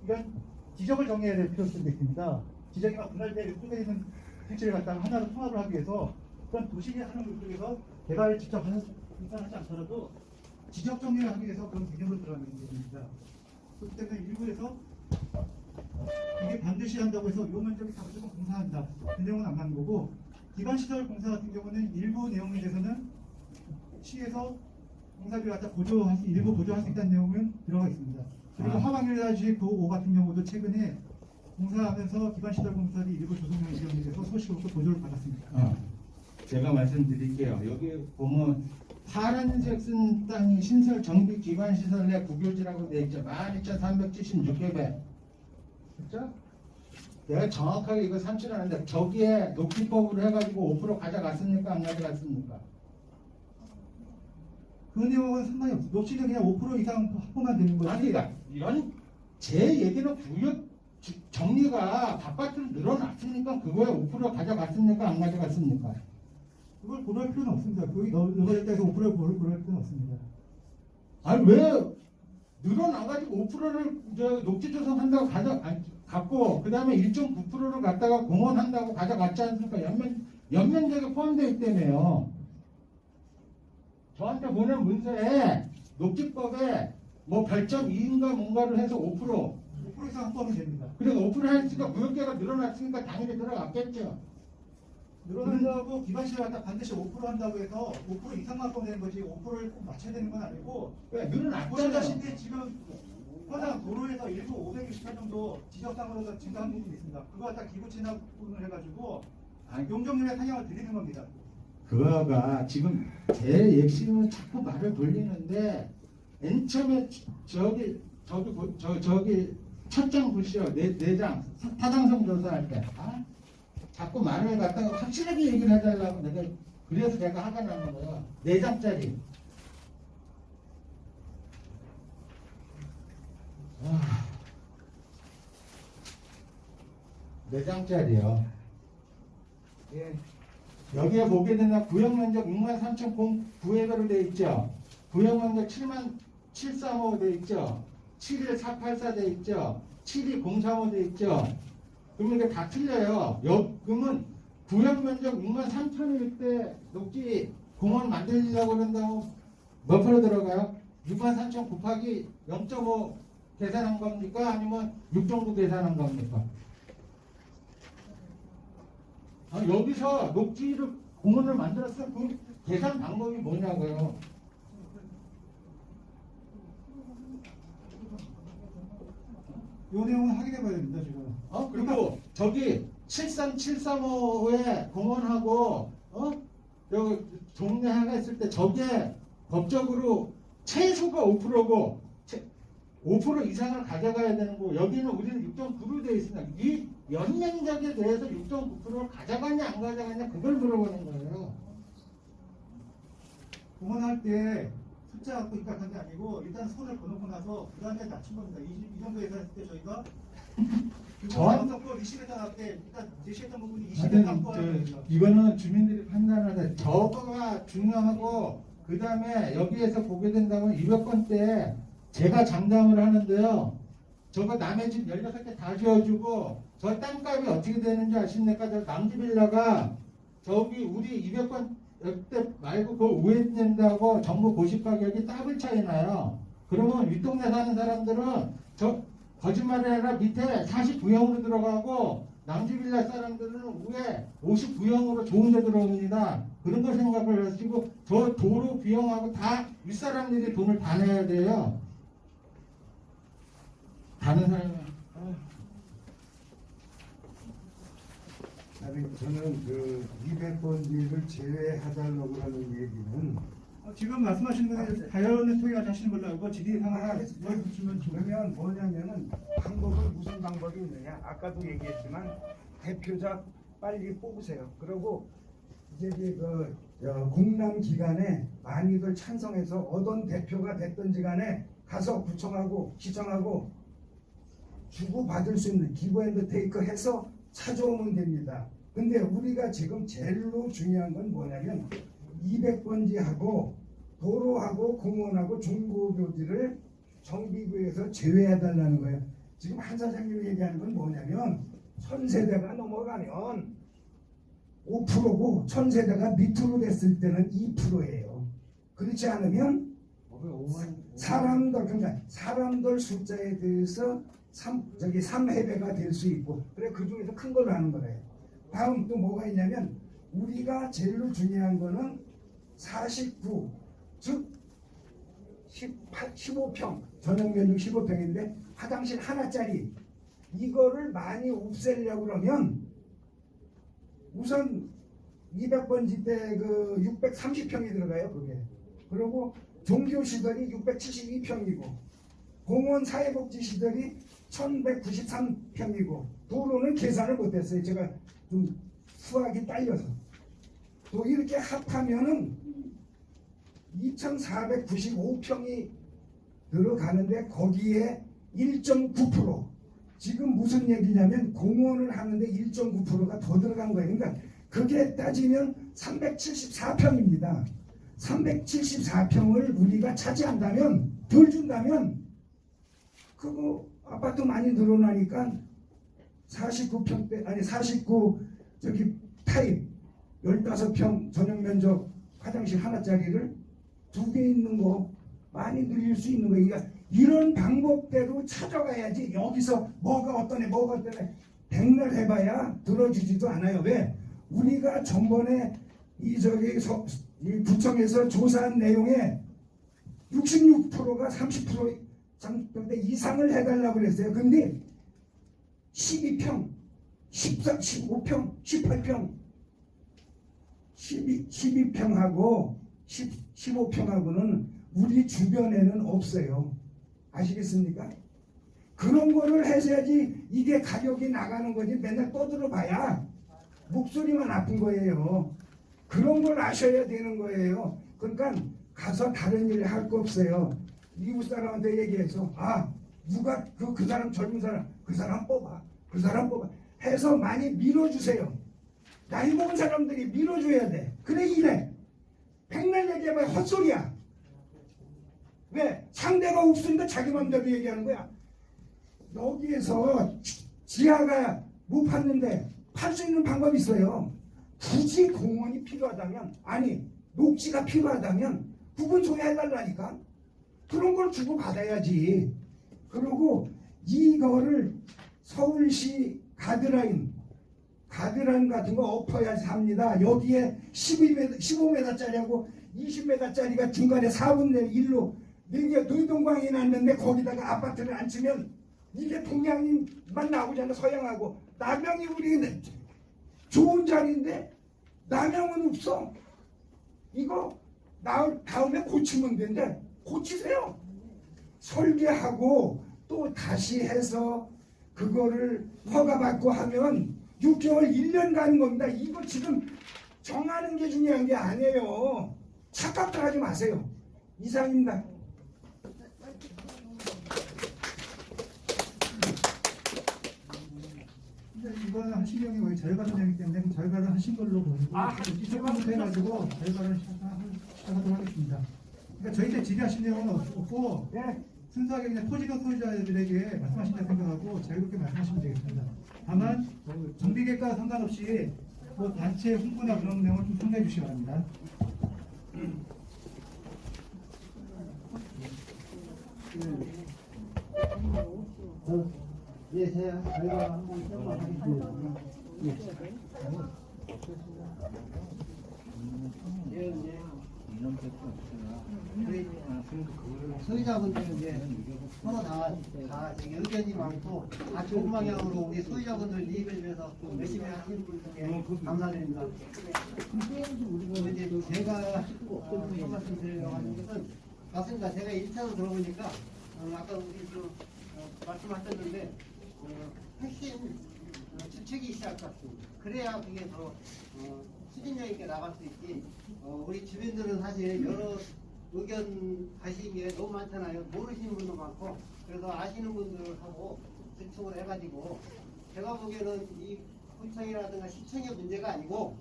이런 지적을 정해야 될 필요성도 있습니다. 지적이 막 분할되어 속에 있는 실체를 갖다가 하나로 통합을 하기 위해서 그런 도시계 하는 것 쪽에서 개발을 직접 하지 않더라도 지적 정리를 하기 위해서 그런 개념으로 들어가는 겁니다. 그렇기 때문에 일부에서 이게 반드시 한다고 해서 요 면적이 다 무조건 공사한다. 그 내용은 안 맞는 거고 기반시설 공사 같은 경우는 일부 내용에 대해서는 시에서 공사비를 갖다 일부 보조할 수 있다는 내용은 들어가 있습니다. 그리고 화방일라지 9.5 같은 경우도 최근에 공사하면서 기반시설 공사비 일부 조성령 지원에 대해서 소식으로 보조를 받았습니다. 제가 말씀드릴게요. 여기 보면 파란색 쓴 땅이 신설 정비 기반 시설 내 국유지라고 되어 있죠. 12,376개배. 그렇죠? 내가 정확하게 이거 삼치를 하는데 저기에 녹지법으로 해가지고 5% 가져갔습니까? 안 가져갔습니까? 그 내용은 상관이 없습니다. 녹지는 그냥 5% 이상 확보만 되는 거지. 아니, 이런 제 얘기는 구역 정리가 바깥으로 늘어났으니까 그거에 5% 가져갔습니까? 안 가져갔습니까? 그걸 고려할 필요는 없습니다. 거기 넓어질 때에서 5%를 고려할 필요는 없습니다. 아니 왜 늘어나가지고 5%를 녹지 조성한다고 갖고 그 다음에 1.9%를 갖다가 공원한다고 가져갔지 않습니까? 연면적에 포함되어 있다며요. 저한테 보낸 문서에 녹지법에 뭐 별점 2인가 뭔가를 해서 5% 이상 확보하면 됩니다. 그래서 5% 했으니까 구역계가 늘어났으니까 당연히 들어갔겠죠. 늘어난다고 기반시를 갖다 반드시 5% 한다고 해서 5% 이상만 확보되는 거지 5%를 꼭 맞춰야 되는 건 아니고 왜 늘어났잖아요. 보시다시피 지금 화장 도로에서 일부 560회 정도 지적상으로서 증가한 부분이 있습니다. 그거 갖다 기부 체납분을 해가지고 용적률의 상향을 드리는 겁니다. 그거가 지금 제 핵심은 자꾸 말을 돌리는데 맨 처음에 저기 첫 장 보시오. 네 장 타당성 조사할 때 자꾸 말을 갖다가 확실하게 얘기를 해달라고 그래서 내가 화가 나는 거야. 4장짜리. 아, 4장짜리요. 예. 여기에 보게 되면 구역면적 63,009획으로 되어 있죠. 구역면적 77,355 되어 있죠. 71484 되어 있죠. 72035 되어 있죠. 그러면 이게 다 틀려요. 그러면 구역면적 63,000일 때 녹지 공원 만들려고 그런다고 몇 프로 들어가요? 63,000 곱하기 0.5 계산한 겁니까? 아니면 6.9 계산한 겁니까? 여기서 녹지를 공원을 만들었으면 그 계산 방법이 뭐냐고요? 요 내용은 확인해 봐야 됩니다, 지금. 그리고 저기 73735에 공원하고 여기 동네 하나 있을 때 저게 법적으로 최소가 5%고 5% 이상을 가져가야 되는 거고 여기는 우리는 6.9로 되어 있습니다. 이 연면적에 대해서 6.9%를 가져가냐 안 가져가냐 그걸 물어보는 거예요. 공헌할 때 숫자 갖고 입각한 게 아니고 일단 손을 거놓고 나서 그 다음에 낮춘 겁니다. 이 정도 예산했을 때 저희가 그거 리시에다 할때 일단 제시했던 부분이 20에 확보하는 겁니다. 이거는 주민들이 판단하되 저거가 중요하고 그 다음에 여기에서 보게 된다면 200건대 제가 장담을 하는데요. 저거 남의 집 16개 다 지어주고 저 땅값이 어떻게 되는지 아십니까? 저 남지빌라가 저기 우리 200건 역대 말고 그 우회된다고 정부 고시 가격이 더블 차이 나요. 그러면 윗동네 사는 사람들은 저 거짓말이 아니라 밑에 49형으로 들어가고 남지빌라 사람들은 위에 59형으로 좋은 데 들어옵니다. 그런 걸 생각을 하시고 저 도로 비용하고 다 윗사람들이 돈을 다 내야 돼요. 다른 사람은 저는 그 200번지를 제외하달라고 하는 얘기는 지금 말씀하시는 거는 자연을 통해 하시는 걸로 알고 지리 상황을 그러면 뭐냐면은 방법은 무슨 방법이 있느냐? 아까도 얘기했지만 대표자 빨리 뽑으세요. 그리고 이제 공람 기간에 많이들 찬성해서 어떤 대표가 됐든지 간에 가서 구청하고 시청하고 주고받을 수 있는 기브 앤드 테이크 해서 찾아오면 됩니다. 근데 우리가 지금 제일로 중요한 건 뭐냐면 200번지하고 도로하고 공원하고 중고교지를 정비구에서 제외해달라는 거예요. 지금 한 사장님이 얘기하는 건 뭐냐면 1000세대가 넘어가면 5%고 1000세대가 밑으로 됐을 때는 2%예요. 그렇지 않으면 사람들 숫자에 대해서 3회배가 될 수 있고 그래 그 중에서 큰 걸로 하는 거예요. 다음 또 뭐가 있냐면 우리가 제일 중요한 거는 49 즉 15평 전용 면적 15평인데 화장실 하나짜리 이거를 많이 없애려고 그러면 우선 200번지 때 그 630평이 들어가요 그게. 그리고 종교시설이 672평이고 공원 사회복지시설이 1193평이고 도로는 계산을 못했어요. 제가 좀 수학이 딸려서. 또 이렇게 합하면은 2495평이 들어가는데 거기에 1.9% 지금 무슨 얘기냐면 공원을 하는데 1.9%가 더 들어간 거예요. 그러니까 그게 따지면 374평입니다. 374평을 우리가 차지한다면 덜 준다면 그거 아파트 많이 늘어나니까 49평대 아니 49 저기 타입 15평 전용 면적 화장실 하나짜리를 2개 있는 거 많이 늘릴 수 있는 거. 그러니까 이런 방법대로 찾아가야지 여기서 뭐가 어떠네 뭐가 어떠네 백날 해봐야 들어주지도 않아요. 왜? 우리가 전번에 이 구청에서 조사한 내용에 66%가 30% 이상을 해달라고 그랬어요. 근데 12평, 14, 15평, 18평, 12평하고 15평하고는 우리 주변에는 없어요. 아시겠습니까? 그런 거를 하셔야지 이게 가격이 나가는 거지. 맨날 떠들어봐야 목소리만 아픈 거예요. 그런 걸 아셔야 되는 거예요. 그러니까 가서 다른 일 할 거 없어요. 미국 사람한테 얘기해서 누가 그 사람 젊은 사람 그 사람 뽑아 그 사람 뽑아 해서 많이 밀어주세요. 나이 먹은 사람들이 밀어줘야 돼. 그래 이래. 백날 얘기하면 헛소리야. 왜? 상대가 없으니까 자기 맘대로 얘기하는 거야. 여기에서 지하가 못 팠는데 팔 수 있는 방법이 있어요. 굳이 공원이 필요하다면 아니 녹지가 필요하다면 부분 소유해달라니까. 그런 걸 주고 받아야지. 그리고 이거를 서울시 가드라인 같은 거 엎어야지 합니다. 여기에 15m짜리하고 20m짜리가 중간에 4분의 1로 이게 노동광이 났는데 거기다가 아파트를 안 치면 이게 동양인만 나오잖아. 서양하고 남양이 우리 좋은 자리인데 남양은 없어. 이거 다음에 고치면 되는데 고치세요. 설계하고 또 다시 해서 그거를 허가받고 하면 6개월 1년 가는 겁니다. 이거 지금 정하는 게 중요한 게 아니에요. 착각도 하지 마세요. 이상입니다. 이거는 하신 경이 거의 절반은 되기 때문에 그럼 절반은 하신 걸로 보이고 이쪽부터 해가지고 절반을 시작하도록 하겠습니다. 그러니까 저희들 질의하신 내용은 없고 순수하게 그냥 토지가 소유자들에게 말씀하신다 생각하고 자유롭게 말씀하시면 되겠습니다. 다만 정비계획과 상관없이 뭐 단체 홍보나 그런 내용을 좀 참고해 주시기 바랍니다. 예, 저희가 한번 설명하겠습니다. 소유자분들은 이제 서로 다 의견이 많고 다 좋은 방향으로 우리 소유자분들 이익을 위해서 열심히 하시는 분들께 감사드립니다. 그리고 이제 제가 한 말씀 드리려고 하는 것은 맞습니다. 제가 1차로 들어보니까 아까 우리 말씀하셨는데 핵심 주책이 있어야 할 것 같습니다. 그래야 그게 더 추진력 있게 나갈 수 있지. 우리 주민들은 사실 여러 의견 가시는 게 너무 많잖아요. 모르시는 분도 많고. 그래서 아시는 분들하고 대충으로 해가지고 제가 보기에는 이 구청이라든가 시청의 문제가 아니고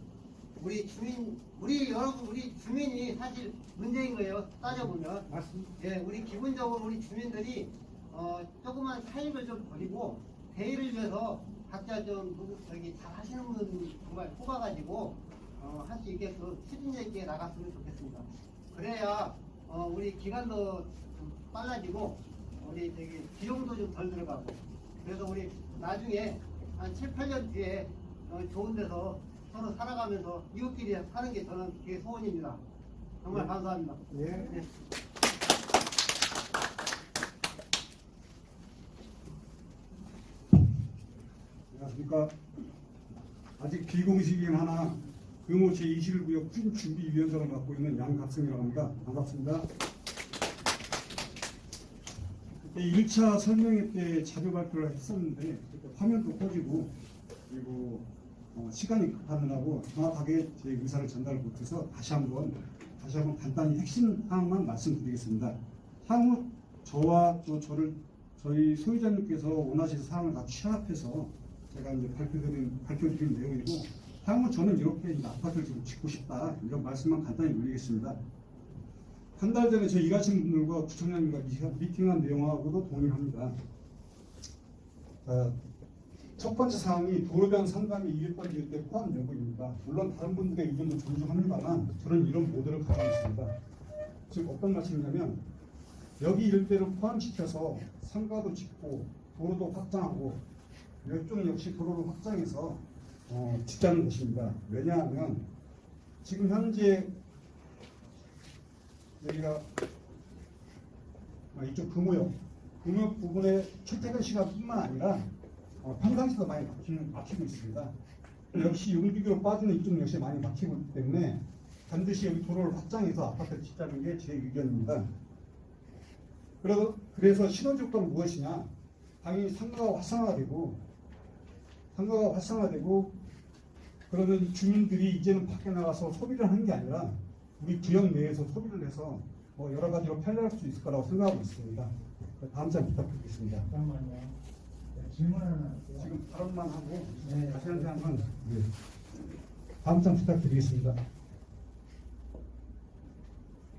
우리 주민이 사실 문제인 거예요. 따져보면. 맞습니다. 예, 우리 기본적으로 우리 주민들이 조그만 차익을 좀 버리고 대의를 위해서 각자 좀 잘 하시는 분 정말 뽑아가지고 할 수 있게끔 추진력 있게 나갔으면 좋겠습니다. 그래야 우리 기간도 좀 빨라지고 우리 비용도 좀 덜 들어가고 그래서 우리 나중에 한 7, 8년 뒤에 좋은 데서 서로 살아가면서 이웃끼리 사는 게 저는 그게 소원입니다. 정말 감사합니다. 네. 안녕하십니까. 아직 비공식이긴 하나 금호 제21구역 준비위원장을 맡고 있는 양갑승이라고 합니다. 반갑습니다. 1차 설명회 때 자료 발표를 했었는데 화면도 꺼지고 그리고 시간이 급하느라고 정확하게 제 의사를 전달을 못해서 다시 한번 간단히 핵심 사항만 말씀드리겠습니다. 향후 저와 또 저희 소유자님께서 원하시는 사항을 다 취합해서 제가 이제 발표드린 내용이고 향후 저는 이렇게 아파트를 좀 짓고 싶다 이런 말씀만 간단히 올리겠습니다. 한 달 전에 저 일하시는 분들과 구청장님과 미팅한 내용하고도 동의합니다. 첫 번째 사항이 도로변 상담이 200번지일 때 포함 여부입니다. 물론 다른 분들의 의견도 존중합니다만 저는 이런 모델을 가지고 있습니다. 즉 어떤 말씀이냐면 여기 일대를 포함시켜서 상가도 짓고 도로도 확장하고 이쪽 역시 도로를 확장해서 짓자는 것입니다. 왜냐하면 지금 현재 여기가 이쪽 금호역 부분에 출퇴근 시간뿐만 아니라 평상시도 많이 막히고 있습니다. 역시 용두기로 빠지는 이쪽 역시 많이 막히고 있기 때문에 반드시 여기 도로를 확장해서 아파트를 짓자는 게 제 의견입니다. 그래서 실효조건은 무엇이냐? 당연히 상가가 활성화되고 그러면 주민들이 이제는 밖에 나가서 소비를 하는 게 아니라 우리 구역 내에서 소비를 해서 여러 가지로 편리할 수 있을 거라고 생각하고 있습니다. 다음 장 부탁드리겠습니다. 잠깐만요. 질문 하나 할게요. 지금 발언만 하고 네. 자세한 사항은 다음 장 부탁드리겠습니다.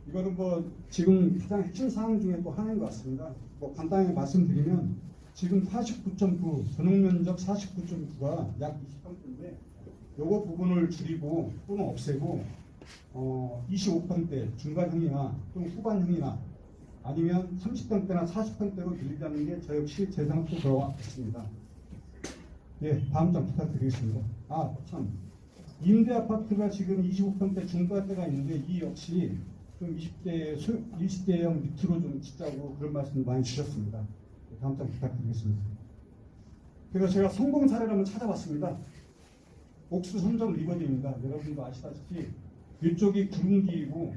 이거는 지금 가장 핵심 사항 중에 또 하나인 것 같습니다. 간단히 말씀드리면 지금 49.9 전용면적 49.9가 약 20평대인데 요거 부분을 줄이고 또는 없애고 25평대 중간형이나 또는 후반형이나 아니면 30평대나 40평대로 늘리자는 게 저 역시 제 생각도 들어왔습니다. 예, 다음 장 부탁드리겠습니다. 참 임대 아파트가 지금 25평대 중간대가 있는데 이 역시 좀 20대형 밑으로 좀 짓자고 그런 말씀 많이 주셨습니다. 다음 장 부탁드리겠습니다. 그래서 제가 성공 사례를 한번 찾아봤습니다. 옥수 선점 리버디입니다. 여러분도 아시다시피 이쪽이 구릉기이고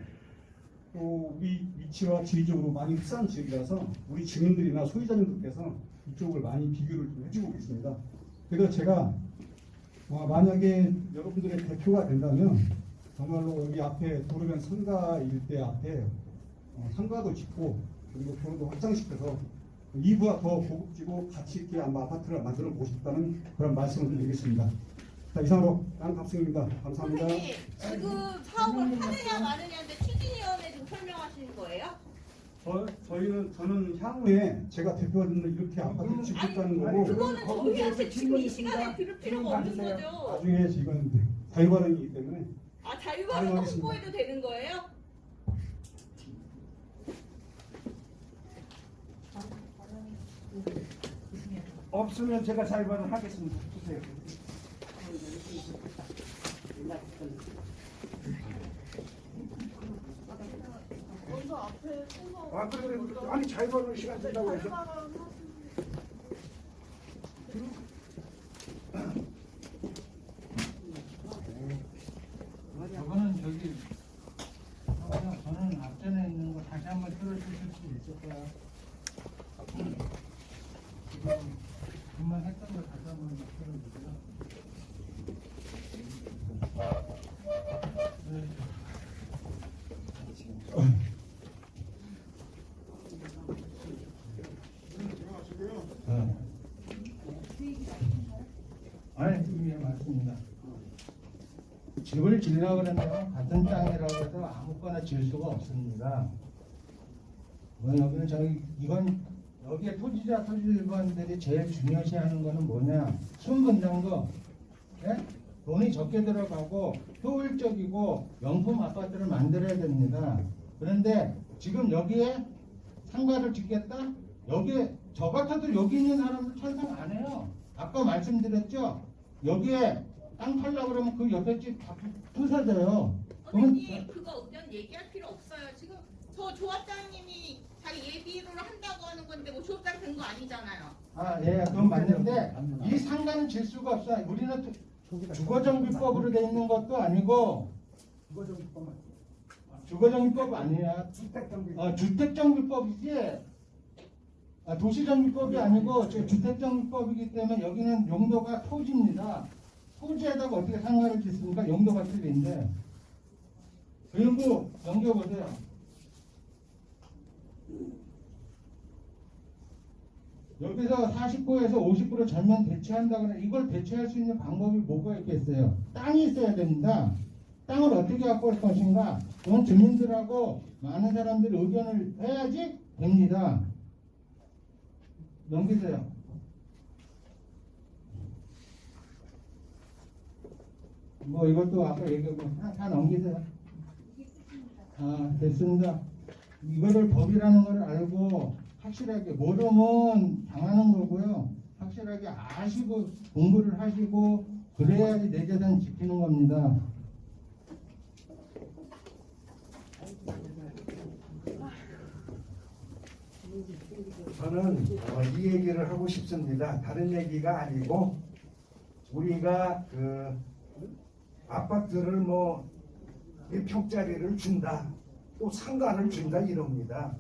또 우리 위치와 지리적으로 많이 흡사한 지역이라서 우리 주민들이나 소유자님들께서 이쪽을 많이 비교를 좀 해주고 계십니다. 그래서 제가 만약에 여러분들의 대표가 된다면 정말로 여기 앞에 도로변 상가 일대 앞에 상가도 짓고 그리고 도로도 확장시켜서 2부가 더 고급지고 가치 있게 아파트를 만들어 보고 싶다는 그런 말씀을 드리겠습니다. 자, 이상으로 양갑승입니다. 감사합니다. 선생님, 지금 사업을 하느냐 마느냐인데 추진위원회 좀 설명하시는 거예요? 저는 향후에 제가 대표가 되면 이렇게 아파트 짓겠다는 거고 그거는 저희한테 지금 이 시간에 들을 필요가 없는 거죠. 나중에 이건 자유발언이기 때문에 자유발언 홍보해도 되는 거예요? 없으면 제가 자유발언 하겠습니다. 주세요. 그래. 아니 자유발언 시간 된다고 해서. 저거는 저는 앞전에 있는 거 다시 한번 틀어주실 수 있을까요? 지금 금방 했던 거 다시 한번 틀어주세요. 아니, 예, 맞습니다. 집을 지으려고 그러면 같은 땅이라고 해서 아무거나 지을 수가 없습니다. 여기는 이건 여기에 토지자 토지일반들이 제일 중요시하는 거는 뭐냐? 순분당도 돈이 적게 들어가고 효율적이고 명품 아파트를 만들어야 됩니다. 그런데 지금 여기에 상가를 짓겠다? 여기에 저 같아도 여기 있는 사람들 찬성 안 해요. 아까 말씀드렸죠? 여기에 땅 팔려고 그러면 그 옆에 집 다 부서져요. 선생님, 그거 의견 얘기할 필요 없어요. 지금 저 조합장님이 자기 예비로를 한다고 하는 건데 뭐 조합장 된 거 아니잖아요. 예, 그건 맞는데 이 상가는 질 수가 없어요. 우리는 주거정비법으로 돼 있는 것도 아니고 주거정비법 아니야. 주택정비법이지. 도시정비법이 아니고 주택정비법이기 때문에 여기는 용도가 토지입니다. 토지에다가 어떻게 상가를 짓습니까? 용도가 틀린데. 그리고 넘겨보세요. 여기서 40%에서 50% 전면 대체한다고 하면 이걸 대체할 수 있는 방법이 뭐가 있겠어요? 땅이 있어야 됩니다. 땅을 어떻게 갖고 올 것인가? 그건 주민들하고 많은 사람들이 의견을 해야지 됩니다. 넘기세요. 뭐 이것도 아까 얘기하고 다 넘기세요. 아, 됐습니다. 이거를 법이라는 걸 알고 확실하게 모르면 당하는 거고요. 확실하게 아시고 공부를 하시고 그래야지 내 재산 지키는 겁니다. 저는 이 얘기를 하고 싶습니다. 다른 얘기가 아니고 우리가 그 아파트를 뭐 몇 평짜리를 준다, 또 상가를 준다 이럽니다.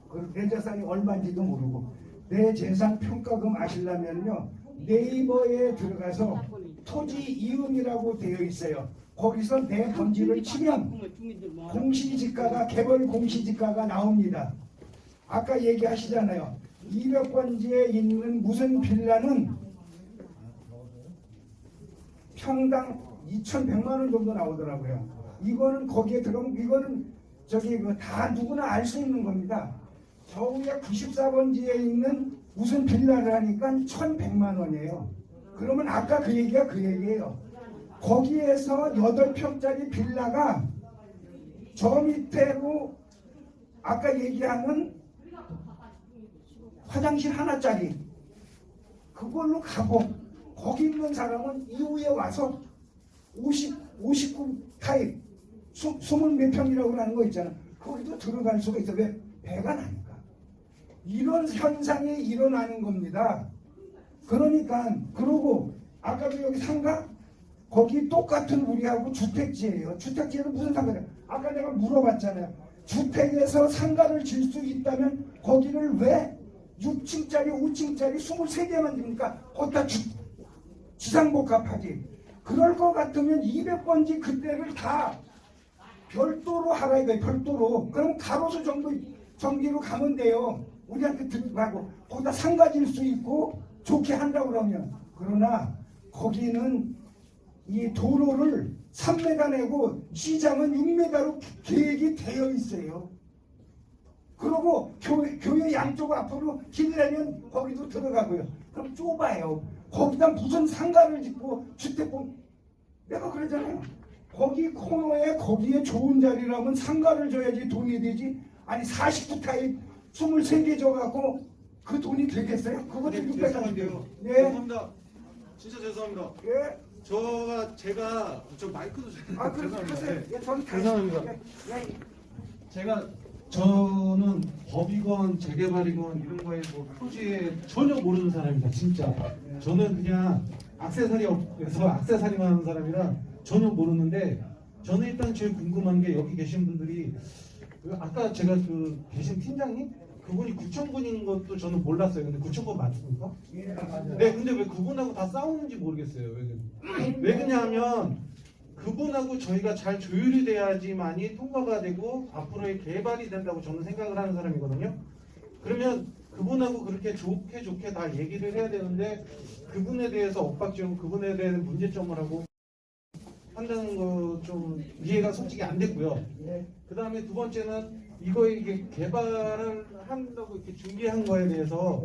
그 내 재산이 얼마인지도 모르고 내 재산 평가금 아시려면요 네이버에 들어가서 토지 이음이라고 되어 있어요. 거기서 내 번지를 치면 공시지가가 개별 공시지가가 나옵니다. 아까 얘기하시잖아요. 200번지에 있는 무슨 빌라는 평당 2,100만 원 정도 나오더라고요. 이거는 거기에 들어가면 이거는 저기 다 누구나 알 수 있는 겁니다. 저 위에 94번지에 있는 무슨 빌라를 하니까 1,100만 원이에요. 그러면 아까 그 얘기가 그 얘기예요. 거기에서 8평짜리 빌라가 저 밑에로 아까 얘기하는 화장실 하나짜리 그걸로 가고 거기 있는 사람은 이후에 와서 59 타입 20몇 평이라고 하는 거 있잖아. 거기도 들어갈 수가 있어. 왜? 배가 나니까. 이런 현상이 일어나는 겁니다. 그러니까 그러고 아까도 여기 상가 거기 똑같은 우리하고 주택지예요. 주택지에는 무슨 상가냐? 아까 내가 물어봤잖아요. 주택에서 상가를 질 수 있다면 거기를 왜 6층짜리 5층짜리 23개만 줍니까? 거기다 주상복합하지. 그럴 것 같으면 200번지 그때를 다 별도로 하라 이거예요. 별도로. 그럼 가로수 정비로 가면 돼요. 우리한테 듣지 말고 거기다 상가 질 수 있고 좋게 한다고 그러면. 그러나 거기는 이 도로를 3m 내고 시장은 6m로 계획이 되어 있어요. 그리고 교회 양쪽 앞으로 길 내면 거기도 들어가고요. 그럼 좁아요. 거기다 무슨 상가를 짓고 주택공 내가 그러잖아요. 거기 코너에 거기에 좋은 자리라면 상가를 줘야지 돈이 되지. 아니 49타입 23개 줘갖고 그 돈이 되겠어요? 그것도 600원인데요. 네. 죄송합니다. 진짜 죄송합니다. 예. 제가 좀 마이크도 좀 죄송합니다. 예, 저는 죄송합니다. 저는 법이건 재개발이건 이런 거에 뭐 토지에 전혀 모르는 사람입니다. 진짜. 저는 그냥 액세서리에서 액세서리만 하는 사람이라 전혀 모르는데 저는 일단 제일 궁금한 게 여기 계신 분들이 아까 제가 그 계신 팀장님 그분이 구청분인 것도 저는 몰랐어요. 근데 구청분 맞습니까? 예, 맞아요. 네, 근데 왜 그분하고 다 싸우는지 모르겠어요. 왜 그러냐면 그분하고 저희가 잘 조율이 돼야지만이 통과가 되고 앞으로의 개발이 된다고 저는 생각을 하는 사람이거든요. 그러면 그분하고 그렇게 좋게 다 얘기를 해야 되는데 그분에 대해서 엇박지고 그분에 대한 문제점을 하고 한다는 거 좀 이해가 솔직히 안 됐고요. 그 다음에 두 번째는 이게 개발을 한다고 이렇게 준비한 거에 대해서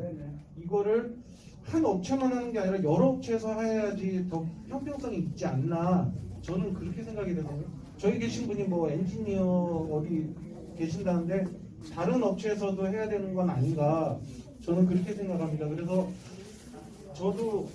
이거를 한 업체만 하는 게 아니라 여러 업체에서 해야지 더 형평성이 있지 않나 저는 그렇게 생각이 되거든요. 저희 계신 분이 뭐 엔지니어 어디 계신다는데 다른 업체에서도 해야 되는 건 아닌가 저는 그렇게 생각합니다. 그래서 저도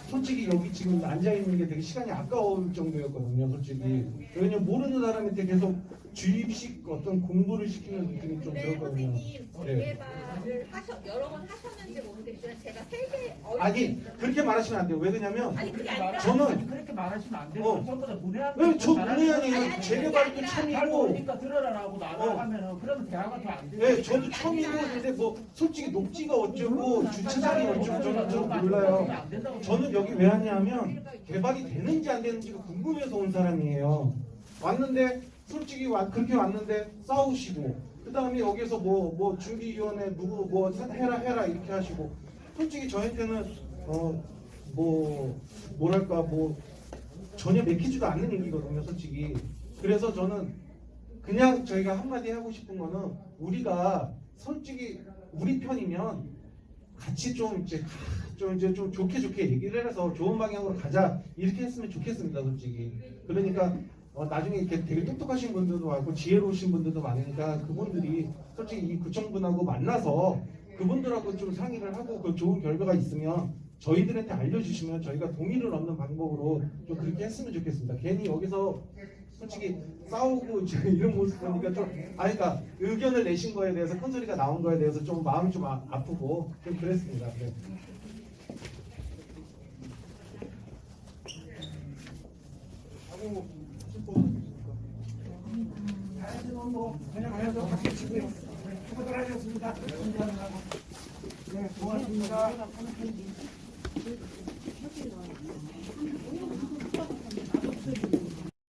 솔직히 여기 지금 앉아있는 게 되게 시간이 아까울 정도였거든요. 솔직히 왜냐면 모르는 사람한테 계속 주입식 어떤 공부를 시키는 느낌이 좀 근데 들었거든요. 선생님 재개발을 여러 번 하셨는지 모르겠지만 제가 세개 아니 그렇게 말하시면 안 돼요. 왜 그러냐면 아니 그게 아니라 저는 그렇게 말하시면 안 돼요. 전부 다 문외한 왜 저 아니, 문외한이에요. 아니, 재개발도 아니, 잘 처음이고 모르니까 들어라라고 나가 하면은 그러면 대화가 더 안 돼요. 네, 저도 처음이고 근데 뭐 솔직히 녹지가 어쩌고 주차장이 어쩌고 저는 좀 몰라요. 저는 여기 왜 왔냐면 개발이 되는지 안 되는지가 궁금해서 온 사람이에요. 왔는데 솔직히 그렇게 왔는데 싸우시고 그 다음에 여기서 뭐 준비위원회 누구 뭐 해라 이렇게 하시고 솔직히 저한테는 뭐랄까 전혀 맥히지도 않는 얘기거든요, 솔직히. 그래서 저는 그냥 저희가 한마디 하고 싶은 거는 우리가 솔직히 우리 편이면 같이 좀 이제 좀 좋게 얘기를 해서 좋은 방향으로 가자 이렇게 했으면 좋겠습니다, 솔직히. 그러니까 나중에 이렇게 되게 똑똑하신 분들도 많고 지혜로우신 분들도 많으니까 그분들이 솔직히 이 구청분하고 만나서 그분들하고 좀 상의를 하고 그 좋은 결과가 있으면 저희들한테 알려주시면 저희가 동의를 얻는 방법으로 좀 그렇게 했으면 좋겠습니다. 괜히 여기서 솔직히 싸우고 이런 모습 보니까 좀 그러니까 의견을 내신 거에 대해서 큰 소리가 나온 거에 대해서 좀 마음이 좀 아프고 좀 그랬습니다. 네. 하고 하실 분 뭐 그냥 해서 박수 치고요. 수고들 하셨습니다. 네, 고맙습니다.